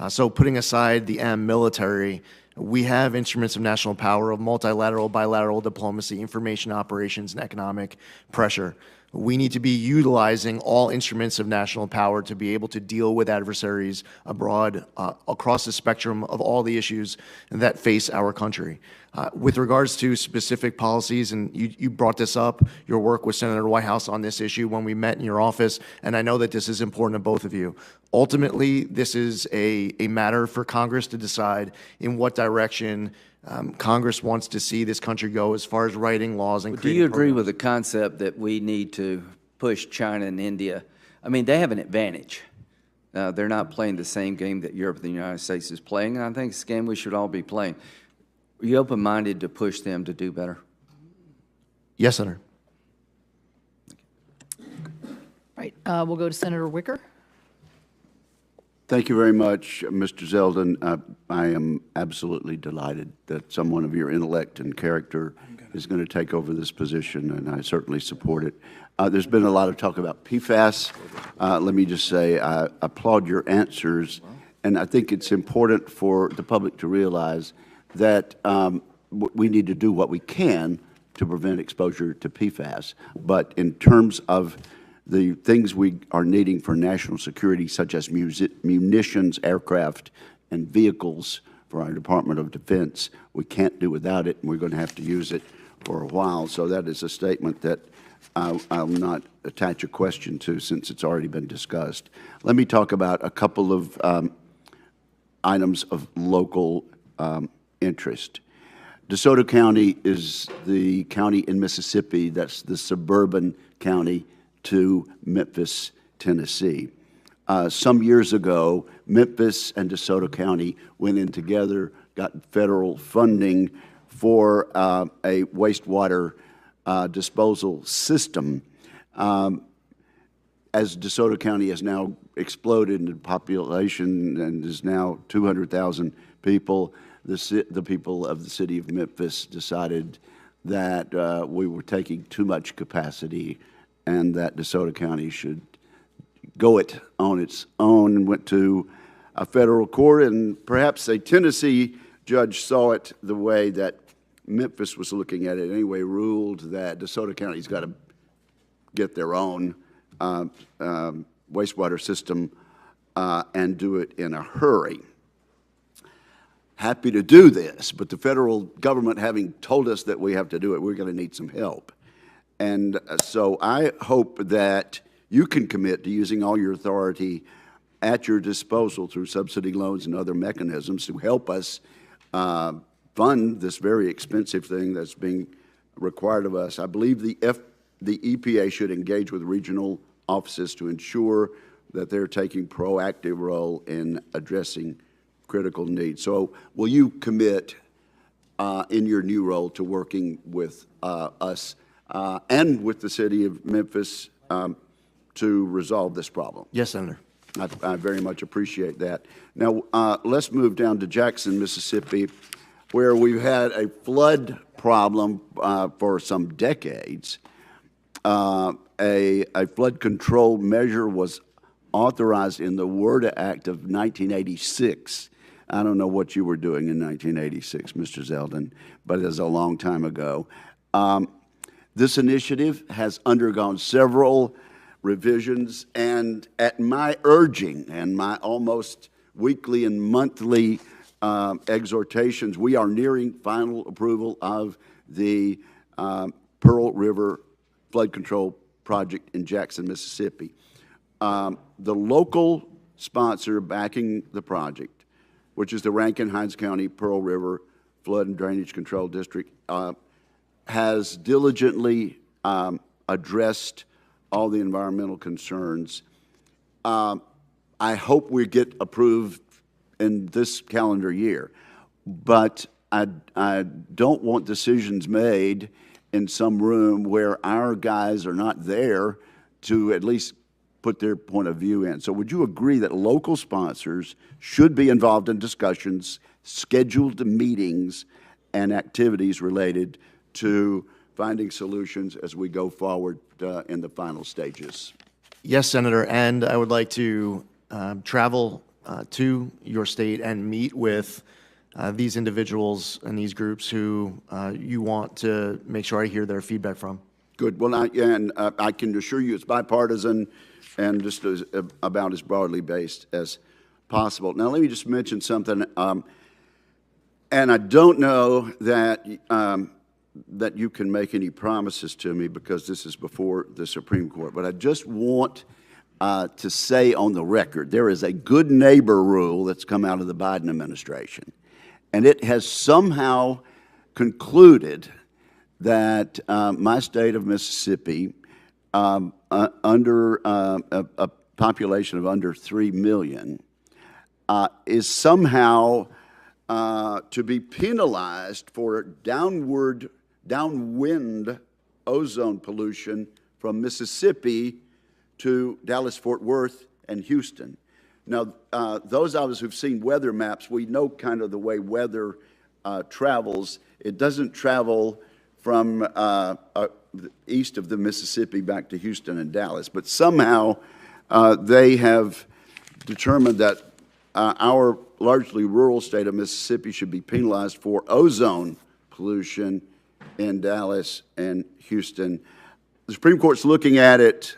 So putting aside the M, military, we have instruments of national power of multilateral, bilateral diplomacy, information operations, and economic pressure. We need to be utilizing all instruments of national power to be able to deal with adversaries abroad across the spectrum of all the issues that face our country. With regards to specific policies, and you brought this up, your work with Senator Whitehouse on this issue when we met in your office, and I know that this is important to both of you. Ultimately, this is a matter for Congress to decide in what direction Congress wants to see this country go as far as writing laws and creating Do you agree with the concept that we need to push China and India? I mean, they have an advantage. They're not playing the same game that Europe and the United States is playing, and I think it's a game we should all be playing. Are you open-minded to push them to do better? Yes, Senator. Right. We'll go to Senator Wicker. Thank you very much, Mr. Zeldin. I am absolutely delighted that someone of your intellect and character is going to take over this position, and I certainly support it. There's been a lot of talk about PFAS. Let me just say I applaud your answers, and I think it's important for the public to realize that we need to do what we can to prevent exposure to PFAS. But in terms of the things we are needing for national security, such as munitions, aircraft, and vehicles for our Department of Defense. We can't do without it, and we're going to have to use it for a while. So that is a statement that I'll not attach a question to since it's already been discussed. Let me talk about a couple of items of local interest. DeSoto County is the county in Mississippi that's the suburban county to Memphis, Tennessee. Some years ago, Memphis and DeSoto County went in together, got federal funding for a wastewater disposal system. As DeSoto County has now exploded in population and is now 200,000 people, the people of the city of Memphis decided that we were taking too much capacity and that DeSoto County should go it on its own, and went to a federal court, and perhaps a Tennessee judge saw it the way that Memphis was looking at it anyway, ruled that DeSoto County's got to get their own wastewater system and do it in a hurry. Happy to do this, but the federal government having told us that we have to do it, we're going to need some help. And so I hope that you can commit to using all your authority at your disposal through subsidy loans and other mechanisms to help us fund this very expensive thing that's being required of us. I believe the EPA should engage with regional offices to ensure that they're taking proactive role in addressing critical needs. So will you commit in your new role to working with us and with the city of Memphis to resolve this problem? Yes, Senator. I very much appreciate that. Now, let's move down to Jackson, Mississippi, where we've had a flood problem for some decades. A flood control measure was authorized in the WERDA Act of 1986. I don't know what you were doing in 1986, Mr. Zeldin, but it was a long time ago. This initiative has undergone several revisions, and at my urging and my almost weekly and monthly exhortations, we are nearing final approval of the Pearl River Flood Control Project in Jackson, Mississippi. The local sponsor backing the project, which is the Rankin-Hinds County Pearl River Flood and Drainage Control District, has diligently addressed all the environmental concerns. I hope we get approved in this calendar year, but I don't want decisions made in some room where our guys are not there to at least put their point of view in. So would you agree that local sponsors should be involved in discussions, scheduled meetings, and activities related to finding solutions as we go forward in the final stages? Yes, Senator, and I would like to travel to your state and meet with these individuals and these groups who you want to make sure I hear their feedback from. Good. Well, I can assure you it's bipartisan and just about as broadly based as possible. Now, let me just mention something, and I don't know that that you can make any promises to me because this is before the Supreme Court, but I just want to say on the record, there is a good neighbor rule that's come out of the Biden administration, and it has somehow concluded that my state of Mississippi, under a population of under 3 million, is somehow to be penalized for downwind ozone pollution from Mississippi to Dallas, Fort Worth, and Houston. Now, those of us who've seen weather maps, we know kind of the way weather travels. It doesn't travel from east of the Mississippi back to Houston and Dallas, but somehow they have determined that our largely rural state of Mississippi should be penalized for ozone pollution in Dallas and Houston. The Supreme Court's looking at it.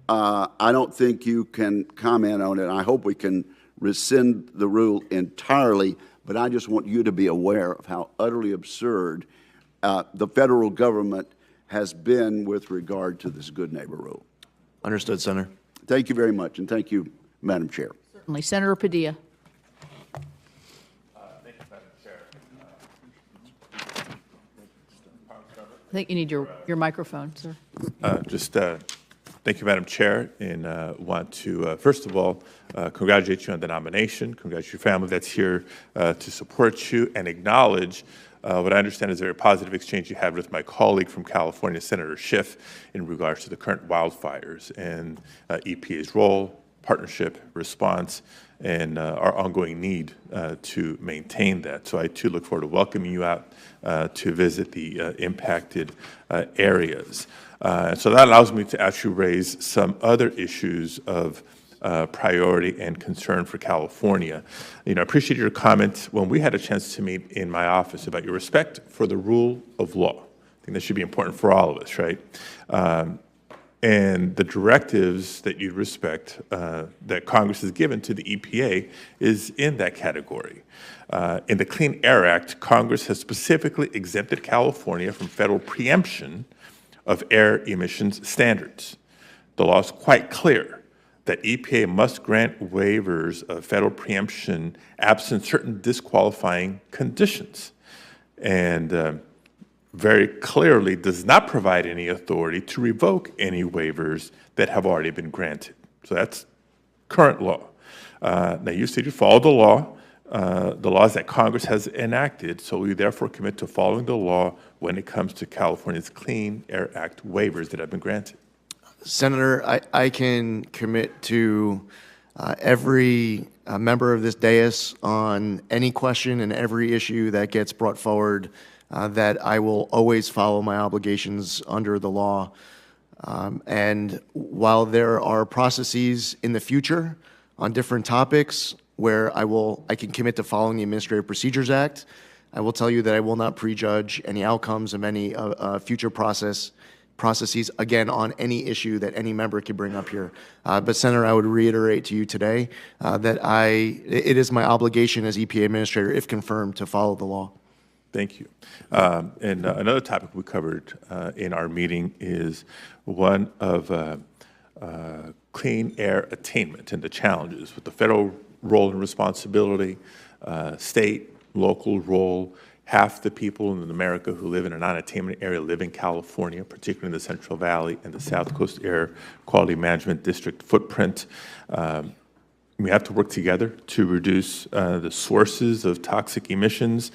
I don't think you can comment on it. I hope we can rescind the rule entirely, but I just want you to be aware of how utterly absurd the federal government has been with regard to this good neighbor rule. Understood, Senator. Thank you very much, and thank you, Madam Chair. Certainly. Senator Padilla. Thank you, Madam Chair. I think you need your microphone, sir. Thank you, Madam Chair, and want to, first of all, congratulate you on the nomination, congratulate your family that's here to support you, and acknowledge what I understand is a very positive exchange you had with my colleague from California, Senator Schiff, in regards to the current wildfires and EPA's role, partnership, response, and our ongoing need to maintain that. So I, too, look forward to welcoming you out to visit the impacted areas. So that allows me to actually raise some other issues of priority and concern for California. I appreciate your comment when we had a chance to meet in my office about your respect for the rule of law. I think that should be important for all of us, right? And the directives that you respect that Congress has given to the EPA is in that category. In the Clean Air Act, Congress has specifically exempted California from federal preemption of air emissions standards. The law is quite clear that EPA must grant waivers of federal preemption absent certain disqualifying conditions, and very clearly does not provide any authority to revoke any waivers that have already been granted. So that's current law. Now, you said you follow the laws that Congress has enacted, so we therefore commit to following the law when it comes to California's Clean Air Act waivers that have been granted. Senator, I can commit to every member of this dais on any question and every issue that gets brought forward that I will always follow my obligations under the law. And while there are processes in the future on different topics where I can commit to following the Administrative Procedures Act, I will tell you that I will not prejudge any outcomes of any future processes, again, on any issue that any member could bring up here. But Senator, I would reiterate to you today that it is my obligation as EPA Administrator, if confirmed, to follow the law. Thank you. And another topic we covered in our meeting is one of clean air attainment and the challenges with the federal role and responsibility, state, local role. Half the people in America who live in a non-attainment area live in California, particularly in the Central Valley and the South Coast Air Quality Management District footprint. We have to work together to reduce the sources of toxic emissions.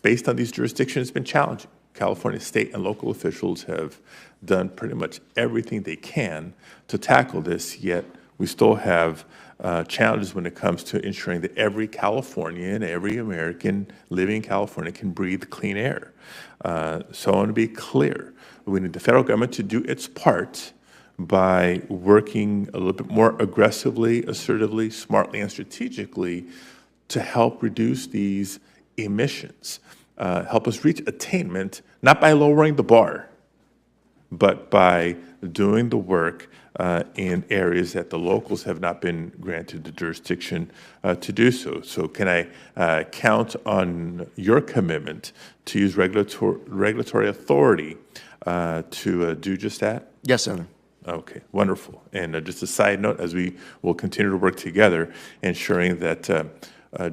Based on these jurisdictions, it's been challenging. California state and local officials have done pretty much everything they can to tackle this, yet we still have challenges when it comes to ensuring that every Californian, every American living in California can breathe clean air. So I want to be clear. We need the federal government to do its part by working a little bit more aggressively, assertively, smartly, and strategically to help reduce these emissions. Help us reach attainment, not by lowering the bar, but by doing the work in areas that the locals have not been granted the jurisdiction to do so. So can I count on your commitment to use regulatory authority to do just that? Yes, Senator. Okay, wonderful. And just a side note, as we will continue to work together, ensuring that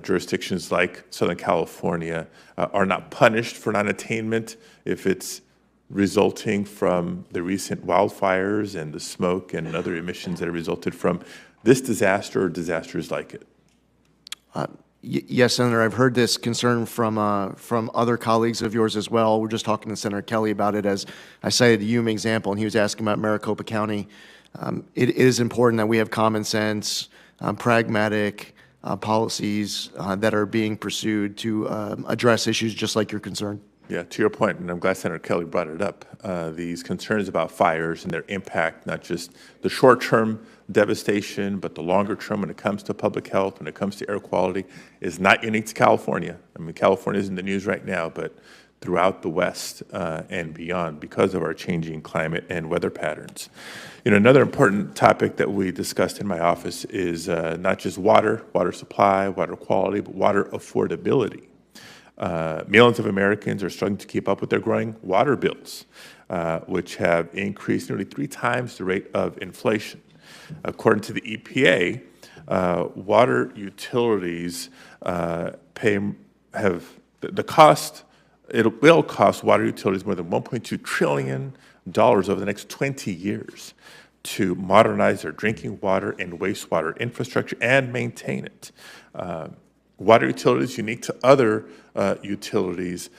jurisdictions like Southern California are not punished for non-attainment if it's resulting from the recent wildfires and the smoke and other emissions that have resulted from this disaster or disasters like it. Yes, Senator, I've heard this concern from other colleagues of yours as well. We're just talking to Senator Kelly about it, as I cited the Yuma example, and he was asking about Maricopa County. It is important that we have common sense, pragmatic policies that are being pursued to address issues just like your concern. Yeah, to your point, and I'm glad Senator Kelly brought it up, these concerns about fires and their impact, not just the short-term devastation, but the longer term when it comes to public health, when it comes to air quality, is not unique to California. I mean, California is in the news right now, but throughout the West and beyond because of our changing climate and weather patterns. Another important topic that we discussed in my office is not just water supply, water quality, but water affordability. Millions of Americans are struggling to keep up with their growing water bills, which have increased nearly 3 times the rate of inflation. According to the EPA, water utilities it will cost water utilities more than $1.2 trillion over the next 20 years to modernize their drinking water and wastewater infrastructure and maintain it. Water utilities, unique to other utilities,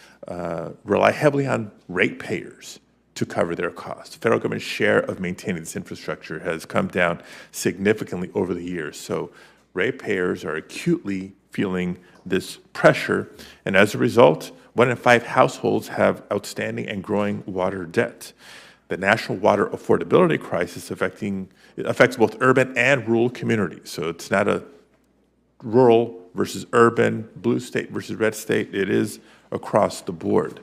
rely heavily on ratepayers to cover their costs. The federal government's share of maintaining this infrastructure has come down significantly over the years. So ratepayers are acutely feeling this pressure, and as a result, 1 in 5 households have outstanding and growing water debt. The national water affordability crisis affects both urban and rural communities. So it's not a rural versus urban, blue state versus red state. It is across the board.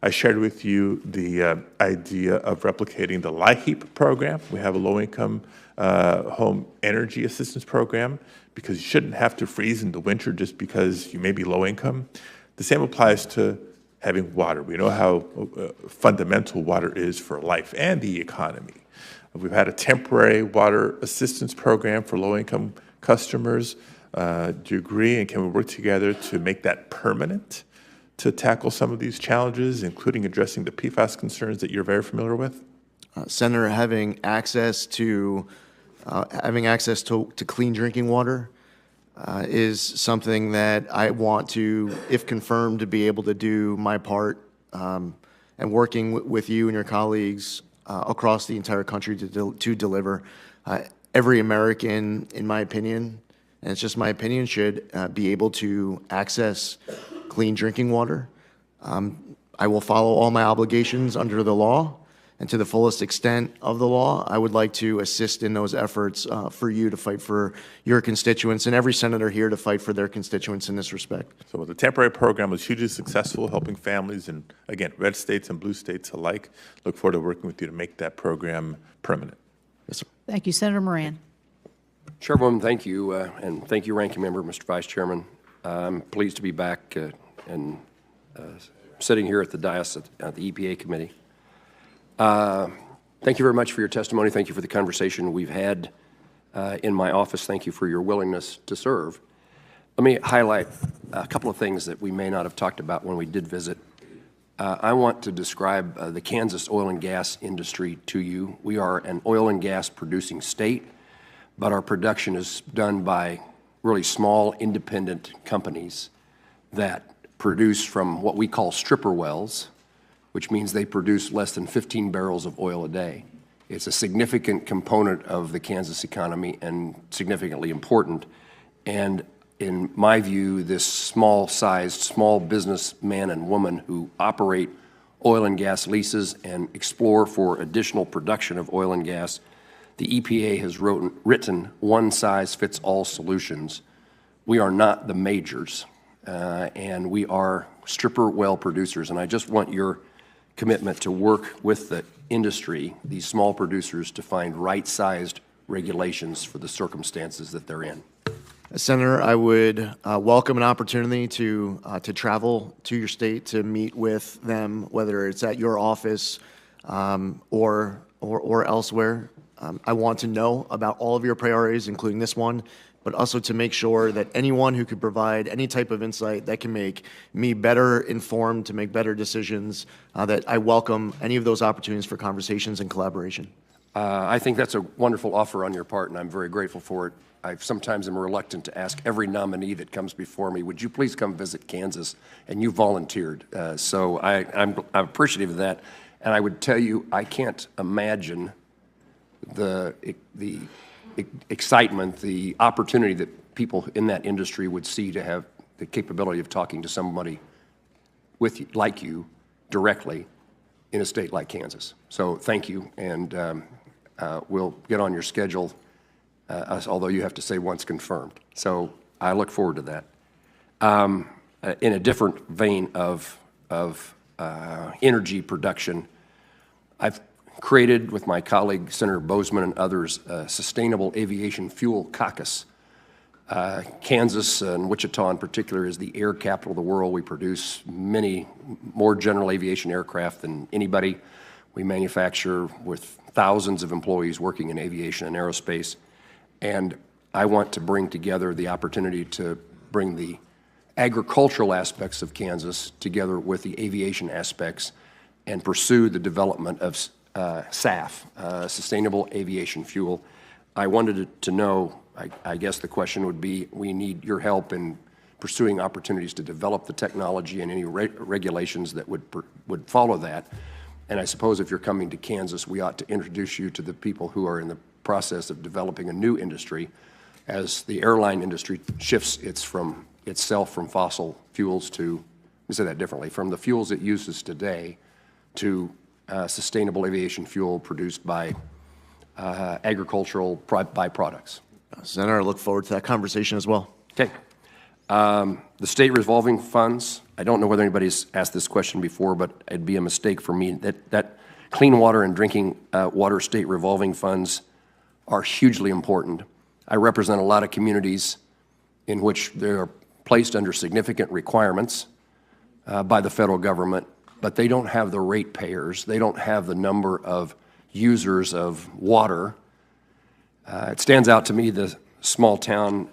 I shared with you the idea of replicating the LIHEAP program. We have a low-income home energy assistance program because you shouldn't have to freeze in the winter just because you may be low income. The same applies to having water. We know how fundamental water is for life and the economy. We've had a temporary water assistance program for low-income customers. Do you agree, and can we work together to make that permanent to tackle some of these challenges, including addressing the PFAS concerns that you're very familiar with? Senator, having access to clean drinking water is something that I want to, if confirmed, to be able to do my part, and working with you and your colleagues across the entire country to deliver. Every American, in my opinion, and it's just my opinion, should be able to access clean drinking water. I will follow all my obligations under the law, and to the fullest extent of the law, I would like to assist in those efforts for you to fight for your constituents, and every senator here to fight for their constituents in this respect. So the temporary program was hugely successful, helping families in, again, red states and blue states alike. Look forward to working with you to make that program permanent. Yes, sir. Thank you. Senator Moran. Chairwoman, thank you, and thank you, Ranking Member, Mr. Vice Chairman. I'm pleased to be back and sitting here at the dais at the EPA committee. Thank you very much for your testimony. Thank you for the conversation we've had in my office. Thank you for your willingness to serve. Let me highlight a couple of things that we may not have talked about when we did visit. I want to describe the Kansas oil and gas industry to you. We are an oil and gas producing state, but our production is done by really small independent companies that produce from what we call stripper wells, which means they produce less than 15 barrels of oil a day. It's a significant component of the Kansas economy and significantly important. And in my view, this small-sized, small businessman and woman who operate oil and gas leases and explore for additional production of oil and gas, the EPA has written one-size-fits-all solutions. We are not the majors, and we are stripper well producers. And I just want your commitment to work with the industry, these small producers, to find right-sized regulations for the circumstances that they're in. Senator, I would welcome an opportunity to travel to your state to meet with them, whether it's at your office or elsewhere. I want to know about all of your priorities, including this one, but also to make sure that anyone who could provide any type of insight that can make me better informed to make better decisions, that I welcome any of those opportunities for conversations and collaboration. I think that's a wonderful offer on your part, and I'm very grateful for it. I sometimes am reluctant to ask every nominee that comes before me, would you please come visit Kansas? And you volunteered. So I'm appreciative of that. And I would tell you, I can't imagine the excitement, the opportunity that people in that industry would see to have the capability of talking to somebody with you, like you directly in a state like Kansas. So thank you, and we'll get on your schedule, although you have to say once confirmed. So I look forward to that. In a different vein of energy production. I've created, with my colleague Senator Bozeman and others, a Sustainable Aviation Fuel Caucus. Kansas and Wichita in particular is the air capital of the world. We produce many more general aviation aircraft than anybody. We manufacture with thousands of employees working in aviation and aerospace. And I want to bring together the opportunity to bring the agricultural aspects of Kansas together with the aviation aspects and pursue the development of SAF, Sustainable Aviation Fuel. I wanted to know, I guess the question would be, we need your help in pursuing opportunities to develop the technology and any regulations that would follow that. And I suppose if you're coming to Kansas, we ought to introduce you to the people who are in the process of developing a new industry as the airline industry shifts itself from fossil fuels to, let me say that differently, from the fuels it uses today to sustainable aviation fuel produced by agricultural byproducts. Senator, I look forward to that conversation as well. Okay. The state revolving funds, I don't know whether anybody's asked this question before, but it'd be a mistake for me. That clean water and drinking water state revolving funds are hugely important. I represent a lot of communities in which they are placed under significant requirements by the federal government, but they don't have the ratepayers. They don't have the number of users of water. It stands out to me, the small town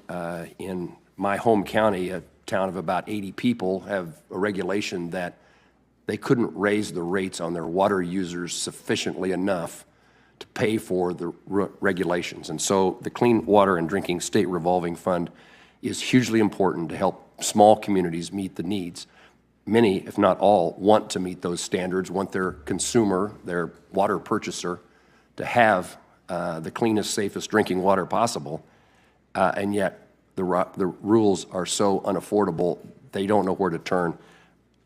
in my home county, a town of about 80 people, have a regulation that they couldn't raise the rates on their water users sufficiently enough to pay for the regulations. And so the Clean Water and Drinking State Revolving Fund is hugely important to help small communities meet the needs. Many, if not all, want to meet those standards, want their consumer, their water purchaser, to have the cleanest, safest drinking water possible, and yet the rules are so unaffordable, they don't know where to turn.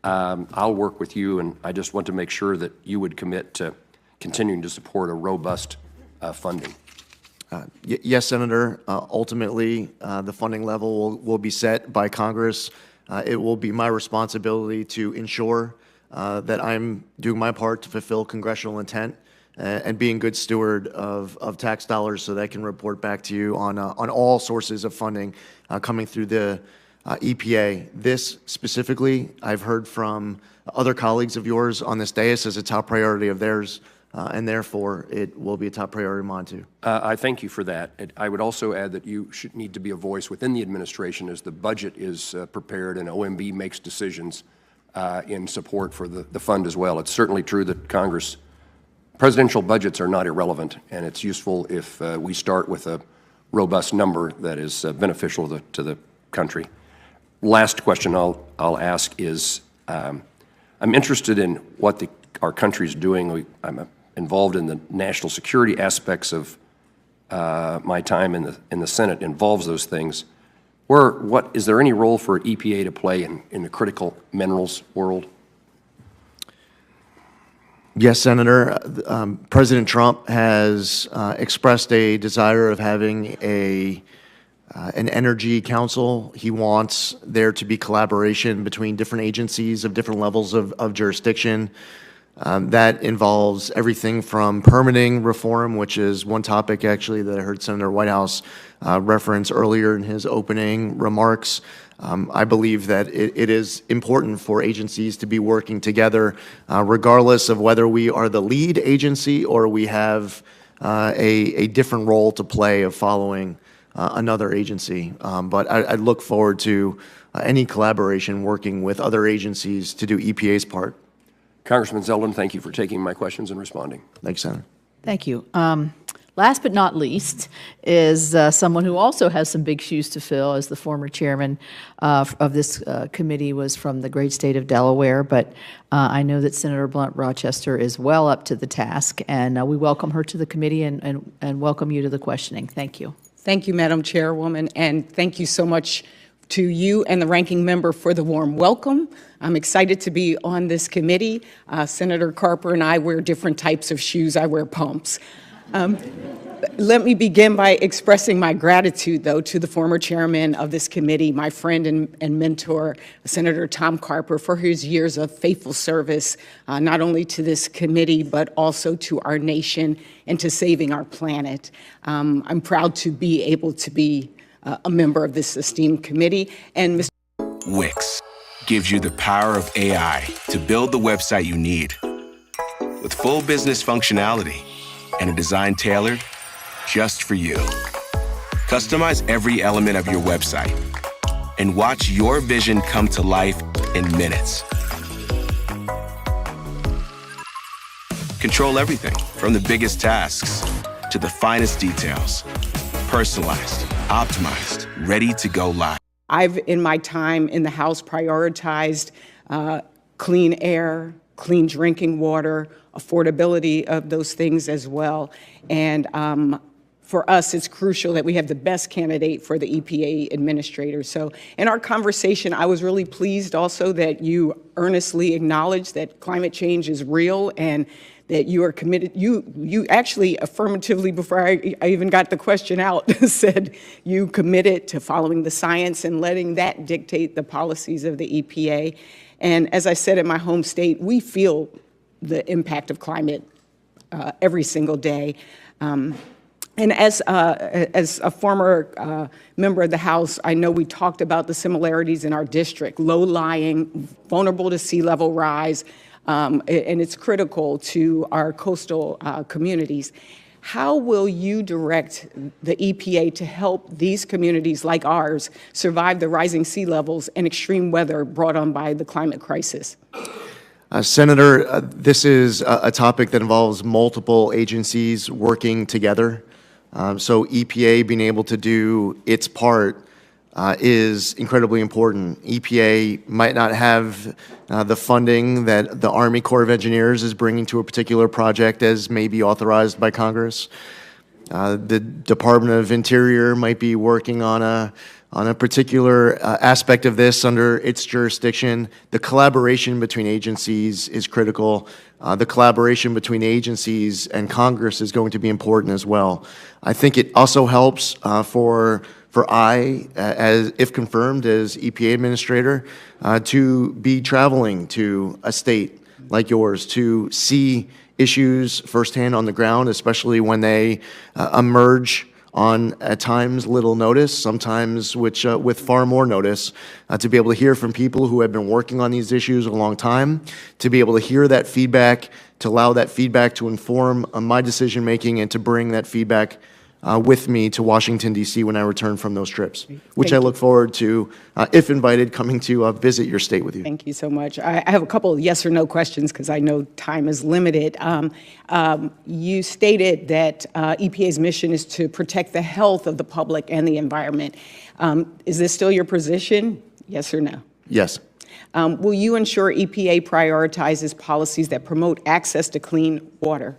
I'll work with you, and I just want to make sure that you would commit to continuing to support a robust funding. Yes, Senator. Ultimately, the funding level will be set by Congress. It will be my responsibility to ensure that I'm doing my part to fulfill congressional intent and being good steward of tax dollars so that I can report back to you on all sources of funding coming through the EPA. This specifically, I've heard from other colleagues of yours on this dais as a top priority of theirs, and therefore it will be a top priority of mine too. I thank you for that. I would also add that you should need to be a voice within the administration as the budget is prepared and OMB makes decisions in support for the fund as well. It's certainly true that presidential budgets are not irrelevant, and it's useful if we start with a robust number that is beneficial to the country. Last question I'll ask is, I'm interested in what our country is doing. I'm involved in the national security aspects of my time in the Senate involves those things. Is there any role for EPA to play in the critical minerals world? Yes, Senator. President Trump has expressed a desire of having an energy council. He wants there to be collaboration between different agencies of different levels of jurisdiction. That involves everything from permitting reform, which is one topic actually that I heard Senator Whitehouse reference earlier in his opening remarks. I believe that it is important for agencies to be working together, regardless of whether we are the lead agency or we have a different role to play of following another agency. But I look forward to any collaboration working with other agencies to do EPA's part. Congressman Zeldin, thank you for taking my questions and responding. Thanks, Senator. Thank you. Last but not least is someone who also has some big shoes to fill, as the former chairman of this committee was from the great state of Delaware. But I know that Senator Blunt Rochester is well up to the task, and we welcome her to the committee and welcome you to the questioning. Thank you. Thank you, Madam Chairwoman, and thank you so much to you and the ranking member for the warm welcome. I'm excited to be on this committee. Senator Carper and I wear different types of shoes. I wear pumps. Let me begin by expressing my gratitude, though, to the former chairman of this committee, my friend and mentor, Senator Tom Carper, for his years of faithful service, not only to this committee, but also to our nation and to saving our planet. I'm proud to be able to be a member of this esteemed committee. And Mr. Wix gives you the power of AI to build the website you need. With full business functionality and a design tailored just for you. Customize every element of your website and watch your vision come to life in minutes. Control everything from the biggest tasks to the finest details. Personalized, optimized, ready to go live. I've, in my time in the House, prioritized clean air, clean drinking water, affordability of those things as well. And for us, it's crucial that we have the best candidate for the EPA administrator. So in our conversation, I was really pleased also that you earnestly acknowledged that climate change is real and that you are committed. You actually affirmatively, before I even got the question out, said you committed to following the science and letting that dictate the policies of the EPA. And as I said in my home state, we feel the impact of climate every single day. And as a former member of the House, I know we talked about the similarities in our district, low-lying, vulnerable to sea level rise, and it's critical to our coastal communities. How will you direct the EPA to help these communities like ours survive the rising sea levels and extreme weather brought on by the climate crisis? Senator, this is a topic that involves multiple agencies working together. So EPA being able to do its part is incredibly important. EPA might not have the funding that the Army Corps of Engineers is bringing to a particular project as may be authorized by Congress. The Department of Interior might be working on a particular aspect of this under its jurisdiction. The collaboration between agencies is critical. The collaboration between agencies and Congress is going to be important as well. I think it also helps for I, as if confirmed as EPA administrator, to be traveling to a state like yours to see issues firsthand on the ground, especially when they emerge on, at times, little notice, sometimes with far more notice, to be able to hear from people who have been working on these issues a long time, to be able to hear that feedback, to allow that feedback to inform my decision-making and to bring that feedback with me to Washington, D.C. when I return from those trips, which I look forward to, if invited, coming to visit your state with you. Thank you so much. I have a couple of yes or no questions because I know time is limited. You stated that EPA's mission is to protect the health of the public and the environment. Is this still your position? Yes or no? Yes. Will you ensure EPA prioritizes policies that promote access to clean water?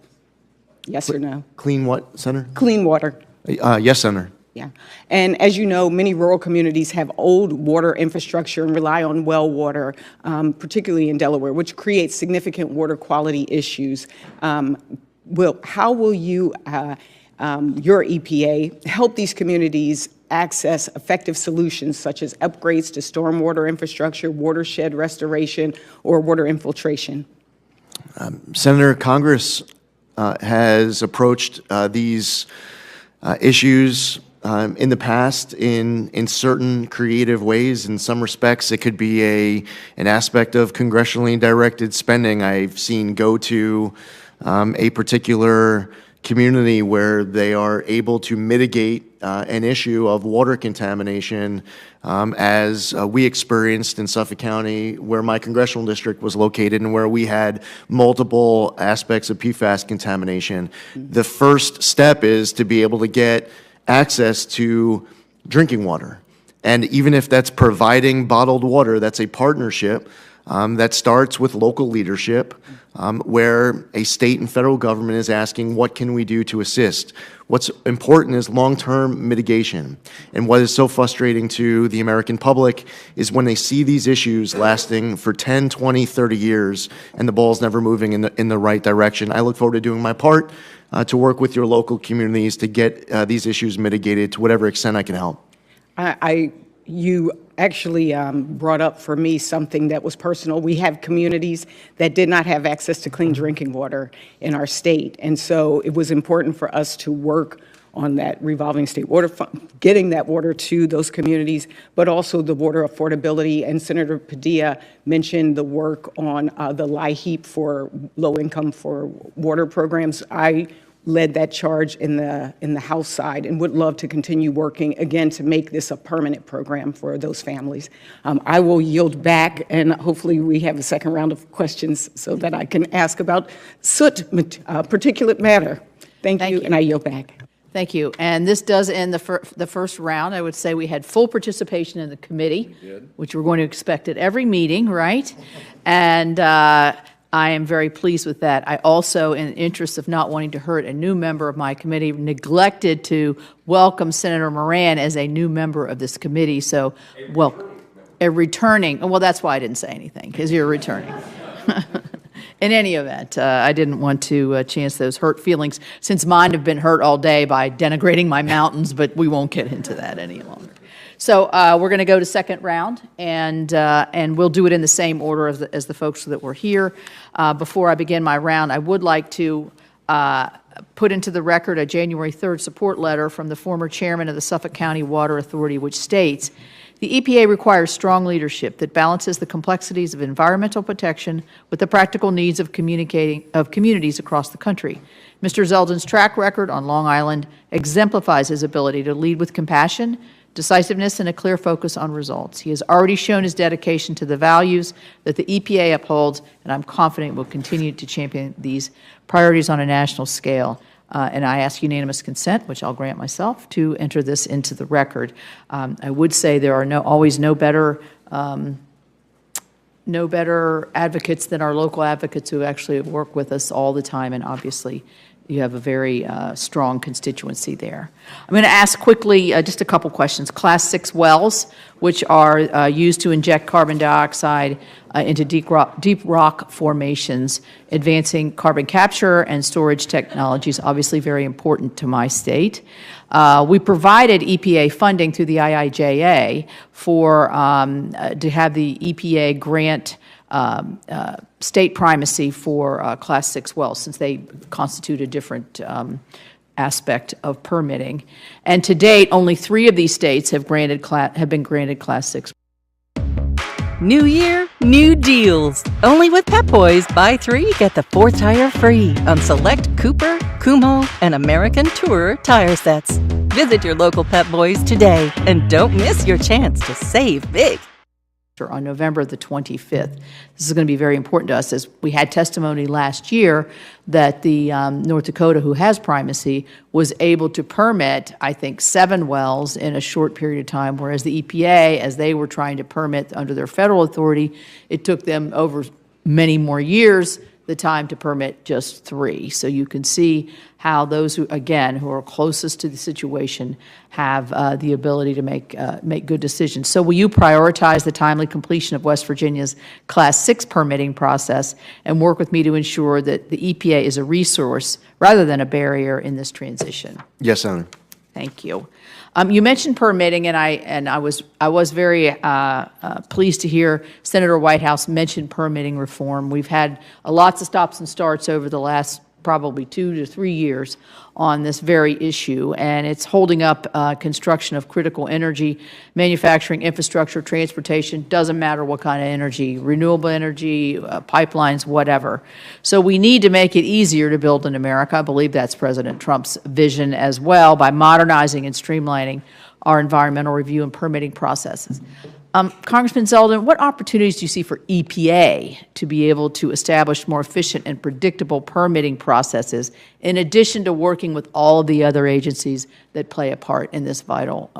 Yes or no? Clean what, Senator? Clean water. Yes, Senator. Yeah. And as you know, many rural communities have old water infrastructure and rely on well water, particularly in Delaware, which creates significant water quality issues. How will you, your EPA, help these communities access effective solutions such as upgrades to stormwater infrastructure, watershed restoration, or water infiltration? Senator, Congress has approached these issues in the past in certain creative ways. In some respects, it could be an aspect of congressionally directed spending. I've seen go to a particular community where they are able to mitigate an issue of water contamination as we experienced in Suffolk County, where my congressional district was located and where we had multiple aspects of PFAS contamination. The first step is to be able to get access to drinking water. And even if that's providing bottled water, that's a partnership that starts with local leadership, where a state and federal government is asking, what can we do to assist? What's important is long-term mitigation. And what is so frustrating to the American public is when they see these issues lasting for 10, 20, 30 years and the ball's never moving in the right direction. I look forward to doing my part to work with your local communities to get these issues mitigated to whatever extent I can help. You actually brought up for me something that was personal. We have communities that did not have access to clean drinking water in our state. And so it was important for us to work on that revolving state water fund, getting that water to those communities, but also the water affordability. And Senator Padilla mentioned the work on the LIHEAP for low-income for water programs. I led that charge in the House side and would love to continue working, again, to make this a permanent program for those families. I will yield back, and hopefully we have a second round of questions so that I can ask about soot particulate matter. Thank you, and I yield back. Thank you. And this does end the first round. I would say we had full participation in the committee, which we're going to expect at every meeting, right? And I am very pleased with that. I also, in the interest of not wanting to hurt a new member of my committee, neglected to welcome Senator Moran as a new member of this committee. So, a returning, well, that's why I didn't say anything, because you're returning. In any event, I didn't want to chance those hurt feelings, since mine have been hurt all day by denigrating my mountains, but we won't get into that any longer. So we're going to go to second round, and we'll do it in the same order as the folks that were here. Before I begin my round, I would like to put into the record a January 3rd support letter from the former chairman of the Suffolk County Water Authority, which states, the EPA requires strong leadership that balances the complexities of environmental protection with the practical needs of communities across the country. Mr. Zeldin's track record on Long Island exemplifies his ability to lead with compassion, decisiveness, and a clear focus on results. He has already shown his dedication to the values that the EPA upholds, and I'm confident will continue to champion these priorities on a national scale. And I ask unanimous consent, which I'll grant myself, to enter this into the record. I would say there are always no better advocates than our local advocates who actually work with us all the time, and obviously you have a very strong constituency there. I'm going to ask quickly just a couple questions. Class 6 wells, which are used to inject carbon dioxide into deep rock formations, advancing carbon capture and storage technologies, obviously very important to my state. We provided EPA funding through the IIJA to have the EPA grant state primacy for Class 6 wells, since they constitute a different aspect of permitting. And to date, only 3 of these states have been granted Class 6. New year, new deals. Only with Pep Boys, buy 3, get the 4th tire free on select Cooper, Kumho, and American Tourer tire sets. Visit your local Pep Boys today and don't miss your chance to save big. On November the 25th. This is going to be very important to us, as we had testimony last year that the North Dakota, who has primacy, was able to permit, I think, 7 wells in a short period of time, whereas the EPA, as they were trying to permit under their federal authority, it took them over many more years the time to permit just 3. So you can see how those who, again, who are closest to the situation have the ability to make good decisions. So will you prioritize the timely completion of West Virginia's Class 6 permitting process and work with me to ensure that the EPA is a resource rather than a barrier in this transition? Yes, Senator. Thank you. You mentioned permitting, and I was very pleased to hear Senator Whitehouse mention permitting reform. We've had lots of stops and starts over the last probably 2 to 3 years on this very issue, and it's holding up construction of critical energy, manufacturing, infrastructure, transportation, doesn't matter what kind of energy, renewable energy, pipelines, whatever. So we need to make it easier to build in America. I believe that's President Trump's vision as well, by modernizing and streamlining our environmental review and permitting processes. Congressman Zeldin, what opportunities do you see for EPA to be able to establish more efficient and predictable permitting processes, in addition to working with all of the other agencies that play a part in this vital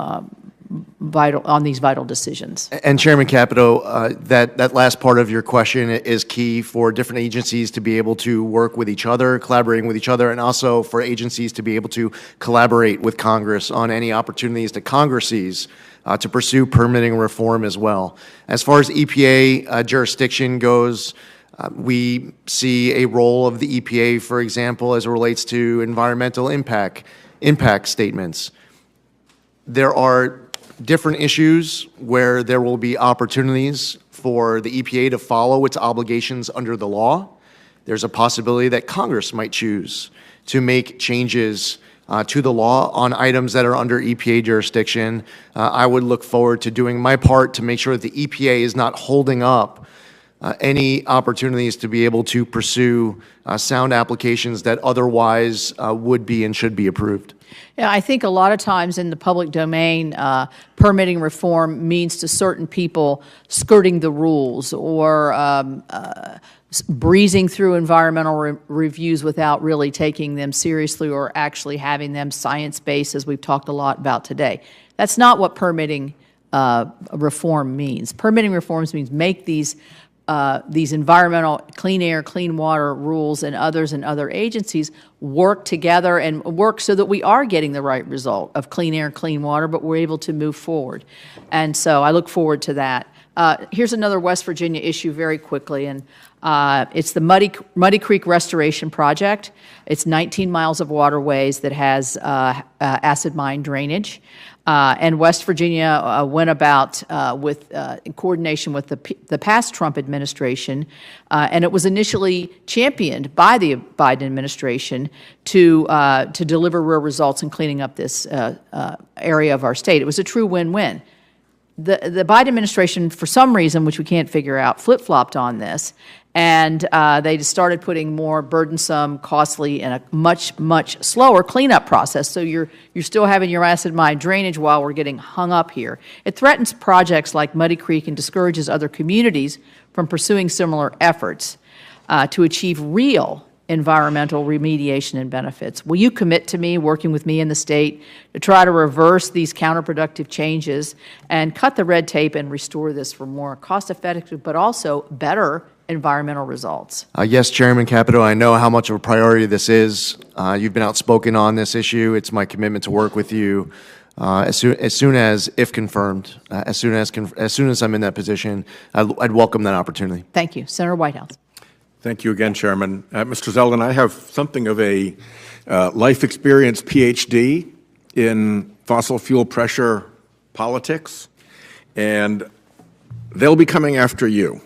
these vital decisions. And Chairman Capito, that last part of your question is key for different agencies to be able to work with each other, collaborating with each other, and also for agencies to be able to collaborate with Congress on any opportunities that Congress sees to pursue permitting reform as well. As far as EPA jurisdiction goes, we see a role of the EPA, for example, as it relates to environmental impact statements. There are different issues where there will be opportunities for the EPA to follow its obligations under the law. There's a possibility that Congress might choose to make changes to the law on items that are under EPA jurisdiction. I would look forward to doing my part to make sure that the EPA is not holding up any opportunities to be able to pursue sound applications that otherwise would be and should be approved. Yeah, I think a lot of times in the public domain, permitting reform means to certain people skirting the rules or breezing through environmental reviews without really taking them seriously or actually having them science-based, as we've talked a lot about today. That's not what permitting reform means. Permitting reforms means make these environmental clean air, clean water rules and others and other agencies work together and work so that we are getting the right result of clean air, clean water, but we're able to move forward. And so I look forward to that. Here's another West Virginia issue very quickly, and it's the Muddy Creek Restoration Project. It's 19 miles of waterways that has acid mine drainage. And West Virginia went about in coordination with the past Trump administration, and it was initially championed by the Biden administration to deliver real results in cleaning up this area of our state. It was a true win-win. The Biden administration, for some reason, which we can't figure out, flip-flopped on this, and they just started putting more burdensome, costly, and a much, much slower cleanup process. So you're still having your acid mine drainage while we're getting hung up here. It threatens projects like Muddy Creek and discourages other communities from pursuing similar efforts to achieve real environmental remediation and benefits. Will you commit to me, working with me in the state, to try to reverse these counterproductive changes and cut the red tape and restore this for more cost-effective but also better environmental results? Yes, Chairman Capito, I know how much of a priority this is. You've been outspoken on this issue. It's my commitment to work with you as soon as, if confirmed, as soon as I'm in that position, I'd welcome that opportunity. Thank you. Senator Whitehouse. Thank you again, Chairman. Mr. Zeldin, I have something of a life experience PhD in fossil fuel pressure politics, and they'll be coming after you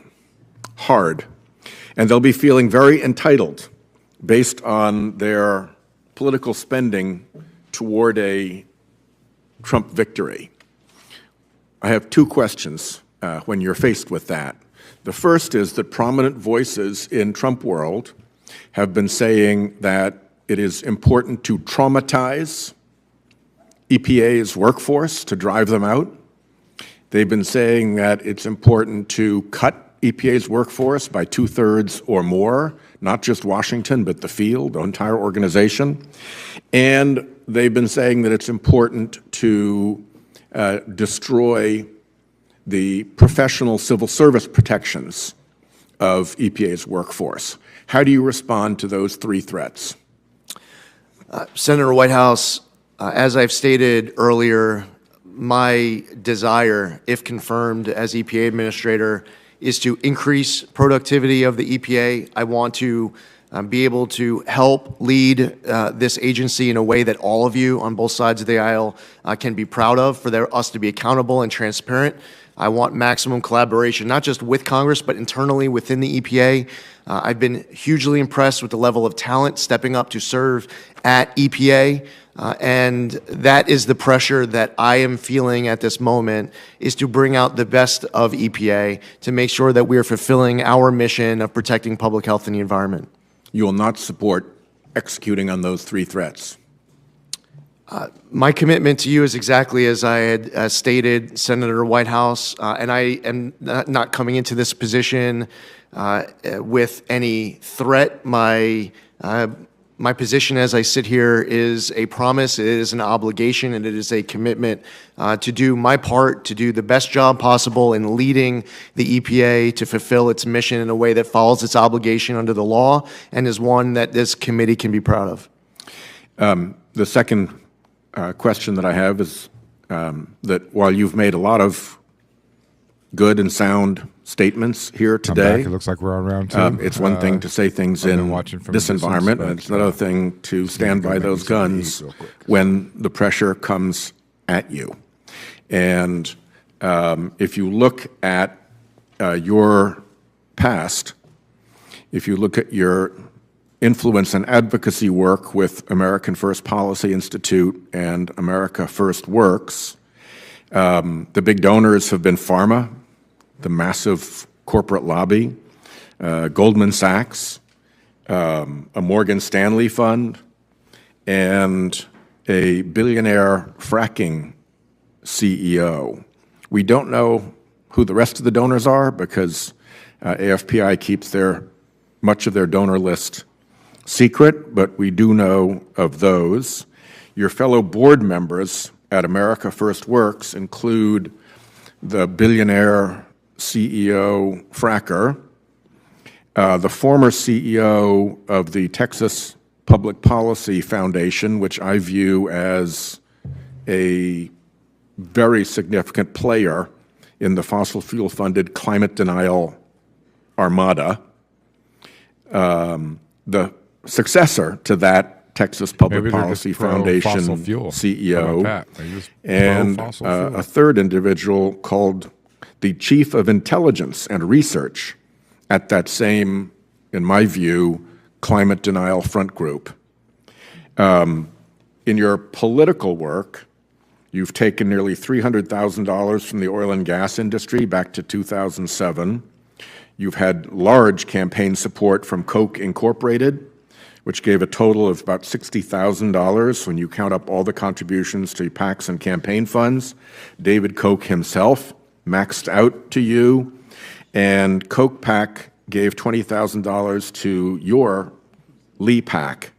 hard, and they'll be feeling very entitled based on their political spending toward a Trump victory. I have two questions when you're faced with that. The first is that prominent voices in Trump world have been saying that it is important to traumatize EPA's workforce to drive them out. They've been saying that it's important to cut EPA's workforce by 2/3 or more, not just Washington, but the field, the entire organization. And they've been saying that it's important to destroy the professional civil service protections of EPA's workforce. How do you respond to those three threats? Senator Whitehouse, as I've stated earlier, my desire, if confirmed as EPA administrator, is to increase productivity of the EPA. I want to be able to help lead this agency in a way that all of you on both sides of the aisle can be proud of, for us to be accountable and transparent. I want maximum collaboration, not just with Congress, but internally within the EPA. I've been hugely impressed with the level of talent stepping up to serve at EPA, and that is the pressure that I am feeling at this moment, is to bring out the best of EPA to make sure that we are fulfilling our mission of protecting public health and the environment. You will not support executing on those three threats? My commitment to you is exactly as I had stated, Senator Whitehouse, and I am not coming into this position with any threat. My My position as I sit here is a promise, it is an obligation, and it is a commitment to do my part, to do the best job possible in leading the EPA to fulfill its mission in a way that follows its obligation under the law and is one that this committee can be proud of. The second question that I have is that while you've made a lot of good and sound statements here today, It looks like we're on round two. it's one thing to say things in this environment, and it's another thing to stand by those guns when the pressure comes at you. And if you look at your past, if you look at your influence and advocacy work with American First Policy Institute and America First Works, the big donors have been pharma, the massive corporate lobby, Goldman Sachs, a Morgan Stanley fund, and a billionaire fracking CEO. We don't know who the rest of the donors are because AFPI keeps much of their donor list secret, but we do know of those. Your fellow board members at America First Works include the billionaire CEO fracker, the former CEO of the Texas Public Policy Foundation, which I view as a very significant player in the fossil fuel-funded climate denial armada, the successor to that Texas Public Policy Foundation CEO, and a third individual called the Chief of Intelligence and Research at that same, in my view, climate denial front group. In your political work, you've taken nearly $300,000 from the oil and gas industry back to 2007. You've had large campaign support from Koch Incorporated, which gave a total of about $60,000 when you count up all the contributions to PACs and campaign funds. David Koch himself maxed out to you, and Koch PAC gave $20,000 to your Lee PAC.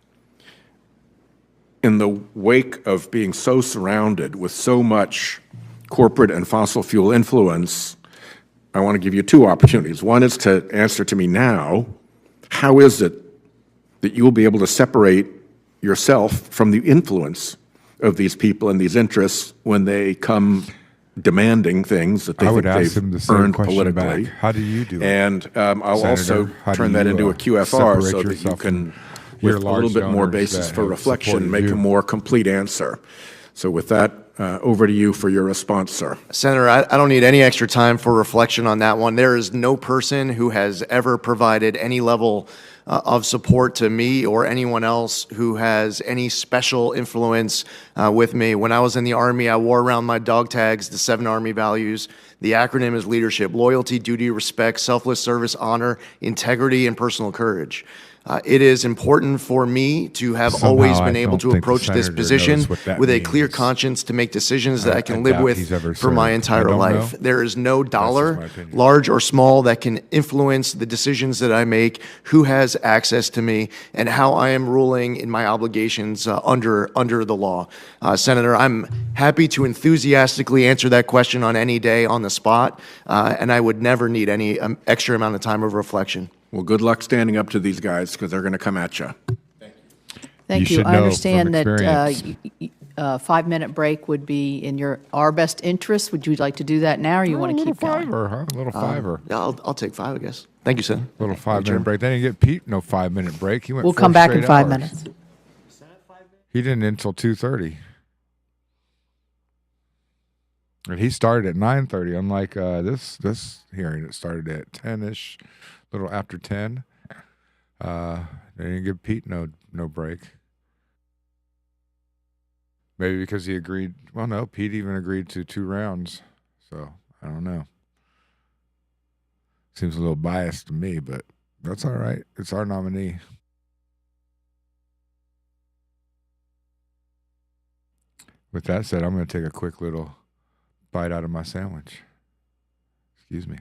In the wake of being so surrounded with so much corporate and fossil fuel influence, I want to give you two opportunities. One is to answer to me now, how is it that you will be able to separate yourself from the influence of these people and these interests when they come demanding things that they think they've earned politically? How do you do it? And I'll Senator, also turn that into a QFR so that you can, with a little bit more basis for reflection, make a more complete answer. So with that, over to you for your response, sir. Senator, I don't need any extra time for reflection on that one. There is no person who has ever provided any level of support to me or anyone else who has any special influence with me. When I was in the Army, I wore around my dog tags the 7 Army values. The acronym is leadership: loyalty, duty, respect, selfless service, honor, integrity, and personal courage. It is important for me to have always been able to approach this position with a clear conscience to make decisions that I can live with for my entire life. There is no dollar, large or small, that can influence the decisions that I make, who has access to me, and how I am ruling in my obligations under the law. Senator, I'm happy to enthusiastically answer that question on any day on the spot, and I would never need any extra amount of time of reflection. Well, good luck standing up to these guys because they're going to come at you. Thank you. I understand that a 5-minute break would be in our best interest. Would you like to do that now, or you want to keep going? A little fiver. Yeah, I'll take 5, I guess. Thank you, Senator. A little 5-minute break. They didn't get Pete no 5-minute break. He went. We'll come back in 5 hours. minutes. He didn't until 2:30. And he started at 9:30. Unlike this hearing, it started at 10-ish, a little after 10. They didn't give Pete no break. Maybe because he agreed. Well, no, Pete even agreed to 2 rounds. So I don't know. Seems a little biased to me, but that's all right. It's our nominee. With that said, I'm going to take a quick little bite out of my sandwich. Excuse me.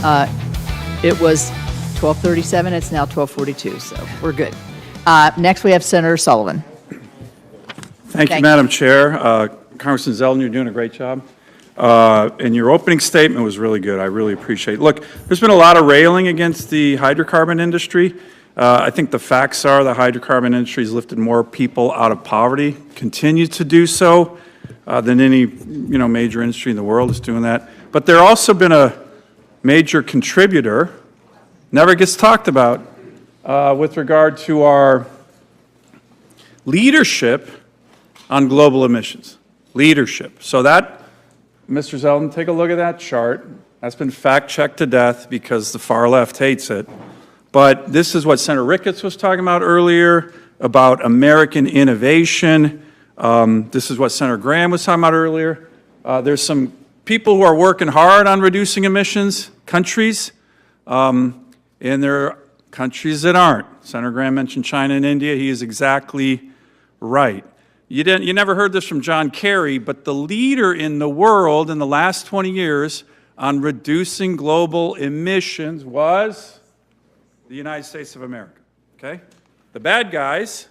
It was 12:37, it's now 12:42, so we're good. Next, we have Senator Sullivan. Thank you, Madam Chair. Congressman Zeldin, you're doing a great job. And your opening statement was really good. I really appreciate it. Look, there's been a lot of railing against the hydrocarbon industry. I think the facts are the hydrocarbon industry has lifted more people out of poverty, continues to do so, than any major industry in the world is doing that. But they're also been a major contributor, never gets talked about, with regard to our leadership on global emissions. Leadership. So that, Mr. Zeldin, take a look at that chart. That's been fact-checked to death because the far left hates it. But this is what Senator Ricketts was talking about earlier, about American innovation. This is what Senator Graham was talking about earlier. There's some people who are working hard on reducing emissions, countries, and there are countries that aren't. Senator Graham mentioned China and India. He is exactly right. You never heard this from John Kerry, but the leader in the world in the last 20 years on reducing global emissions was the United States of America, okay? The bad guys,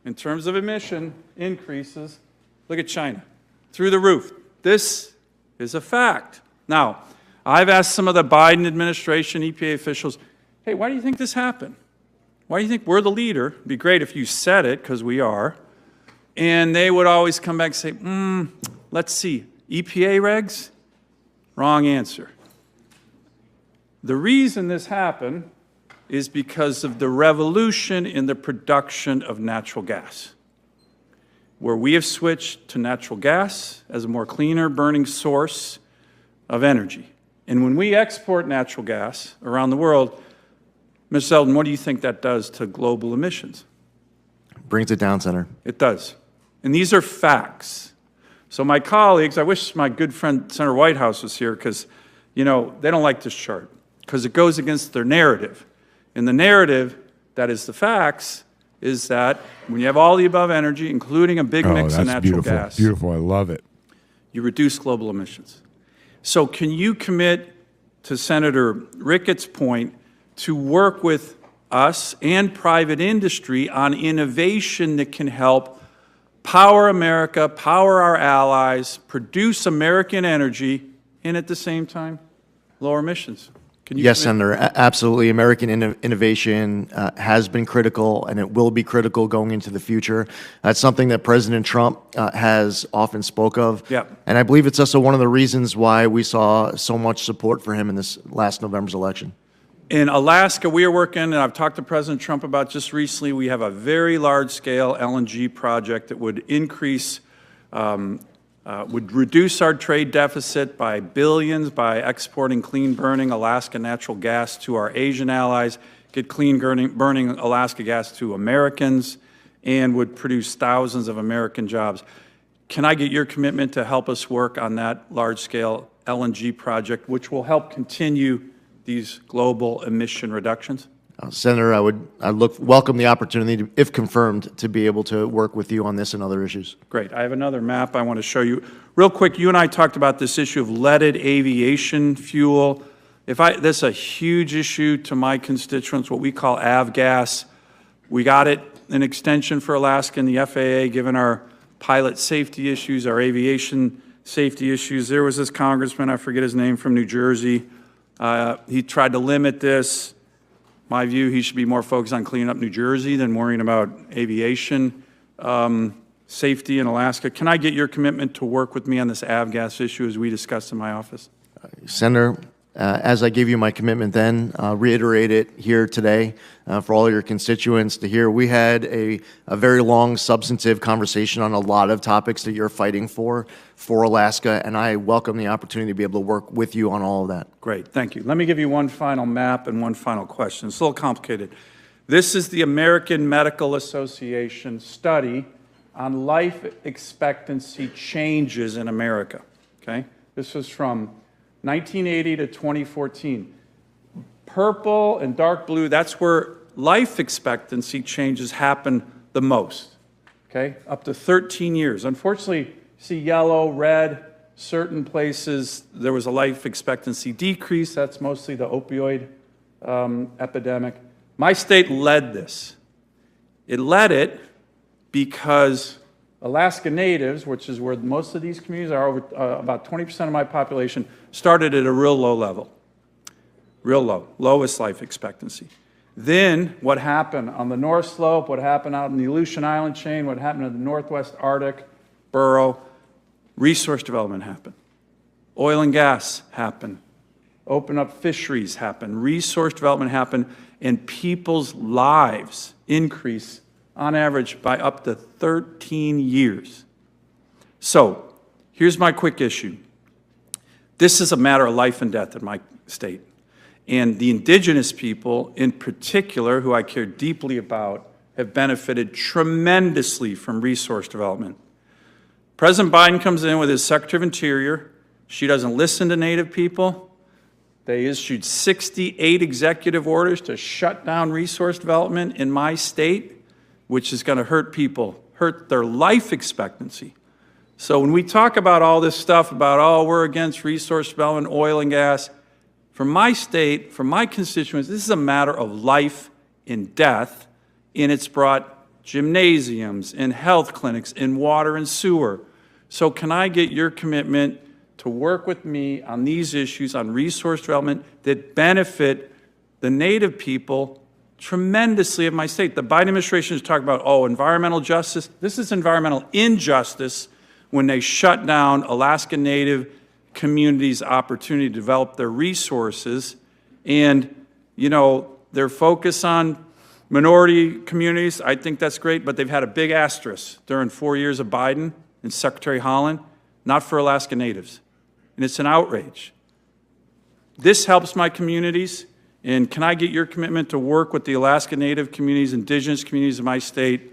in terms of emission increases, look at China, through the roof. This is a fact. Now, I've asked some of the Biden administration, EPA officials, hey, why do you think this happened? Why do you think we're the leader? It'd be great if you said it, because we are. And they would always come back and say, let's see, EPA regs? Wrong answer. The reason this happened is because of the revolution in the production of natural gas, where we have switched to natural gas as a more cleaner burning source of energy. And when we export natural gas around the world, Ms. Zeldin, what do you think that does to global emissions? Brings it down, Senator. It does. And these are facts. So my colleagues, I wish my good friend Senator Whitehouse was here because, they don't like this chart because it goes against their narrative. And the narrative, that is the facts, is that when you have all the above energy, including a big mix of natural gas. Beautiful, I love it. You reduce global emissions. So can you commit, to Senator Ricketts' point, to work with us and private industry on innovation that can help power America, power our allies, produce American energy, and at the same time, lower emissions? Yes, Senator, absolutely. American innovation has been critical, and it will be critical going into the future. That's something that President Trump has often spoke of. Yep. And I believe it's also one of the reasons why we saw so much support for him in this last November's election. In Alaska, we are working, and I've talked to President Trump about just recently, we have a very large-scale LNG project that would increase, would reduce our trade deficit by billions by exporting clean-burning Alaska natural gas to our Asian allies, get clean-burning Alaska gas to Americans, and would produce thousands of American jobs. Can I get your commitment to help us work on that large-scale LNG project, which will help continue these global emission reductions? Senator, I welcome the opportunity, if confirmed, to be able to work with you on this and other issues. Great. I have another map I want to show you. Real quick, you and I talked about this issue of leaded aviation fuel. This is a huge issue to my constituents, what we call avgas. We got it, an extension for Alaska and the FAA, given our pilot safety issues, our aviation safety issues. There was this congressman, I forget his name, from New Jersey. He tried to limit this. My view, he should be more focused on cleaning up New Jersey than worrying about aviation safety in Alaska. Can I get your commitment to work with me on this avgas issue as we discussed in my office? Senator, as I gave you my commitment then, reiterate it here today for all your constituents to hear. We had a very long, substantive conversation on a lot of topics that you're fighting for Alaska, and I welcome the opportunity to be able to work with you on all of that. Great, thank you. Let me give you one final map and one final question. It's a little complicated. This is the American Medical Association study on life expectancy changes in America, okay? This was from 1980 to 2014. Purple and dark blue, that's where life expectancy changes happen the most, okay? Up to 13 years. Unfortunately, you see yellow, red, Certain places, there was a life expectancy decrease. That's mostly the opioid epidemic. My state led this. It led it because Alaska Natives, which is where most of these communities are, over about 20% of my population, started at a real low level. Real low, lowest life expectancy. Then what happened on the North Slope, what happened out in the Aleutian Island chain, what happened in the Northwest Arctic, Burrow, resource development happened. Oil and gas happened. Open up fisheries happened. Resource development happened. And people's lives increase on average by up to 13 years. So here's my quick issue. This is a matter of life and death in my state. And the indigenous people in particular, who I care deeply about, have benefited tremendously from resource development. President Biden comes in with his Secretary of Interior. She doesn't listen to Native people. They issued 68 executive orders to shut down resource development in my state, which is going to hurt people, hurt their life expectancy. So when we talk about all this stuff about, oh, we're against resource development, oil and gas, from my state, from my constituents, this is a matter of life and death, and it's brought gymnasiums and health clinics and water and sewer. So can I get your commitment to work with me on these issues, on resource development that benefit the Native people tremendously of my state? The Biden administration is talking about, oh, environmental justice. This is environmental injustice when they shut down Alaska Native communities' opportunity to develop their resources. And, you know, their focus on minority communities, I think that's great, but they've had a big asterisk during 4 years of Biden and Secretary Holland, not for Alaska Natives. And it's an outrage. This helps my communities, and can I get your commitment to work with the Alaska Native communities, indigenous communities of my state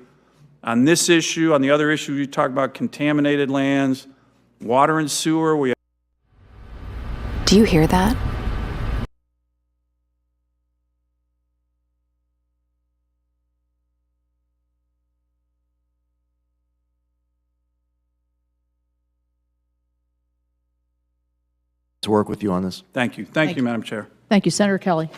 on this issue, on the other issue you talk about, contaminated lands, water and sewer? Do you hear that? To work with you on this. Thank you. Thank you, Madam Chair. Thank you. Senator Kelly.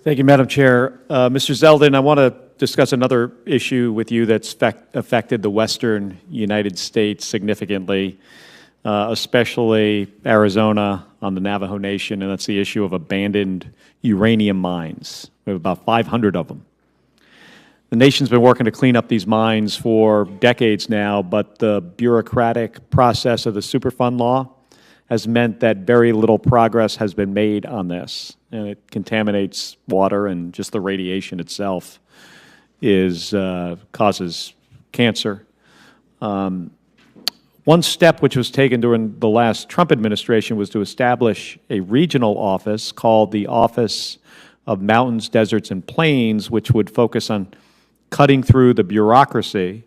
Thank you, Madam Chair. Mr. Zeldin, I want to discuss another issue with you that's affected the western United States significantly, especially Arizona on the Navajo Nation, and that's the issue of abandoned uranium mines. We have about 500 of them. The nation's been working to clean up these mines for decades now, but the bureaucratic process of the Superfund law has meant that very little progress has been made on this, and it contaminates water, and just the radiation itself causes cancer. One step which was taken during the last Trump administration was to establish a regional office called the Office of Mountains, Deserts, and Plains, which would focus on cutting through the bureaucracy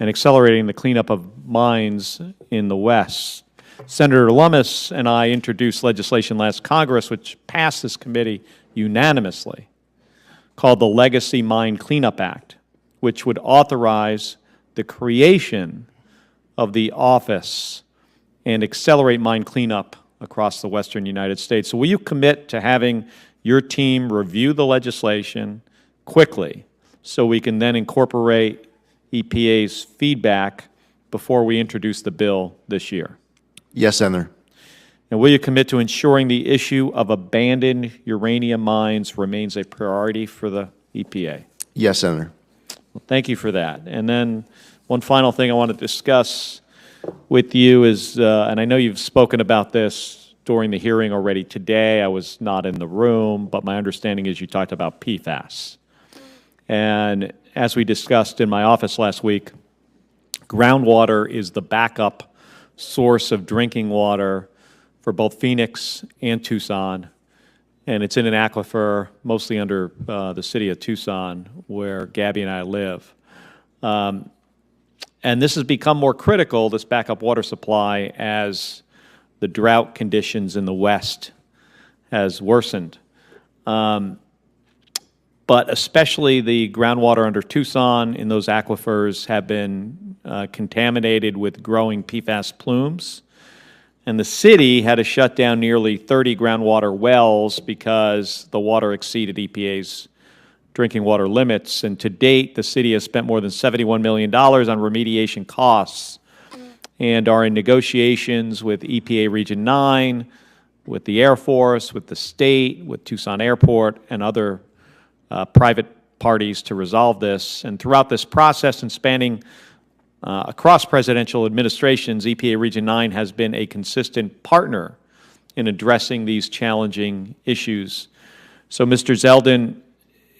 and accelerating the cleanup of mines in the West. Senator Lummis and I introduced legislation last Congress which passed this committee unanimously, called the Legacy Mine Cleanup Act, which would authorize the creation of the office and accelerate mine cleanup across the western United States. So will you commit to having your team review the legislation quickly so we can then incorporate EPA's feedback before we introduce the bill this year? Yes, Senator. And will you commit to ensuring the issue of abandoned uranium mines remains a priority for the EPA? Yes, Senator. Well, thank you for that. And then one final thing I want to discuss with you is, and I know you've spoken about this during the hearing already today. I was not in the room, but my understanding is you talked about PFAS. And as we discussed in my office last week, groundwater is the backup source of drinking water for both Phoenix and Tucson, and it's in an aquifer mostly under the city of Tucson, where Gabby and I live. And this has become more critical, this backup water supply, as the drought conditions in the West has worsened. But especially the groundwater under Tucson in those aquifers have been contaminated with growing PFAS plumes. And the city had to shut down nearly 30 groundwater wells because the water exceeded EPA's drinking water limits. And to date, the city has spent more than $71 million on remediation costs and are in negotiations with EPA Region 9, with the Air Force, with the state, with Tucson Airport, and other private parties to resolve this. And throughout this process and spanning across presidential administrations, EPA Region 9 has been a consistent partner in addressing these challenging issues. So, Mr. Zeldin,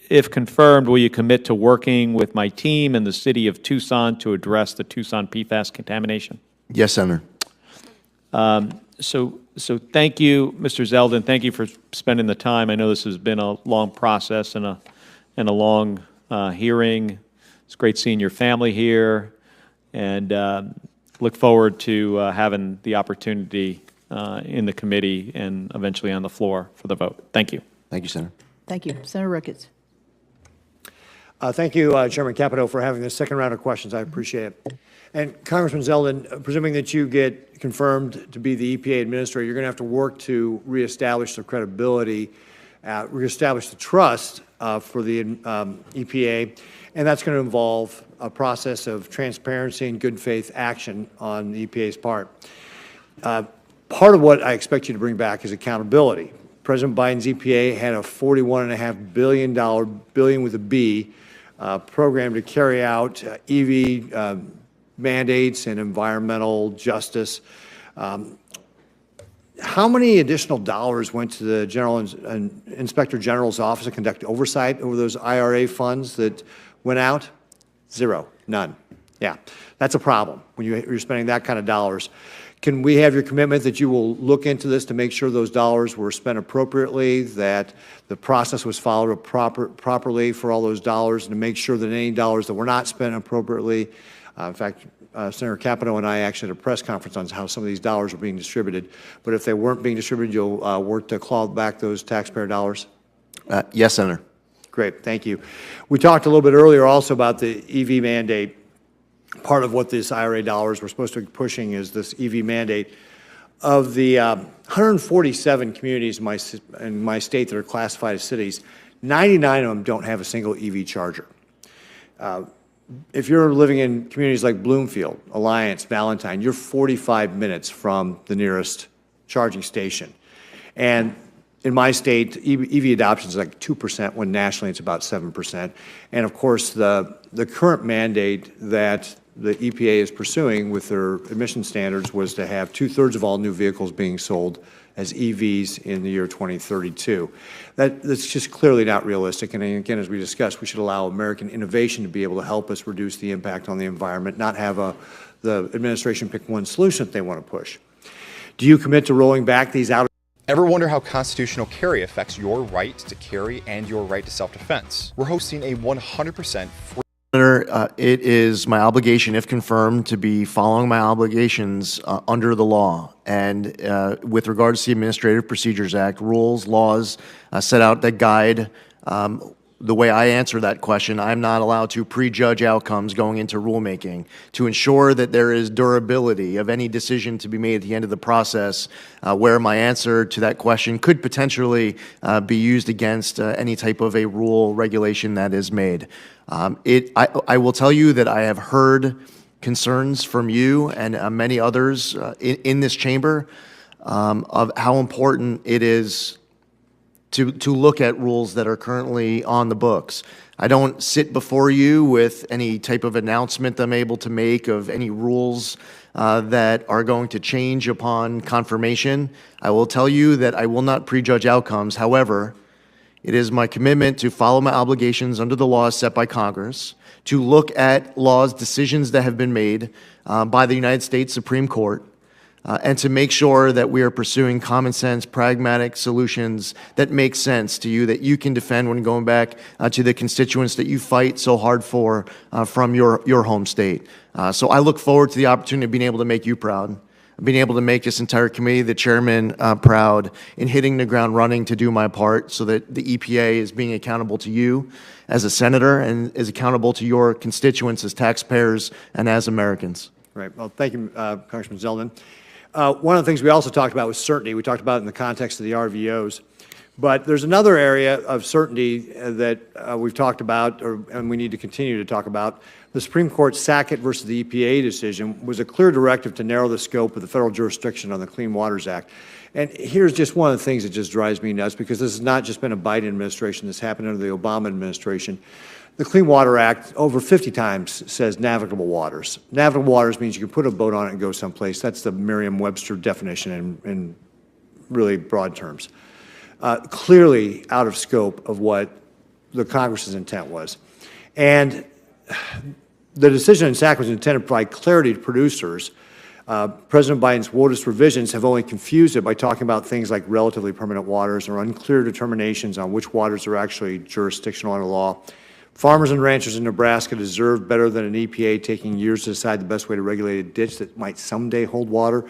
if confirmed, will you commit to working with my team and the city of Tucson to address the Tucson PFAS contamination? Yes, Senator. So thank you, Mr. Zeldin. Thank you for spending the time. I know this has been a long process and a long hearing. It's great seeing your family here, and look forward to having the opportunity in the committee and eventually on the floor for the vote. Thank you. Thank you, Senator. Thank you. Senator Ricketts. Thank you, Chairman Capito, for having this second round of questions. I appreciate it. And Congressman Zeldin, presuming that you get confirmed to be the EPA administrator, you're going to have to work to reestablish the credibility, reestablish the trust for the EPA, and that's going to involve a process of transparency and good faith action on the EPA's part. Part of what I expect you to bring back is accountability. President Biden's EPA had a $41.5 billion with a B, program to carry out EV mandates and environmental justice. How many additional dollars went to the Inspector General's office to conduct oversight over those IRA funds that went out? Zero, none. Yeah, that's a problem when you're spending that kind of dollars. Can we have your commitment that you will look into this to make sure those dollars were spent appropriately, that the process was followed properly for all those dollars, and to make sure that any dollars that were not spent appropriately, in fact, Senator Capito and I actually had a press conference on how some of these dollars were being distributed, but if they weren't being distributed, you'll work to claw back those taxpayer dollars? Yes, Senator. Great, thank you. We talked a little bit earlier also about the EV mandate. Part of what this IRA dollars were supposed to be pushing is this EV mandate. Of the 147 communities in my state that are classified as cities, 99 of them don't have a single EV charger. If you're living in communities like Bloomfield, Alliance, Valentine, you're 45 minutes from the nearest charging station. And in my state, EV adoption is like 2%, when nationally it's about 7%. And of course, the current mandate that the EPA is pursuing with their emission standards was to have 2/3 of all new vehicles being sold as EVs in the year 2032. That's just clearly not realistic. And again, as we discussed, we should allow American innovation to be able to help us reduce the impact on the environment, not have the administration pick one solution that they want to push. Do you commit to rolling back these out? Ever wonder how constitutional carry affects your right to carry and your right to self-defense? We're hosting a 100% free... Senator, it is my obligation, if confirmed, to be following my obligations under the law. And with regards to the Administrative Procedures Act, rules, laws set out that guide the way I answer that question. I'm not allowed to prejudge outcomes going into rulemaking to ensure that there is durability of any decision to be made at the end of the process, where my answer to that question could potentially be used against any type of a rule regulation that is made. I will tell you that I have heard concerns from you and many others in this chamber of how important it is to look at rules that are currently on the books. I don't sit before you with any type of announcement I'm able to make of any rules that are going to change upon confirmation. I will tell you that I will not prejudge outcomes. However, it is my commitment to follow my obligations under the laws set by Congress, to look at laws, decisions that have been made by the United States Supreme Court, and to make sure that we are pursuing common sense, pragmatic solutions that make sense to you, that you can defend when going back to the constituents that you fight so hard for from your home state. So I look forward to the opportunity of being able to make you proud, being able to make this entire committee, the chairman, proud in hitting the ground running to do my part so that the EPA is being accountable to you as a senator and is accountable to your constituents as taxpayers and as Americans. Right. Well, thank you, Congressman Zeldin. One of the things we also talked about was certainty. We talked about it in the context of the RVOs. But there's another area of certainty that we've talked about, and we need to continue to talk about. The Supreme Court's Sackett versus the EPA decision was a clear directive to narrow the scope of the federal jurisdiction on the Clean Waters Act. And here's just one of the things that just drives me nuts, because this has not just been a Biden administration. This happened under the Obama administration. The Clean Water Act over 50 times says navigable waters. Navigable waters means you can put a boat on it and go someplace. That's the Merriam-Webster definition in really broad terms. Clearly out of scope of what the Congress's intent was. And the decision in Sackett was intended to provide clarity to producers. President Biden's WOTUS revisions have only confused it by talking about things like relatively permanent waters or unclear determinations on which waters are actually jurisdictional under law. Farmers and ranchers in Nebraska deserve better than an EPA taking years to decide the best way to regulate a ditch that might someday hold water.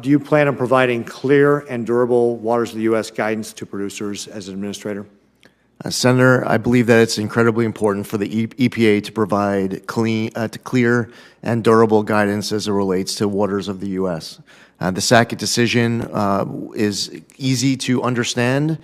Do you plan on providing clear and durable waters of the U.S. guidance to producers as an administrator? Senator, I believe that it's incredibly important for the EPA to provide clear and durable guidance as it relates to waters of the U.S. The Sackett decision is easy to understand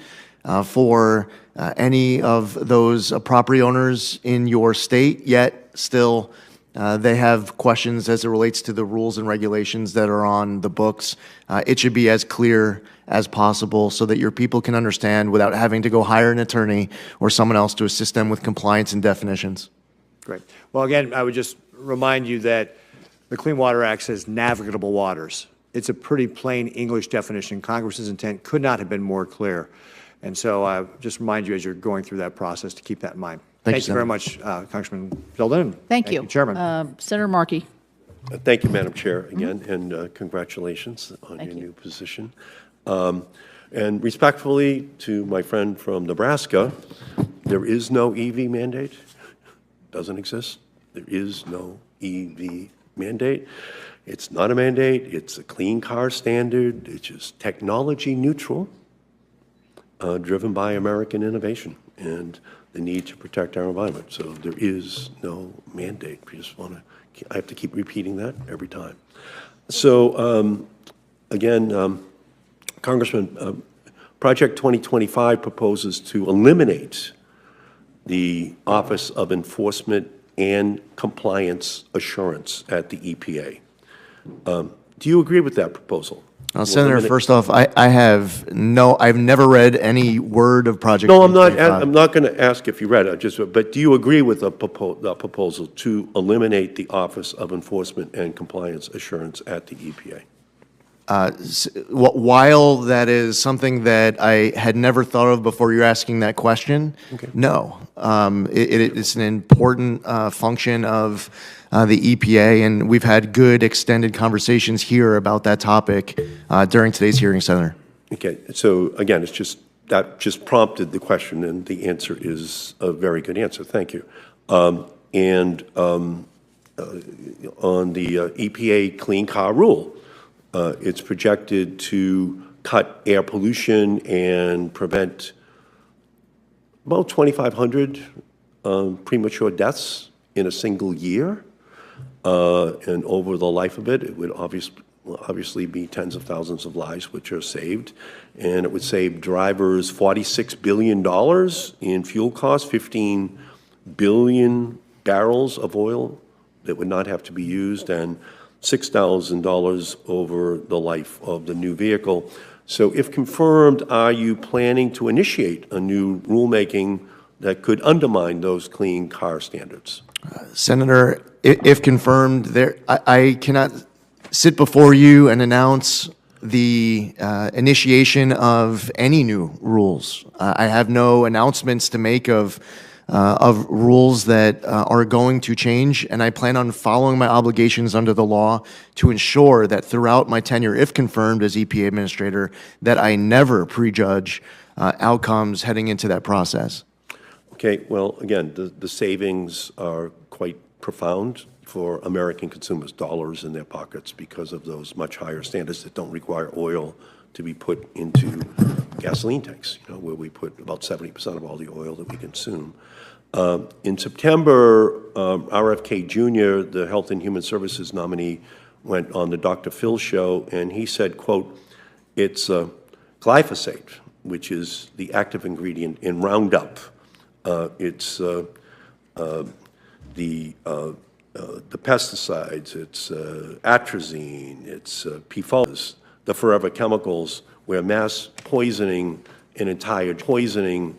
for any of those property owners in your state, yet still they have questions as it relates to the rules and regulations that are on the books. It should be as clear as possible so that your people can understand without having to go hire an attorney or someone else to assist them with compliance and definitions. Great. Well, again, I would just remind you that the Clean Water Act says navigable waters. It's a pretty plain English definition. Congress's intent could not have been more clear. And so I just remind you as you're going through that process to keep that in mind. Thank you very much, Congressman Zeldin. Thank you. Chairman. Senator Markey. Thank you, Madam Chair, again, and congratulations on your new position. And respectfully to my friend from Nebraska, there is no EV mandate. Doesn't exist. There is no EV mandate. It's not a mandate. It's a clean car standard. It's just technology neutral, driven by American innovation and the need to protect our environment. So there is no mandate. We just want to, I have to keep repeating that every time. So again, Congressman, Project 2025 proposes to eliminate the Office of Enforcement and Compliance Assurance at the EPA. Do you agree with that proposal? Senator, first off, I've never read any word of Project 2025. No, I'm not going to ask if you read it, but do you agree with the proposal to eliminate the Office of Enforcement and Compliance Assurance at the EPA? While that is something that I had never thought of before you're asking that question, no. It's an important function of the EPA, and we've had good extended conversations here about that topic during today's hearing, Senator. Okay, so again, that just prompted the question, and the answer is a very good answer. Thank you. On the EPA Clean Car Rule, it's projected to cut air pollution and prevent about 2,500 premature deaths in a single year. And over the life of it, it would obviously be tens of thousands of lives which are saved. And it would save drivers $46 billion in fuel costs, 15 billion barrels of oil that would not have to be used, and $6,000 over the life of the new vehicle. So if confirmed, are you planning to initiate a new rulemaking that could undermine those clean car standards? Senator, if confirmed, I cannot sit before you and announce the initiation of any new rules. I have no announcements to make of rules that are going to change, and I plan on following my obligations under the law to ensure that throughout my tenure, if confirmed as EPA Administrator, that I never prejudge outcomes heading into that process. Okay, well, again, the savings are quite profound for American consumers, dollars in their pockets, because of those much higher standards that don't require oil to be put into gasoline tanks, where we put about 70% of all the oil that we consume. In September, RFK Jr., the Health and Human Services nominee, went on the Dr. Phil show, and he said, quote, it's glyphosate, which is the active ingredient in Roundup. It's the pesticides, it's atrazine, it's PFOS, the forever chemicals, where mass poisoning an entire generation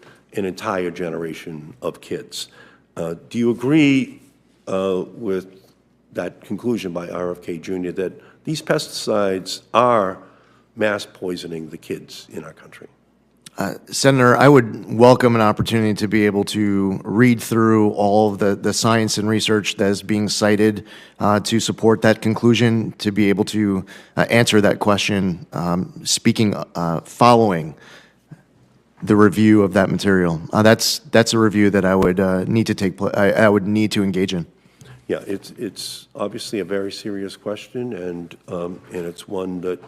of kids. Do you agree with that conclusion by RFK Jr. that these pesticides are mass poisoning the kids in our country? Senator, I would welcome an opportunity to be able to read through all of the science and research that is being cited to support that conclusion, to be able to answer that question, following the review of that material. That's a review that I would need to I would need to engage in. Yeah, it's obviously a very serious question, and it's one that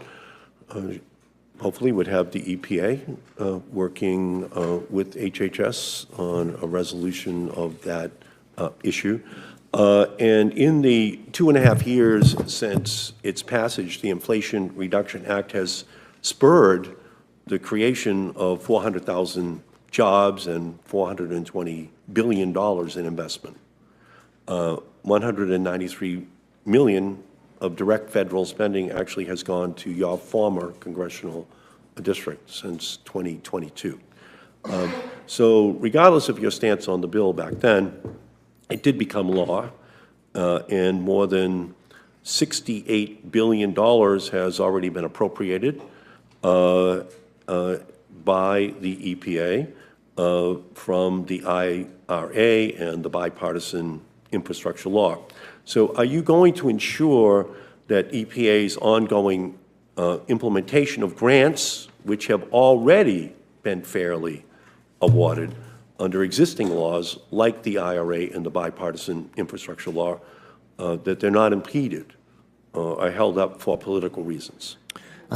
hopefully would have the EPA working with HHS on a resolution of that issue. And in the 2.5 years since its passage, the Inflation Reduction Act has spurred the creation of 400,000 jobs and $420 billion in investment. 193 million of direct federal spending actually has gone to your former congressional district since 2022. So regardless of your stance on the bill back then, it did become law, and more than $68 billion has already been appropriated by the EPA from the IRA and the bipartisan infrastructure law. So are you going to ensure that EPA's ongoing implementation of grants, which have already been fairly awarded under existing laws like the IRA and the bipartisan infrastructure law, that they're not impeded or are held up for political reasons?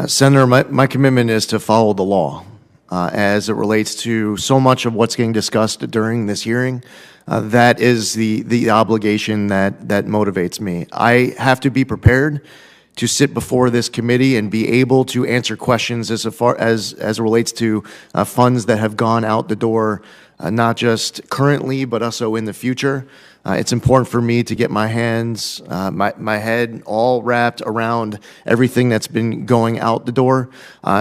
Senator, my commitment is to follow the law as it relates to so much of what's getting discussed during this hearing. That is the obligation that motivates me. I have to be prepared to sit before this committee and be able to answer questions as it relates to funds that have gone out the door, not just currently, but also in the future. It's important for me to get my hands, my head all wrapped around everything that's been going out the door.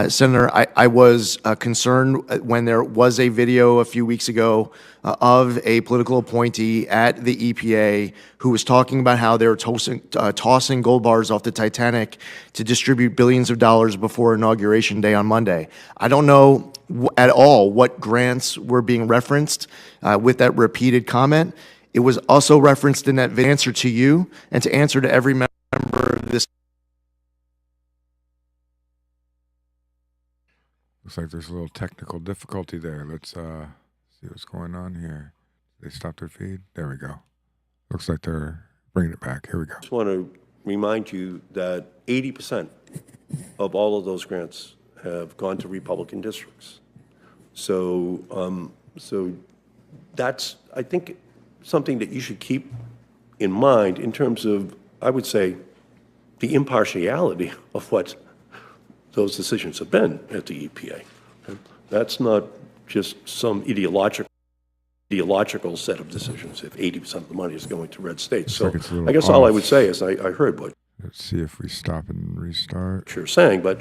Senator, I was concerned when there was a video a few weeks ago of a political appointee at the EPA who was talking about how they were tossing gold bars off the Titanic to distribute billions of dollars before Inauguration Day on Monday. I don't know at all what grants were being referenced with that repeated comment. It was also referenced in that answer to you and to answer to every member of this. Looks like there's a little technical difficulty there. Let's see what's going on here. They stopped their feed. There we go. Looks like they're bringing it back. Here we go. I just want to remind you that 80% of all of those grants have gone to Republican districts. So, so that's, I think, something that you should keep in mind in terms of, I would say, the impartiality of what those decisions have been at the EPA. That's not just some ideological set of decisions if 80% of the money is going to red states. So I guess all I would say is I heard what Let's see if we stop and restart. You're saying, but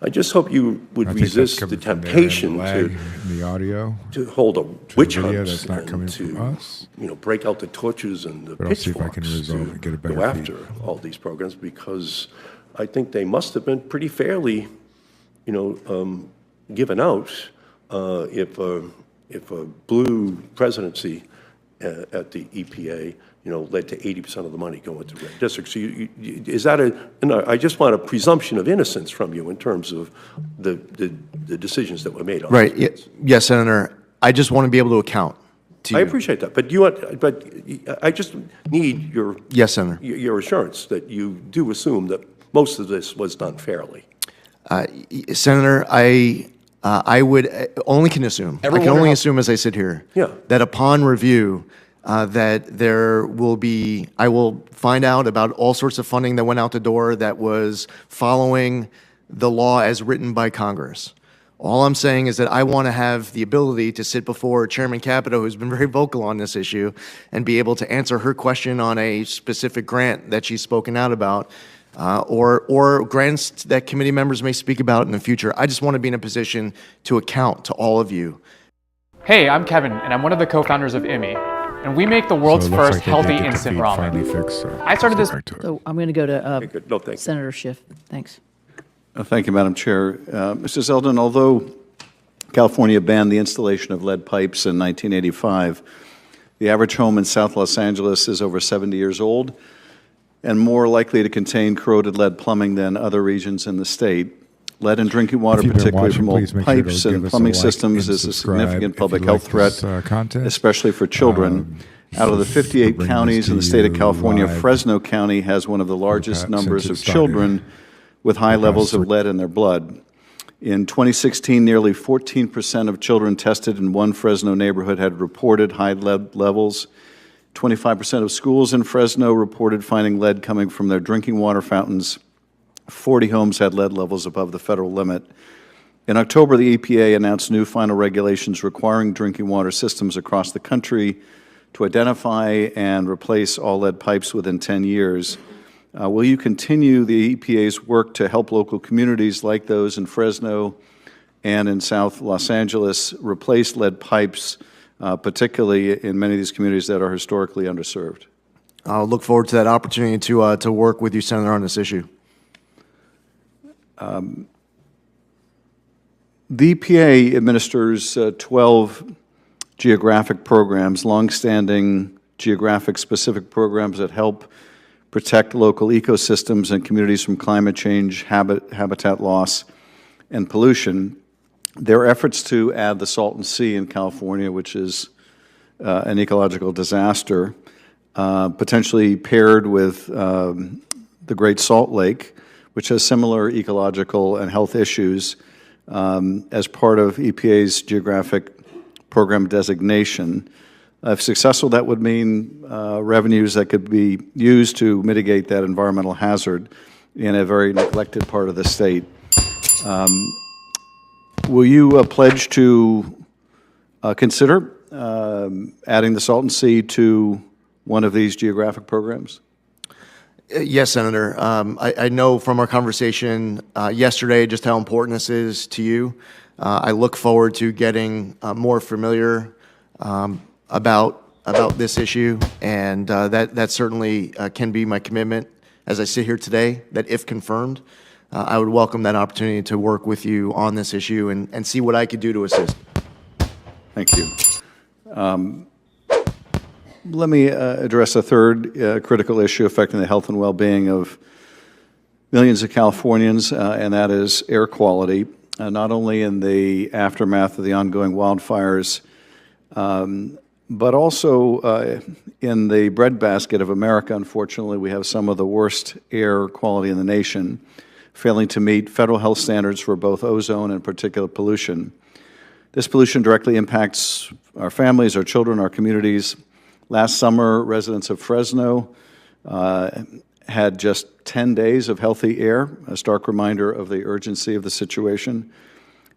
I just hope you would resist the temptation to hold a witch hunt and to break out the torches and the pitchforks to go after all these programs, because I think they must have been pretty fairly, given out if a blue presidency at the EPA led to 80% of the money going to red districts. So is that I just want a presumption of innocence from you in terms of the decisions that were made on right. Yes, Senator. I just want to be able to account to you. I appreciate that, but I just need your yes, Senator. Your assurance that you do assume that most of this was done fairly. Senator, I would only can assume. I can only assume as I sit here that upon review, that there will be, I will find out about all sorts of funding that went out the door that was following the law as written by Congress. All I'm saying is that I want to have the ability to sit before Chairman Capito, who's been very vocal on this issue, and be able to answer her question on a specific grant that she's spoken out about, or grants that committee members may speak about in the future. I just want to be in a position to account to all of you. Hey, I'm Kevin, and I'm one of the co-founders of IMI, and we make the world's first healthy instant ramen. I started this. So I'm going to go to Senator Schiff. Thanks. Thank you, Madam Chair. Mr. Zeldin, although California banned the installation of lead pipes in 1985, the average home in South Los Angeles is over 70 years old and more likely to contain corroded lead plumbing than other regions in the state. Lead in drinking water, particularly from old pipes and plumbing systems, is a significant public health threat, especially for children. Out of the 58 counties in the state of California, Fresno County has one of the largest numbers of children with high levels of lead in their blood. In 2016, nearly 14% of children tested in one Fresno neighborhood had reported high lead levels. 25% of schools in Fresno reported finding lead coming from their drinking water fountains. 40 homes had lead levels above the federal limit. In October, the EPA announced new final regulations requiring drinking water systems across the country to identify and replace all lead pipes within 10 years. Will you continue the EPA's work to help local communities like those in Fresno and in South Los Angeles replace lead pipes, particularly in many of these communities that are historically underserved? I'll look forward to that opportunity to work with you, Senator, on this issue. The EPA administers 12 geographic programs, longstanding geographic-specific programs that help protect local ecosystems and communities from climate change, habitat loss, and pollution. Their efforts to add the Salton Sea in California, which is an ecological disaster, potentially paired with the Great Salt Lake, which has similar ecological and health issues, as part of EPA's geographic program designation. If successful, that would mean revenues that could be used to mitigate that environmental hazard in a very neglected part of the state. Will you pledge to consider adding the Salton Sea to one of these geographic programs? Yes, Senator. I know from our conversation yesterday just how important this is to you. I look forward to getting more familiar about this issue, and that certainly can be my commitment as I sit here today, that if confirmed, I would welcome that opportunity to work with you on this issue and see what I could do to assist. Thank you. Let me address a third critical issue affecting the health and well-being of millions of Californians, and that is air quality, not only in the aftermath of the ongoing wildfires, but also in the breadbasket of America. Unfortunately, we have some of the worst air quality in the nation, failing to meet federal health standards for both ozone and particulate pollution. This pollution directly impacts our families, our children, our communities. Last summer, residents of Fresno had just 10 days of healthy air, a stark reminder of the urgency of the situation.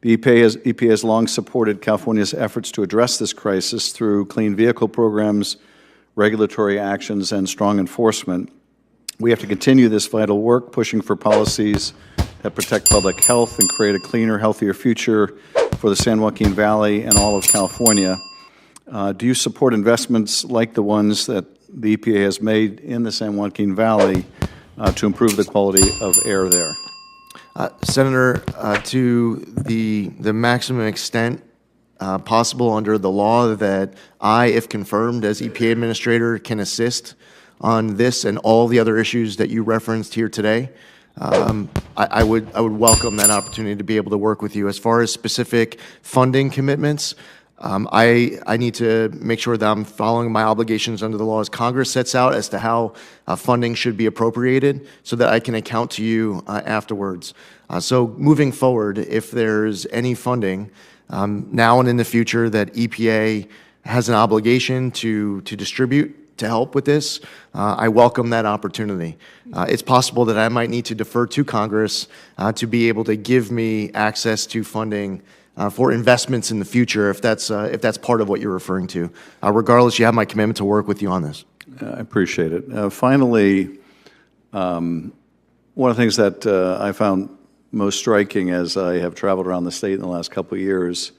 The EPA has long supported California's efforts to address this crisis through clean vehicle programs, regulatory actions, and strong enforcement. We have to continue this vital work, pushing for policies that protect public health and create a cleaner, healthier future for the San Joaquin Valley and all of California. Do you support investments like the ones that the EPA has made in the San Joaquin Valley to improve the quality of air there? Senator, to the maximum extent possible under the law that I, if confirmed as EPA Administrator, can assist on this and all the other issues that you referenced here today, I would welcome that opportunity to be able to work with you. As far as specific funding commitments, I need to make sure that I'm following my obligations under the laws Congress sets out as to how funding should be appropriated so that I can account to you afterwards. So moving forward, if there's any funding now and in the future that EPA has an obligation to distribute to help with this, I welcome that opportunity. It's possible that I might need to defer to Congress to be able to give me access to funding for investments in the future, if that's part of what you're referring to. Regardless, you have my commitment to work with you on this. I appreciate it. Finally, one of the things that I found most striking as I have traveled around the state in the last couple of years,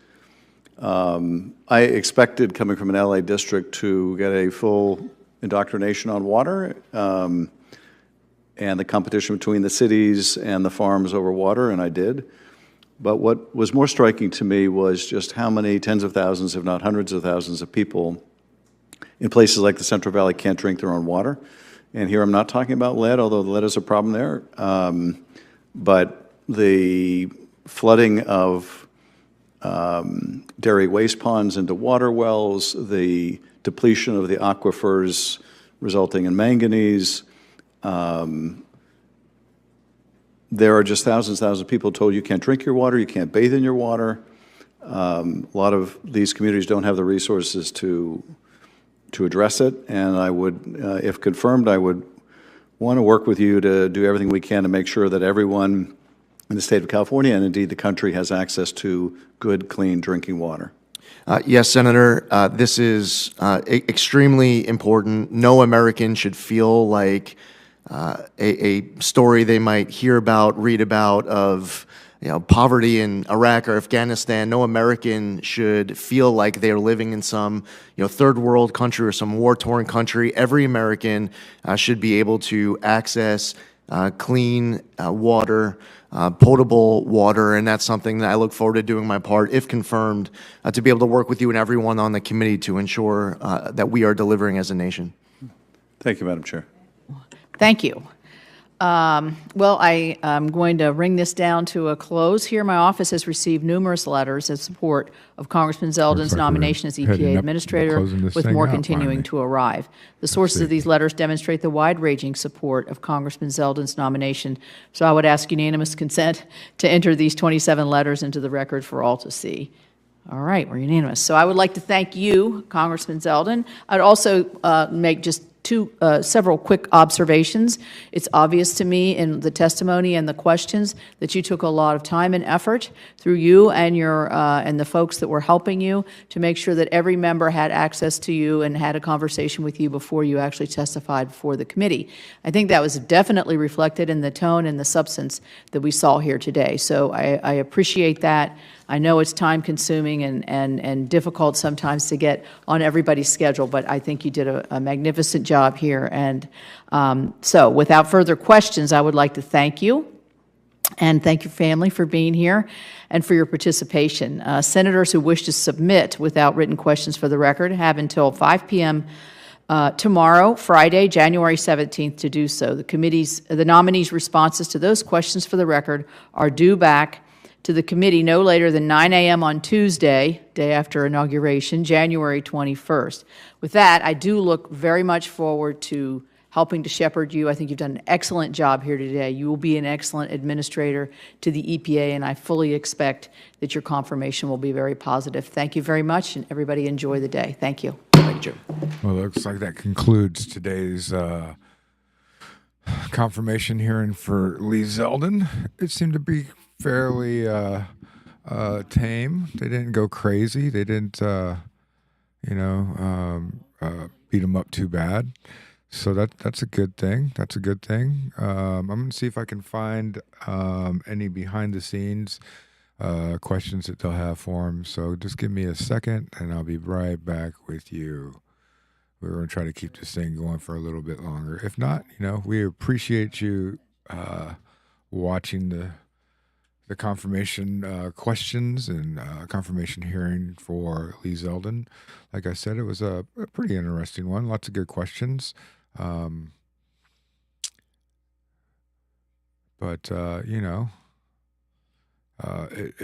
I expected, coming from an LA district, to get a full indoctrination on water and the competition between the cities and the farms over water, and I did. But what was more striking to me was just how many tens of thousands, if not hundreds of thousands of people in places like the Central Valley can't drink their own water. And here I'm not talking about lead, although lead is a problem there. But the flooding of dairy waste ponds into water wells, the depletion of the aquifers resulting in manganese. There are just thousands of people told you can't drink your water, you can't bathe in your water. A lot of these communities don't have the resources to address it, and I would, if confirmed, I would want to work with you to do everything we can to make sure that everyone in the state of California, and indeed the country, has access to good, clean drinking water. Yes, Senator, this is extremely important. No American should feel like a story they might hear about, read about, of poverty in Iraq or Afghanistan. No American should feel like they're living in some third world country or some war-torn country. Every American should be able to access clean water, potable water, and that's something that I look forward to doing my part, if confirmed, to be able to work with you and everyone on the committee to ensure that we are delivering as a nation. Thank you, Madam Chair. Thank you. Well, I am going to bring this down to a close here. My office has received numerous letters in support of Congressman Zeldin's nomination as EPA Administrator, with more continuing to arrive. The sources of these letters demonstrate the wide-ranging support of Congressman Zeldin's nomination, so I would ask unanimous consent to enter these 27 letters into the record for all to see. All right, we're unanimous. So I would like to thank you, Congressman Zeldin. I'd also make just several quick observations. It's obvious to me in the testimony and the questions that you took a lot of time and effort through you and your and the folks that were helping you to make sure that every member had access to you and had a conversation with you before you actually testified before the committee. I think that was definitely reflected in the tone and the substance that we saw here today. So I appreciate that. I know it's time-consuming and difficult sometimes to get on everybody's schedule, but I think you did a magnificent job here. And so without further questions, I would like to thank you and thank your family for being here and for your participation. Senators who wish to submit without written questions for the record have until 5 p.m. Tomorrow, Friday, January 17th, to do so. The nominees' responses to those questions for the record are due back to the committee no later than 9 a.m. on Tuesday, day after inauguration, January 21st. With that, I do look very much forward to helping to shepherd you. I think you've done an excellent job here today. You will be an excellent administrator to the EPA, and I fully expect that your confirmation will be very positive. Thank you very much, and everybody enjoy the day. Thank you. Thank you, Jim. Well, it looks like that concludes today's confirmation hearing for Lee Zeldin. It seemed to be fairly tame. They didn't go crazy. They didn't, beat him up too bad. So that's a good thing. That's a good thing. I'm going to see if I can find any behind-the-scenes questions that they'll have for him. So just give me a second, and I'll be right back with you. We're going to try to keep this thing going for a little bit longer. If not, we appreciate you watching the confirmation questions and confirmation hearing for Lee Zeldin. Like I said, it was a pretty interesting one. Lots of good questions. It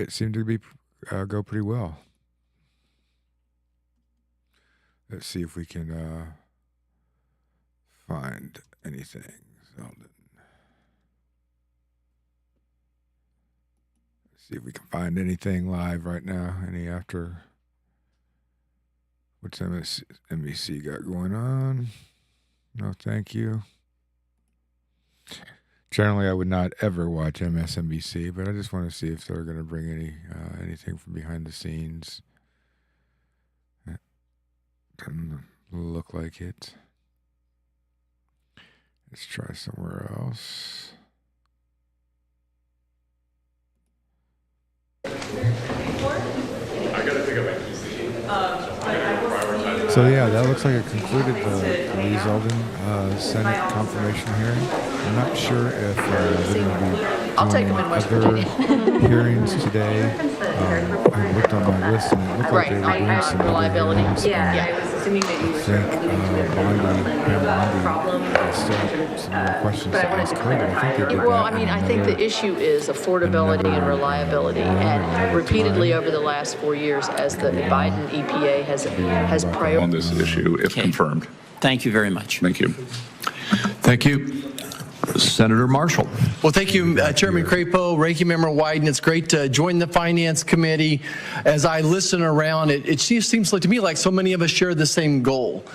seemed to be go pretty well. Let's see if we can find anything. Zeldin. See if we can find anything live right now. Any after What's NBC got going on? No, thank you. Generally, I would not ever watch MSNBC, but I just want to see if they're going to bring anything from behind the scenes. Doesn't look like it. Let's try somewhere else. So yeah, that looks like it concluded the Lee Zeldin Senate confirmation hearing. I'm not sure if they're going to be doing other hearings today. I looked on my list and it looked like they were doing some other hearings. I think Bondi still have some more questions to ask her, but I think they did that. Well, I mean, I think the issue is affordability and reliability, and repeatedly over the last 4 years, as the Biden EPA has prioritized on this issue, if confirmed. Thank you very much. Thank you. Thank you. Senator Marshall. Well, thank you, Chairman Crapo, Ranking Member Wyden. It's great to join the Finance Committee. As I listen around, it seems like to me like so many of us share the same goal.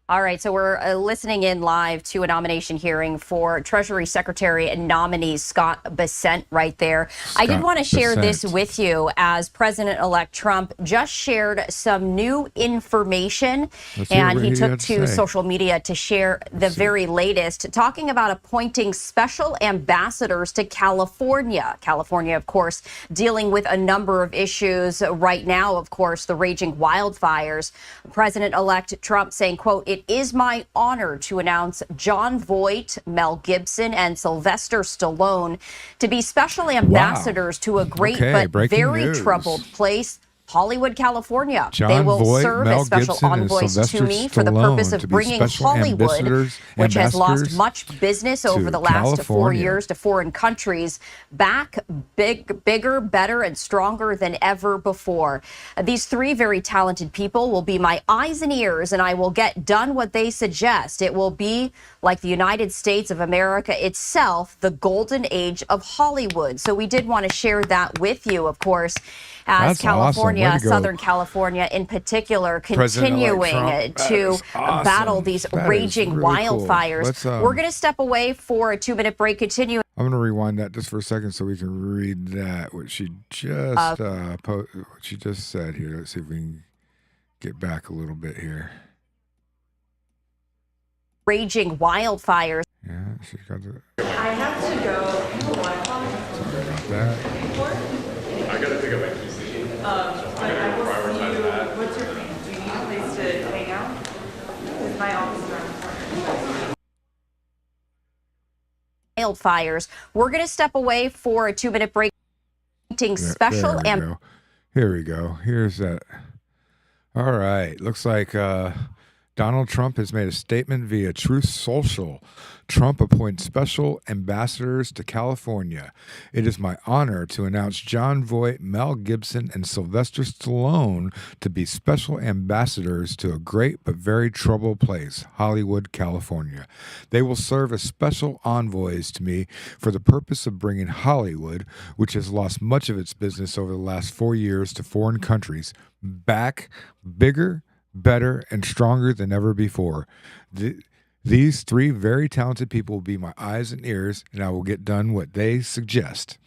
All right, so we're listening in live to a nomination hearing for Treasury Secretary and nominee Scott Bessent right there. I did want to share this with you as President-elect Trump just shared some new information, and he took to social media to share the very latest, talking about appointing special ambassadors to California. California, of course, dealing with a number of issues right now, of course, the raging wildfires. President-elect Trump saying, quote, "It is my honor to announce Jon Voight, Mel Gibson, and Sylvester Stallone to be special ambassadors to a great but very troubled place, Hollywood, California. They will serve as special envoys to me for the purpose of bringing Hollywood, which has lost much business over the last 4 years to foreign countries, back bigger, better, and stronger than ever before. These three very talented people will be my eyes and ears, and I will get done what they suggest. It will be like the United States of America itself, the golden age of Hollywood." So we did want to share that with you, of course, as California, Southern California in particular, continuing to battle these raging wildfires. We're going to step away for a 2-minute break. Continue. I'm going to rewind that just for a second so we can read that, what she just what she just said here. Let's see if we can get back a little bit here. Raging wildfires. Yeah, she's got the... I have to go. Sorry about that. I got to pick up my PC. I will see you. What's your plan? Do you need a place to hang out? Because my office is around the corner. Wildfires. We're going to step away for a 2-minute break. Special and here we go. Here's that. All right. Looks like Donald Trump has made a statement via Truth Social. Trump appoints special ambassadors to California. It is my honor to announce Jon Voight, Mel Gibson, and Sylvester Stallone to be special ambassadors to a great but very troubled place, Hollywood, California. They will serve as special envoys to me for the purpose of bringing Hollywood, which has lost much of its business over the last 4 years to foreign countries, back bigger, better, and stronger than ever before. These three very talented people will be my eyes and ears, and I will get done what they suggest.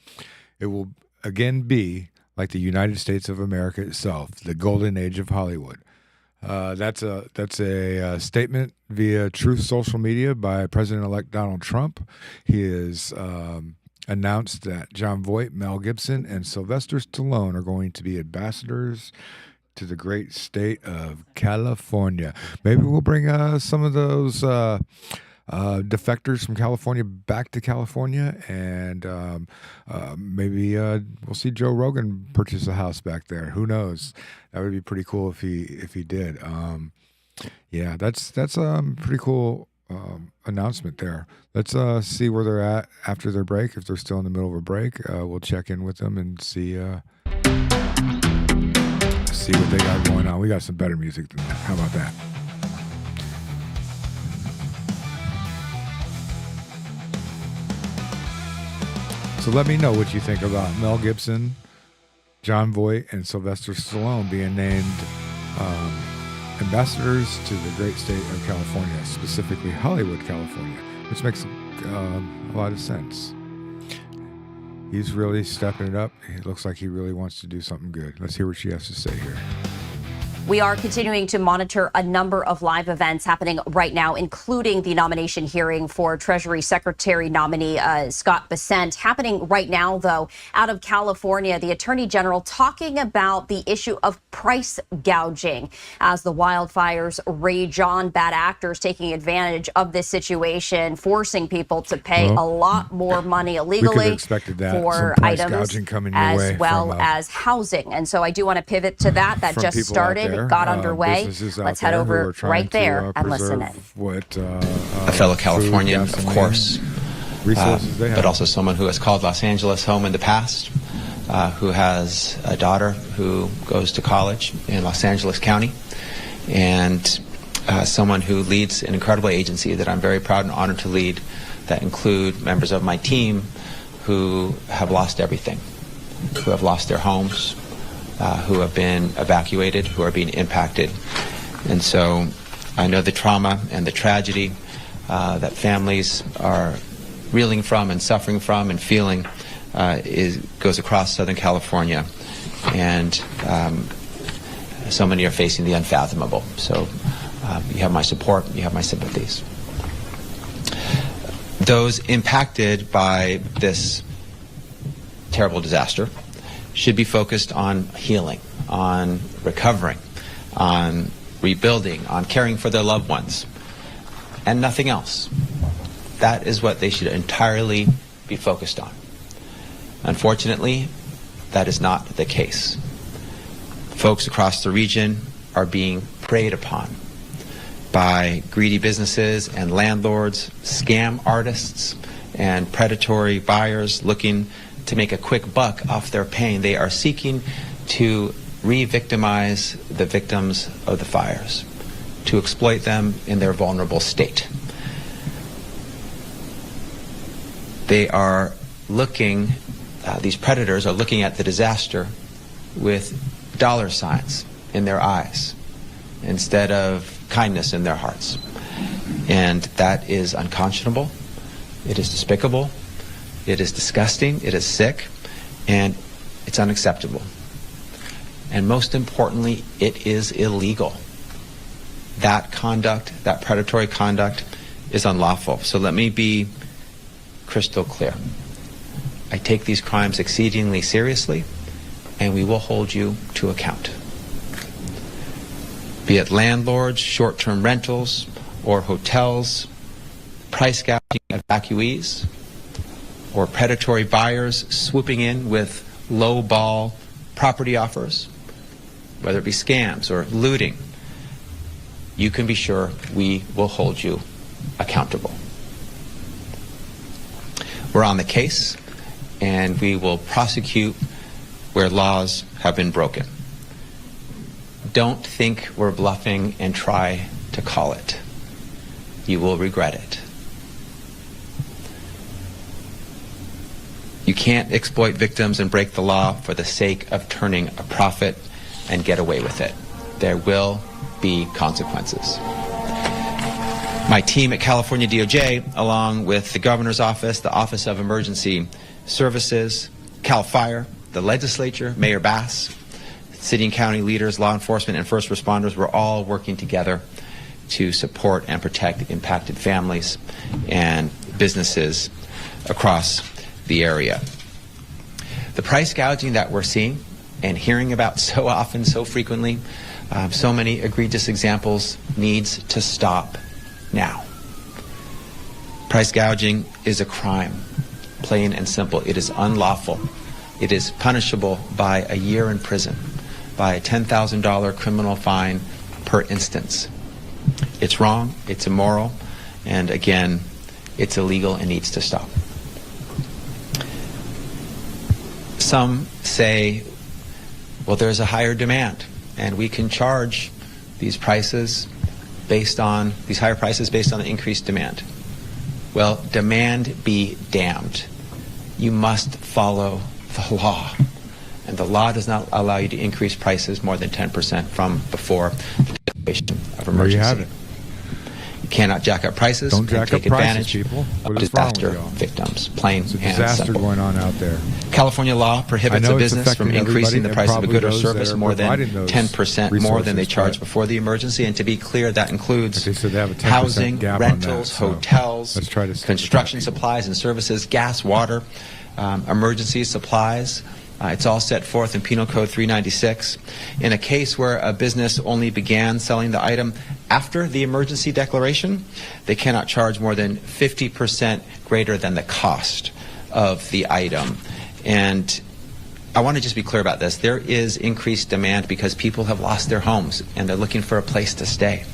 It will again be like the United States of America itself, the golden age of Hollywood. That's a statement via Truth Social Media by President-elect Donald Trump. He has announced that Jon Voight, Mel Gibson, and Sylvester Stallone are going to be ambassadors to the great state of California. Maybe we'll bring some of those defectors from California back to California, and maybe we'll see Joe Rogan purchase a house back there. Who knows? That would be pretty cool if he did. Yeah, that's pretty cool announcement there. Let's see where they're at after their break. If they're still in the middle of a break, we'll check in with them and see what they got going on. We got some better music than that. How about that? So let me know what you think about Mel Gibson, Jon Voight, and Sylvester Stallone being named ambassadors to the great state of California, specifically Hollywood, California, which makes a lot of sense. He's really stepping it up. It looks like he really wants to do something good. Let's hear what she has to say here. We are continuing to monitor a number of live events happening right now, including the nomination hearing for Treasury Secretary nominee Scott Bessent. Happening right now, though, out of California, the Attorney General talking about the issue of price gouging as the wildfires rage on. Bad actors taking advantage of this situation, forcing people to pay a lot more money illegally for items as well as housing. And so I do want to pivot to that. That just started. Got underway. Let's head over right there and listen in. A fellow Californian, of course, but also someone who has called Los Angeles home in the past, who has a daughter who goes to college in Los Angeles County, and someone who leads an incredible agency that I'm very proud and honored to lead, that include members of my team who have lost everything, who have lost their homes, who have been evacuated, who are being impacted. And so I know the trauma and the tragedy that families are reeling from and suffering from and feeling goes across Southern California. And so many are facing the unfathomable. So you have my support, you have my sympathies. Those impacted by this terrible disaster should be focused on healing, on recovering, on rebuilding, on caring for their loved ones, and nothing else. That is what they should entirely be focused on. Unfortunately, that is not the case. Folks across the region are being preyed upon by greedy businesses and landlords, scam artists, and predatory buyers looking to make a quick buck off their pain. They are seeking to re-victimize the victims of the fires, to exploit them in their vulnerable state. They are looking, these predators are looking at the disaster with dollar signs in their eyes instead of kindness in their hearts. And that is unconscionable. It is despicable. It is disgusting, it is sick, and it's unacceptable. And most importantly, it is illegal. That conduct, that predatory conduct, is unlawful. So let me be crystal clear. I take these crimes exceedingly seriously, and we will hold you to account. Be it landlords, short-term rentals, or hotels, price gouging evacuees, or predatory buyers swooping in with low-ball property offers, whether it be scams or looting, you can be sure we will hold you accountable. We're on the case, and we will prosecute where laws have been broken. Don't think we're bluffing and try to call it. You will regret it. You can't exploit victims and break the law for the sake of turning a profit and get away with it. There will be consequences. My team at California DOJ, along with the Governor's Office, the Office of Emergency Services, CAL FIRE, the legislature, Mayor Bass, city and county leaders, law enforcement, and first responders, we're all working together to support and protect impacted families and businesses across the area. The price gouging that we're seeing and hearing about so often, so frequently, so many egregious examples, needs to stop now. Price gouging is a crime, plain and simple. It is unlawful. It is punishable by a year in prison, by a $10,000 criminal fine per instance. It's wrong, it's immoral, and again, it's illegal and needs to stop. Some say, well, there's a higher demand, and we can charge these prices based on, these higher prices based on the increased demand. Well, demand be damned. You must follow the law. And the law does not allow you to increase prices more than 10% from before. of There you emergency. have it. You cannot jack up prices Don't and jack take up prices, advantage people. of What is wrong with disaster y'all? victims, plain It's a and disaster simple. going on out there. California law prohibits I know a it's business from affecting increasing the everybody, price of a and good or probably those service that are more than providing those 10% more than they resources, charged but- before the emergency. And to be clear, that includes They said they have a 10% housing, gap on rentals, that, so hotels, let's try to stick with construction that, people. supplies and services, gas, water, emergency supplies. It's all set forth in Penal Code 396. In a case where a business only began selling the item after the emergency declaration, they cannot charge more than 50% greater than the cost of the item. And I want to just be clear about this. There is increased demand because people have lost their homes and they're looking for a place to stay.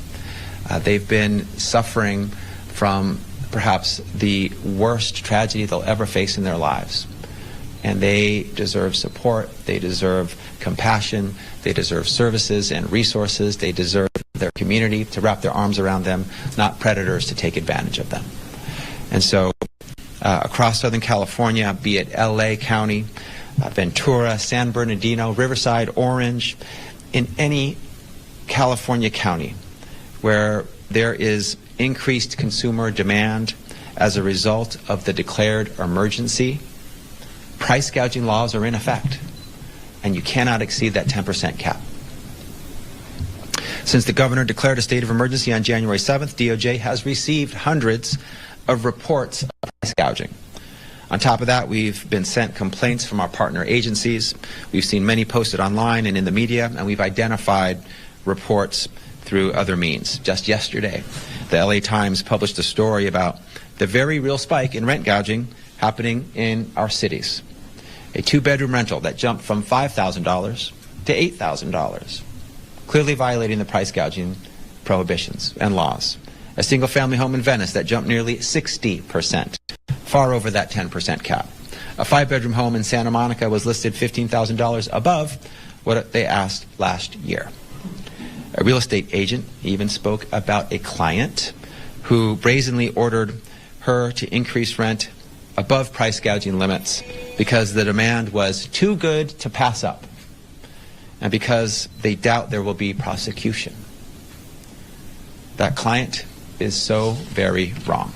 They've been suffering from perhaps the worst tragedy they'll ever face in their lives. And they deserve support, they deserve compassion, they deserve services and resources, they deserve their community to wrap their arms around them, not predators to take advantage of them. And so across Southern California, be it LA County, Ventura, San Bernardino, Riverside, Orange, in any California county where there is increased consumer demand as a result of the declared emergency, price gouging laws are in effect, and you cannot exceed that 10% cap. Since the governor declared a state of emergency on January 7th, DOJ has received hundreds of reports of price gouging. On top of that, we've been sent complaints from our partner agencies. We've seen many posted online and in the media, and we've identified reports through other means. Just yesterday, the LA Times published a story about the very real spike in rent gouging happening in our cities. A two-bedroom rental that jumped from $5,000 to $8,000, clearly violating the price gouging prohibitions and laws. A single-family home in Venice that jumped nearly 60%, far over that 10% cap. A five-bedroom home in Santa Monica was listed $15,000 above what they asked last year. A real estate agent even spoke about a client who brazenly ordered her to increase rent above price gouging limits because the demand was too good to pass up and because they doubt there will be prosecution. That client is so very wrong.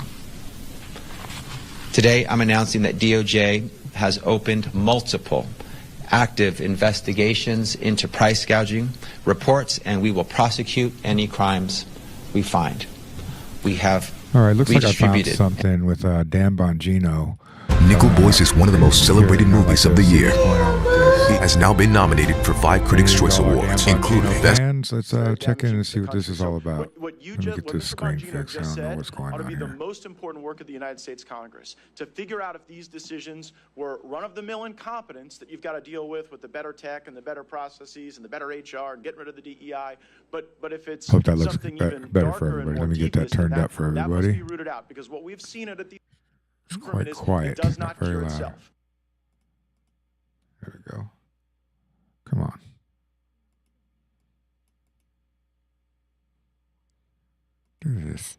Today, I'm announcing that DOJ has opened multiple active investigations into price gouging reports, and we will prosecute any crimes we find. We have All right, looks like I found redistributed something with Dan Bongino. Nickel Boys is one of the most celebrated movies of the year. It has now been nominated for 5 Critics' Choice Awards, including Best. Fans, let's check in and see what this is all about. Let me get this screen fixed. I don't know what's going ought to on be the here. most important work of the United States Congress, to figure out if these decisions were run-of-the-mill incompetence that you've got to deal with the better tech and the better processes and the better HR and getting rid of the DEI. But if it's Hope that looks something better even for darker and everybody. more Let me get that devious than turned up for that must everybody. be rooted out, because what we've seen at the It's quite quiet, it does not not very cure loud. itself. There we go. Come on. Do this.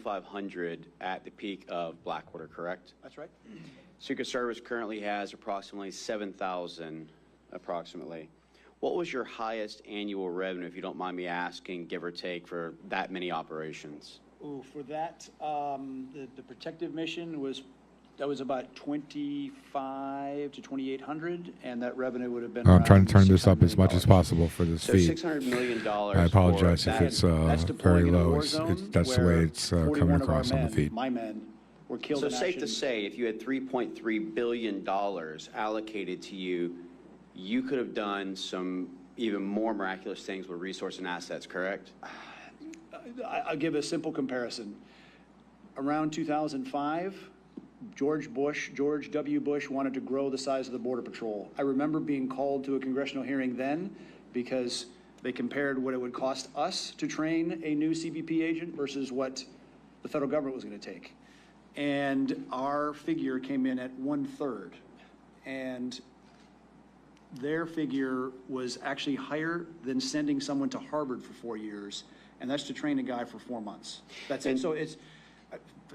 500 at the peak of Blackwater, correct? That's right. Secret Service currently has approximately 7,000, approximately. What was your highest annual revenue, if you don't mind me asking, give or take, for that many operations? Ooh, for that, the protective mission was about 2,500 to 2,800, and that revenue would have been. I'm trying around to turn this up $600 as much as possible for this So feed. $600 million. I apologize for if that. it's That's very deploying in a low. war It's, zone that's the way where it's 41 coming of our across on the men, feed. my men, were killed So in safe action. to say, if you had $3.3 billion allocated to you, you could have done some even more miraculous things with resource and assets, correct? I'll give a simple comparison. Around 2005, George W. Bush wanted to grow the size of the Border Patrol. I remember being called to a congressional hearing then because they compared what it would cost us to train a new CBP agent versus what the federal government was going to take. And our figure came in at 1/3. And their figure was actually higher than sending someone to Harvard for 4 years, and that's to train a guy for 4 months. That's it. So it's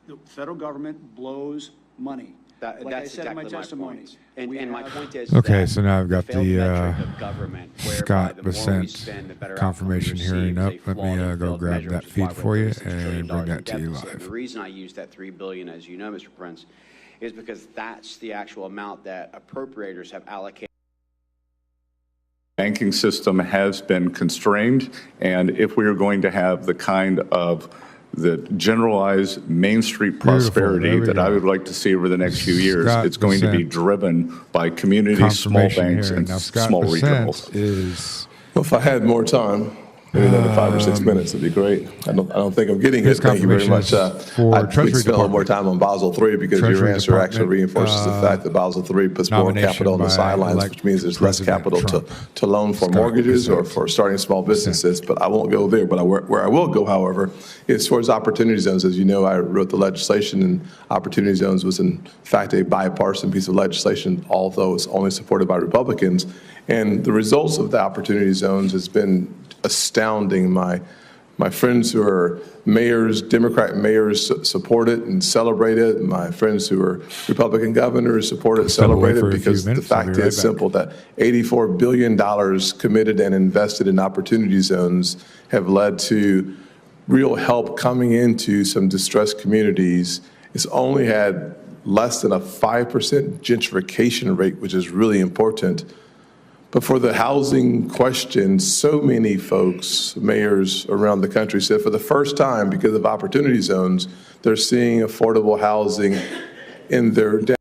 the federal government blows money. That, Like I that's said in my exactly testimony, point. And my point is Okay, that so now I've got failed the metric of government, whereby Scott the more we Bessent spend, the better confirmation outcome we hearing receive, up. is a Let flawed me and go failed grab measure, that which is feed why we're for you $36 trillion and bring in that to you deficit. live. The reason I use that $3 billion, as you know, Mr. Prince, is because that's the actual amount that appropriators have allocated. Banking system has been constrained, and if we are going to have the kind of the generalized Main Street prosperity that I would like to see over the next few years, Scott it's going to be Bessent. driven by communities, small banks, and small regionals. Well, if I had more time, maybe another 5 or 6 minutes would be great. I don't think I'm getting it. Thank you very much. I'd like to spend a little more time on Basel III because your answer actually reinforces the fact that Basel III puts more capital on the sidelines, which means there's less capital to loan for mortgages or for starting small businesses. But I won't go there. But where I will go, however, is towards opportunity zones. As you know, I wrote the legislation, and opportunity zones was in fact a bipartisan piece of legislation, although it's only supported by Republicans. And the results of the opportunity zones has been astounding. My friends who are mayors, Democrat mayors, support it and celebrate it. My friends who are Republican governors support it and celebrate it, because the fact is simple, that $84 billion committed and invested in opportunity zones have led to real help coming into some distressed communities. It's only had less than a 5% gentrification rate, which is really important. But for the housing question, so many folks, mayors around the country said for the first time, because of opportunity zones, they're seeing affordable housing in their down.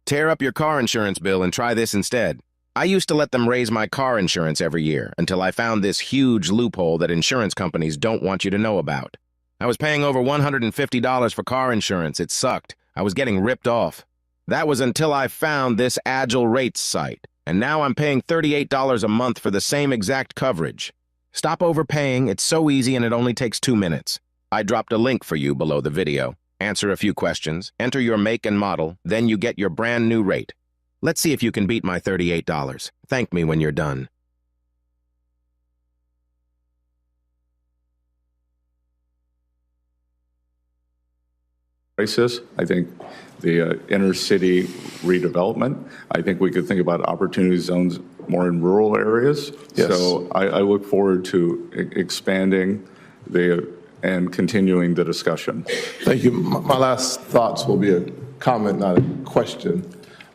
Tear up your car insurance bill and try this instead. I used to let them raise my car insurance every year until I found this huge loophole that insurance companies don't want you to know about. I was paying over $150 for car insurance. It sucked. I was getting ripped off. That was until I found this Agile Rates site. And now I'm paying $38 a month for the same exact coverage. Stop overpaying. It's so easy and it only takes 2 minutes. I dropped a link for you below the video. Answer a few questions, enter your make and model, then you get your brand new rate. Let's see if you can beat my $38. Thank me when you're done. I think the inner city redevelopment. I think we could think about opportunity zones more in rural areas. Yes. So I look forward to expanding and continuing the discussion. Thank you. My last thoughts will be a comment, not a question.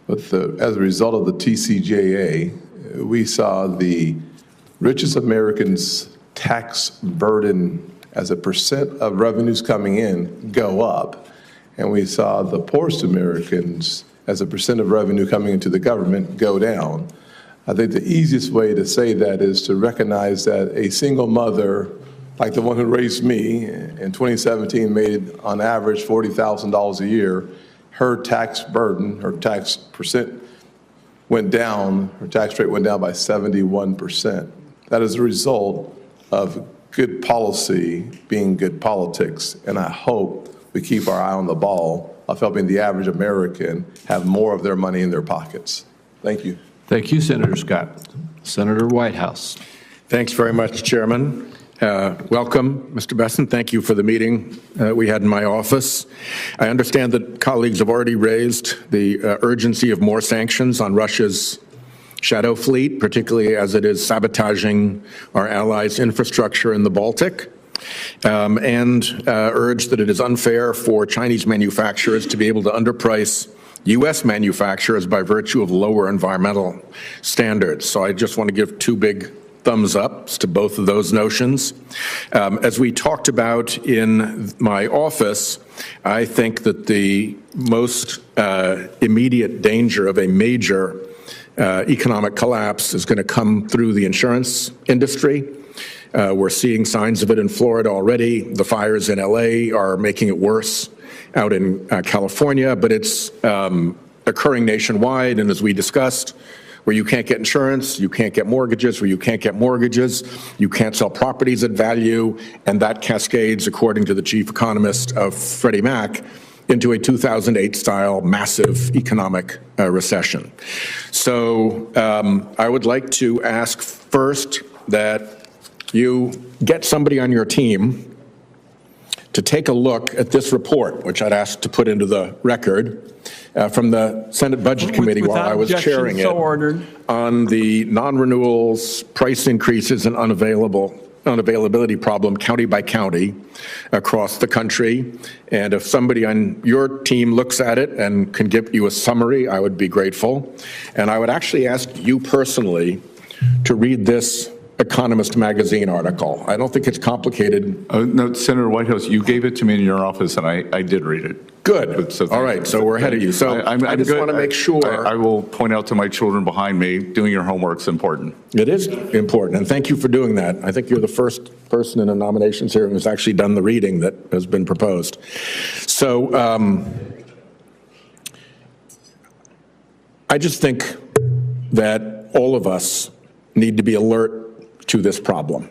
But as a result of the TCJA, we saw the richest Americans' tax burden as a percent of revenues coming in go up. And we saw the poorest Americans, as a percent of revenue coming into the government, go down. I think the easiest way to say that is to recognize that a single mother, like the one who raised me in 2017, made on average $40,000 a year. Her tax burden, her tax percent went down, her tax rate went down by 71%. That is a result of good policy being good politics. And I hope we keep our eye on the ball of helping the average American have more of their money in their pockets. Thank you. Thank you, Senator Scott. Senator Whitehouse. Thanks very much, Chairman. Welcome, Mr. Bessent. Thank you for the meeting we had in my office. I understand that colleagues have already raised the urgency of more sanctions on Russia's shadow fleet, particularly as it is sabotaging our allies' infrastructure in the Baltic. And urge that it is unfair for Chinese manufacturers to be able to underprice U.S. manufacturers by virtue of lower environmental standards. So I just want to give 2 big thumbs ups to both of those notions. As we talked about in my office, I think that the most immediate danger of a major economic collapse is going to come through the insurance industry. We're seeing signs of it in Florida already. The fires in LA are making it worse out in California, but it's occurring nationwide. And as we discussed, where you can't get insurance, you can't get mortgages, where you can't get mortgages, you can't sell properties at value, and that cascades, according to the chief economist of Freddie Mac, into a 2008-style massive economic recession. So I would like to ask first that you get somebody on your team to take a look at this report, which I'd ask to put into the record, from the Senate Budget Committee while I was chairing it on the non-renewals, price increases, and unavailability problem county by county across the country. And if somebody on your team looks at it and can give you a summary, I would be grateful. And I would actually ask you personally to read this Economist magazine article. I don't think it's complicated. No, Senator Whitehouse, you gave it to me in your office, and I did read it. Good. So all right, so we're ahead of you. So I just want to make sure. I will point out to my children behind me, doing your homework's important. It is important, and thank you for doing that. I think you're the first person in a nominations hearing who's actually done the reading that has been proposed. So I just think that all of us need to be alert to this problem.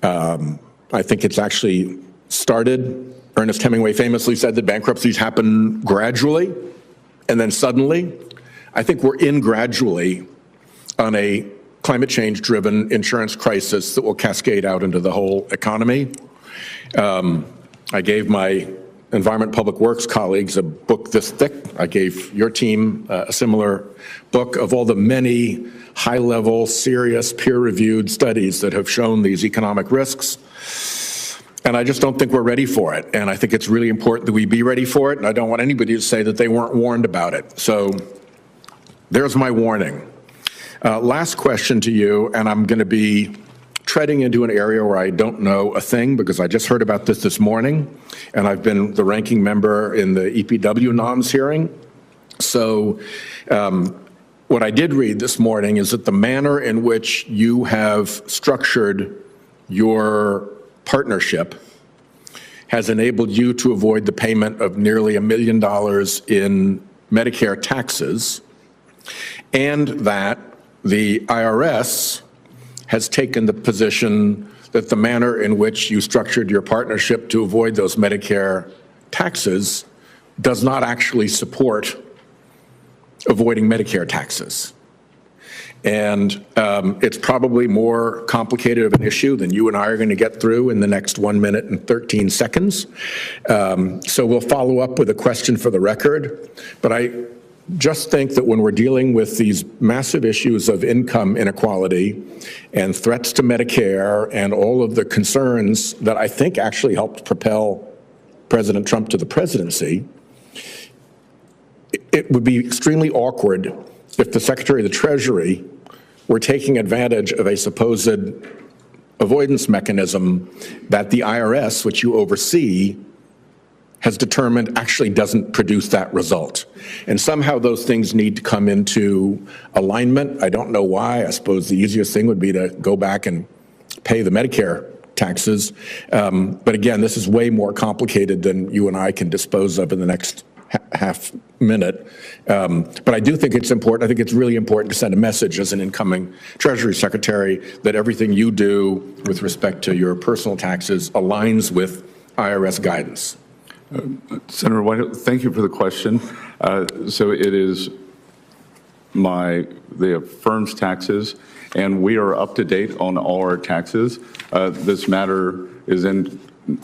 I think it's actually started. Ernest Hemingway famously said that bankruptcies happen gradually and then suddenly. I think we're in gradually on a climate change driven insurance crisis that will cascade out into the whole economy. I gave my Environment Public Works colleagues a book this thick. I gave your team a similar book of all the many high-level, serious, peer-reviewed studies that have shown these economic risks. And I just don't think we're ready for it. And I think it's really important that we be ready for it. And I don't want anybody to say that they weren't warned about it. So there's my warning. Last question to you, and I'm going to be treading into an area where I don't know a thing because I just heard about this morning, and I've been the ranking member in the EPW noms hearing. So what I did read this morning is that the manner in which you have structured your partnership has enabled you to avoid the payment of nearly $1 million in Medicare taxes, and that the IRS has taken the position that the manner in which you structured your partnership to avoid those Medicare taxes does not actually support avoiding Medicare taxes. And it's probably more complicated of an issue than you and I are going to get through in the next 1 minute and 13 seconds. So we'll follow up with a question for the record. But I just think that when we're dealing with these massive issues of income inequality and threats to Medicare and all of the concerns that I think actually helped propel President Trump to the presidency, it would be extremely awkward if the Secretary of the Treasury were taking advantage of a supposed avoidance mechanism that the IRS, which you oversee, has determined actually doesn't produce that result. And somehow those things need to come into alignment. I don't know why. I suppose the easiest thing would be to go back and pay the Medicare taxes. But again, this is way more complicated than you and I can dispose of in the next half minute. But I do think it's important. I think it's really important to send a message as an incoming Treasury Secretary that everything you do with respect to your personal taxes aligns with IRS guidance. Senator White, thank you for the question. So it is the firm's taxes, and we are up to date on all our taxes. This matter is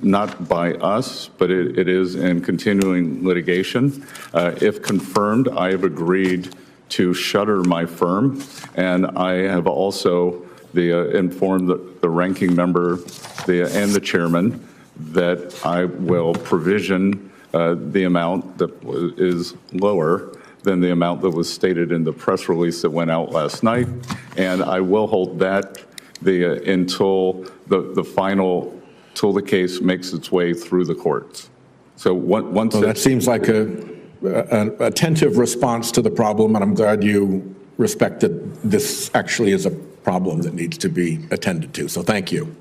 not by us, but it is in continuing litigation. If confirmed, I have agreed to shutter my firm, and I have also informed the ranking member and the chairman that I will provision the amount that is lower than the amount that was stated in the press release that went out last night, and I will hold that until till the case makes its way through the courts. So once that seems like an attentive response to the problem, and I'm glad you respect that this actually is a problem that needs to be attended to. So thank you.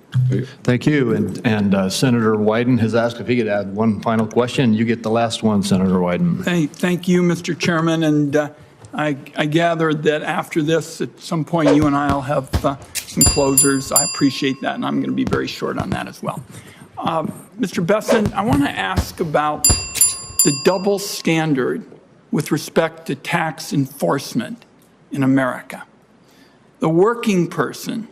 Thank you. And Senator Wyden has asked if he could add one final question. You get the last one, Senator Wyden. Thank you, Mr. Chairman. And I gather that after this, at some point, you and I will have some closers. I appreciate that, and I'm going to be very short on that as well. Mr. Besson, I want to ask about the double standard with respect to tax enforcement in America. The working person,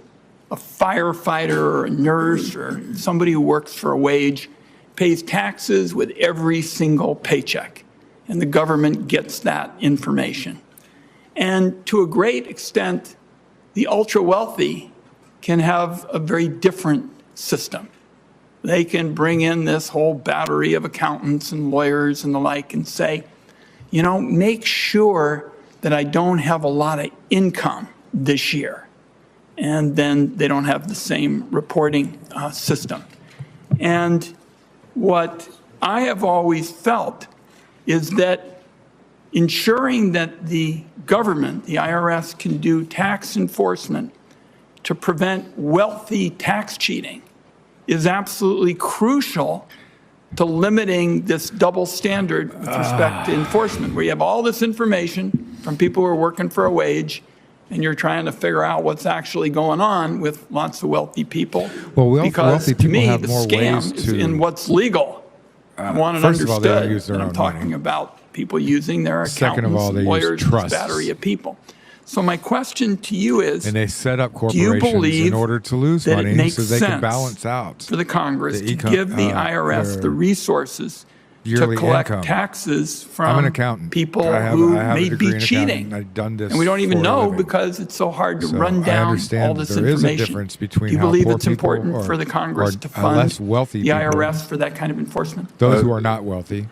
a firefighter or a nurse or somebody who works for a wage, pays taxes with every single paycheck. and the government gets that information. And to a great extent, the ultra-wealthy can have a very different system. They can bring in this whole battery of accountants and lawyers and the like and say, make sure that I don't have a lot of income this year. And then they don't have the same reporting system. And what I have always felt is that ensuring that the government, the IRS, can do tax enforcement to prevent wealthy tax cheating is absolutely crucial to limiting this double standard with respect to enforcement, where you have all this information from people who are working for a wage, and you're trying to figure out what's actually going on with lots of wealthy people. Well, because wealthy to me, have the more scam ways is to, in what's legal. I want it first of all, they understood use their that I'm own talking money. about people using their Second of all, accountants, they use lawyers, this trusts. battery of people. So my question to you is, and they set up do you corporations believe in order to lose that money it makes so they sense can balance out for the Congress the to give the IRS the resources to yearly collect income. taxes I'm an from accountant. people I have who a may degree be in cheating? accounting. I've done this And we don't even for a know living. because it's so hard to So run I down understand all that this there is a information. difference between Do you how believe poor it's people important for the Congress to fund less wealthy the people, IRS for that kind of enforcement? those who are not wealthy.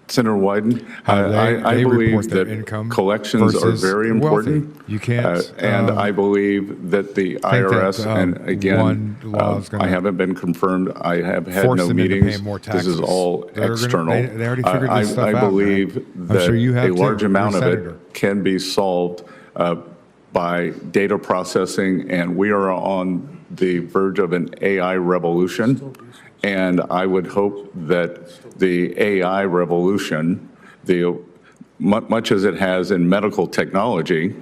Senator Wyden, I they believe report their that income collections are versus very wealthy. important. You can't. And I believe that the IRS, and again, one law is gonna I haven't been confirmed. I have had force no them into meetings. paying more This is taxes. all external. They already figured this stuff I out, believe man. I'm that sure you have a too. large You're a amount of senator. it can be solved by data processing, and we are on the verge of an AI revolution. And I would hope that the AI revolution, much as it has in medical technology,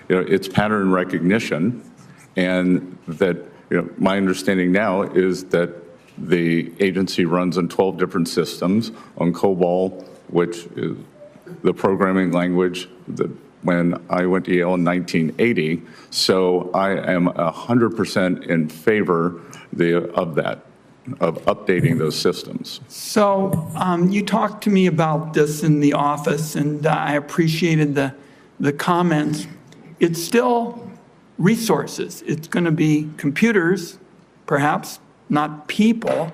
it's pattern recognition, and that my understanding now is that the agency runs on 12 different systems on COBOL, which is the programming language that when I went to Yale in 1980. So I am 100% in favor of that, of updating those systems. So you talked to me about this in the office, and I appreciated the comments. It's still resources. It's going to be computers, perhaps, not people.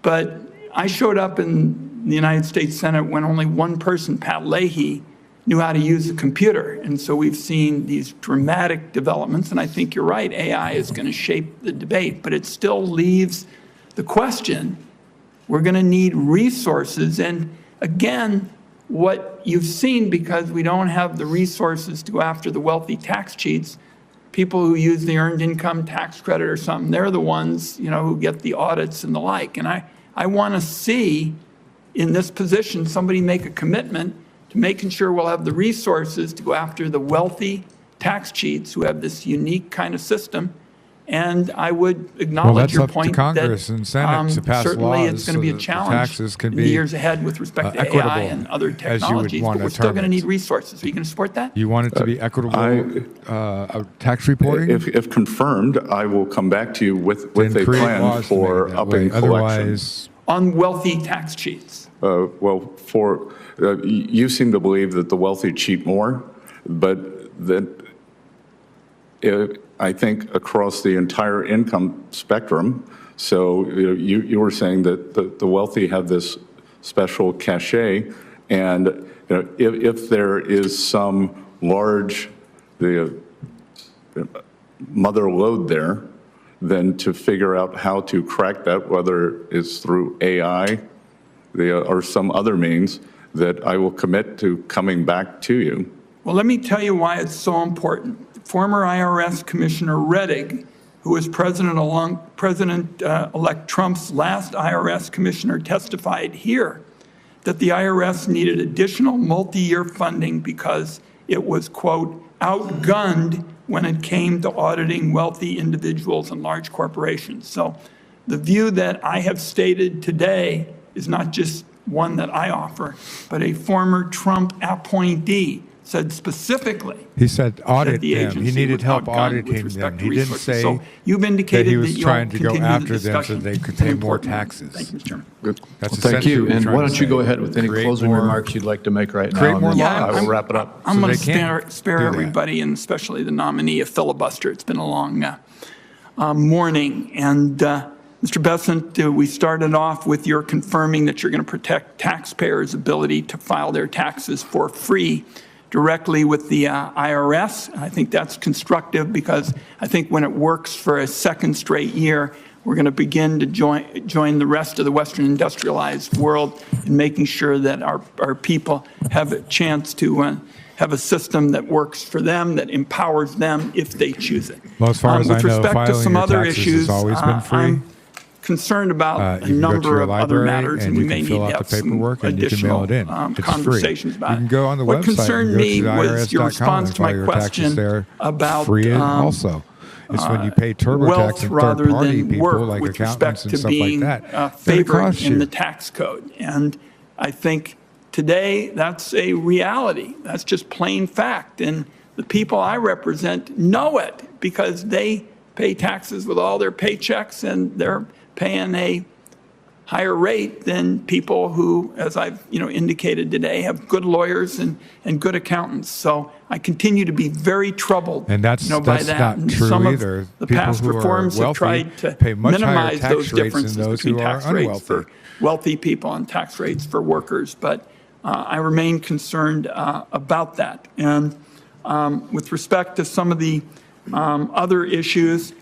But I showed up in the United States Senate when only one person, Pat Leahy, knew how to use a computer. And so we've seen these dramatic developments, and I think you're right, AI is going to shape the debate, but it still leaves the question, we're going to need resources. And again, what you've seen, because we don't have the resources to go after the wealthy tax cheats, people who use the earned income tax credit or something, they're the ones, who get the audits and the like. And I want to see in this position somebody make a commitment to making sure we'll have the resources to go after the wealthy tax cheats who have this unique kind of system. And I would acknowledge your point to Congress and Senate to pass certainly laws it's going to be a so that the challenge taxes can in the be, years ahead with respect to equitable, AI and other as you would technologies, want but we're to still going to term it. need resources. Are you going to support that? You want it to be equitable tax reporting? If confirmed, I will come back to you with a plan for upping collections. On wealthy tax cheats. You seem to believe that the wealthy cheat more, but that I think across the entire income spectrum. So you were saying that the wealthy have this special cachet, and if there is some large mother lode there, then to figure out how to crack that, whether it's through AI or some other means, that I will commit to coming back to you. Well, let me tell you why it's so important. Former IRS Commissioner Rettig, who was President-elect Trump's last IRS commissioner, testified here that the IRS needed additional multi-year funding because it was, quote, outgunned when it came to auditing wealthy individuals and large corporations. So the view that I have stated today is not just one that I offer, but a former Trump appointee said specifically. He said audit the them. He agency needed was help outgunned with auditing respect them. to He didn't resources. say So you've indicated that he was you'll trying to go continue the after them so discussion. they could It's an pay more important one. taxes. Thank you, Mr. Chairman. Good. That's Thank you. essentially what And we're why trying don't to you go say. ahead with any Create closing more- remarks you'd like to make right now? create more and then laws. I will wrap it up. I'm So going they to can spare do that. everybody, and especially the nominee, a filibuster. It's been a long morning. And Mr. Bessent, we started off with your confirming that you're going to protect taxpayers' ability to file their taxes for free directly with the IRS. I think that's constructive because I think when it works for a second straight year, we're going to begin to join the rest of the Western industrialized world in making sure that our people have a chance to have a system that works for them, that empowers them if they choose it. Well, as far as I With know, respect to filing some your other taxes has issues, always been free. I'm concerned about a You can go to number your of other library matters, and and we you may can need fill to out have the some paperwork and you can mail additional it in. It's conversations free. about You can go on the what website concerned and go me to was your irs.com response and to my file your taxes question there about free also. It's when you pay TurboTax wealth and rather third-party than people work like with accountants respect and to stuff like being that. Then it favored costs in you. the tax code. And I think today that's a reality. That's just plain fact. And the people I represent know it because they pay taxes with all their paychecks, and they're paying a higher rate than people who, as I've indicated today, have good lawyers and good accountants. So I continue to be very troubled And that's by that's that. not And true some either. of the People past who are reforms have wealthy tried to pay much higher minimize tax those rates differences than those between who are tax rates unwealthy. for wealthy people and tax rates for workers. But I remain concerned about that. And with respect to some of the other issues,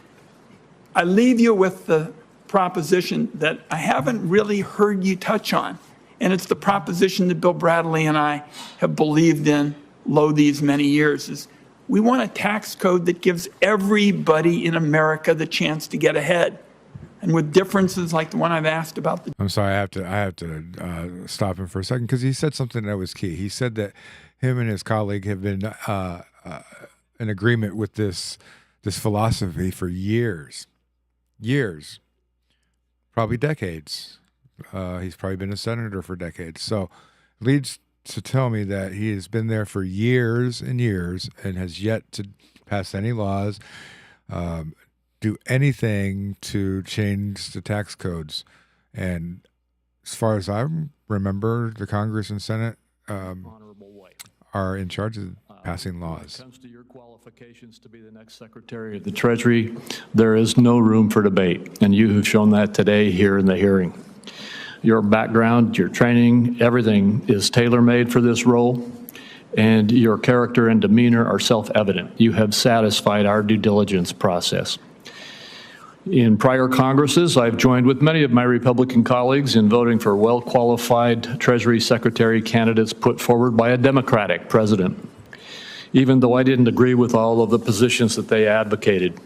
I leave you with the proposition that I haven't really heard you touch on, and it's the proposition that Bill Bradley and I have believed in these many years, is we want a tax code that gives everybody in America the chance to get ahead. And with differences like the one I've asked about. I'm sorry, I have to stop him for a second because he said something that was key. He said that him and his colleague have been in agreement with this philosophy for years, probably decades. He's probably been a senator for decades. So leads to tell me that he has been there for years and years and has yet to pass any laws, do anything to change the tax codes. And as far as I remember, the Congress and Senate are in charge of passing laws. When it comes to your qualifications to be the next Secretary of the Treasury, there is no room for debate, and you have shown that today here in the hearing. Your background, your training, everything is tailor-made for this role, and your character and demeanor are self-evident. You have satisfied our due diligence process. In prior Congresses, I've joined with many of my Republican colleagues in voting for well-qualified Treasury Secretary candidates put forward by a Democratic president, even though I didn't agree with all of the positions that they advocated.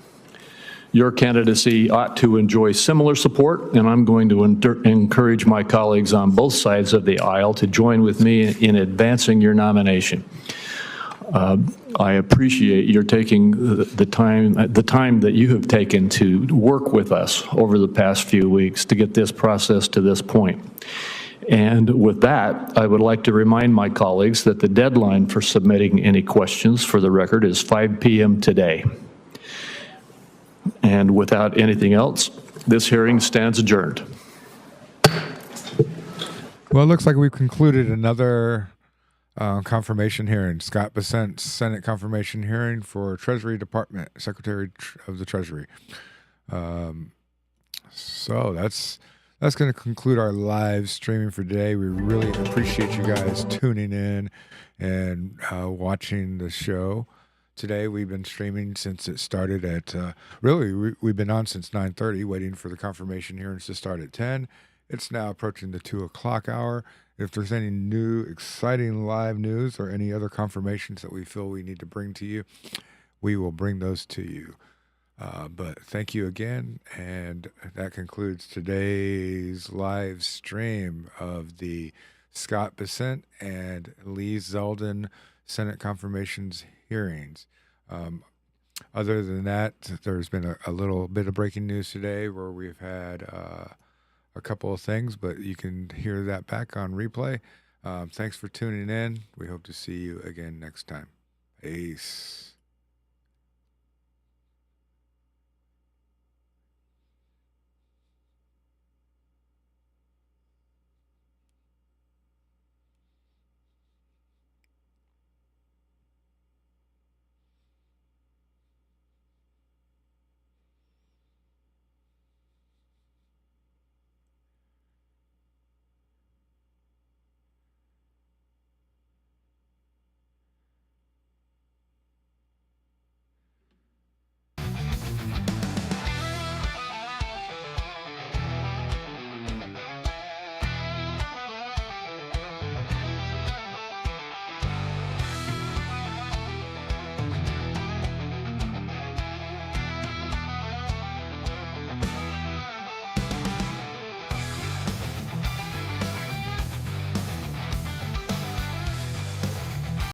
Your candidacy ought to enjoy similar support, and I'm going to encourage my colleagues on both sides of the aisle to join with me in advancing your nomination. I appreciate your taking the time that you have taken to work with us over the past few weeks to get this process to this point. And with that, I would like to remind my colleagues that the deadline for submitting any questions for the record is 5 p.m. today. And without anything else, this hearing stands adjourned. Well, it looks like we've concluded another confirmation hearing. Scott Bessent's Senate confirmation hearing for Treasury Department, Secretary of the Treasury. So that's going to conclude our live streaming for today. We really appreciate you guys tuning in and watching the show. Today we've been streaming since it started at, we've been on since 9:30, waiting for the confirmation hearings to start at 10. It's now approaching the 2 o'clock hour. If there's any new, exciting live news or any other confirmations that we feel we need to bring to you, we will bring those to you. But thank you again, and that concludes today's live stream of the Scott Bessent and Lee Zeldin Senate confirmations hearings. Other than that, there's been a little bit of breaking news today where we've had a couple of things, but you can hear that back on replay. Thanks for tuning in. We hope to see you again next time. Peace.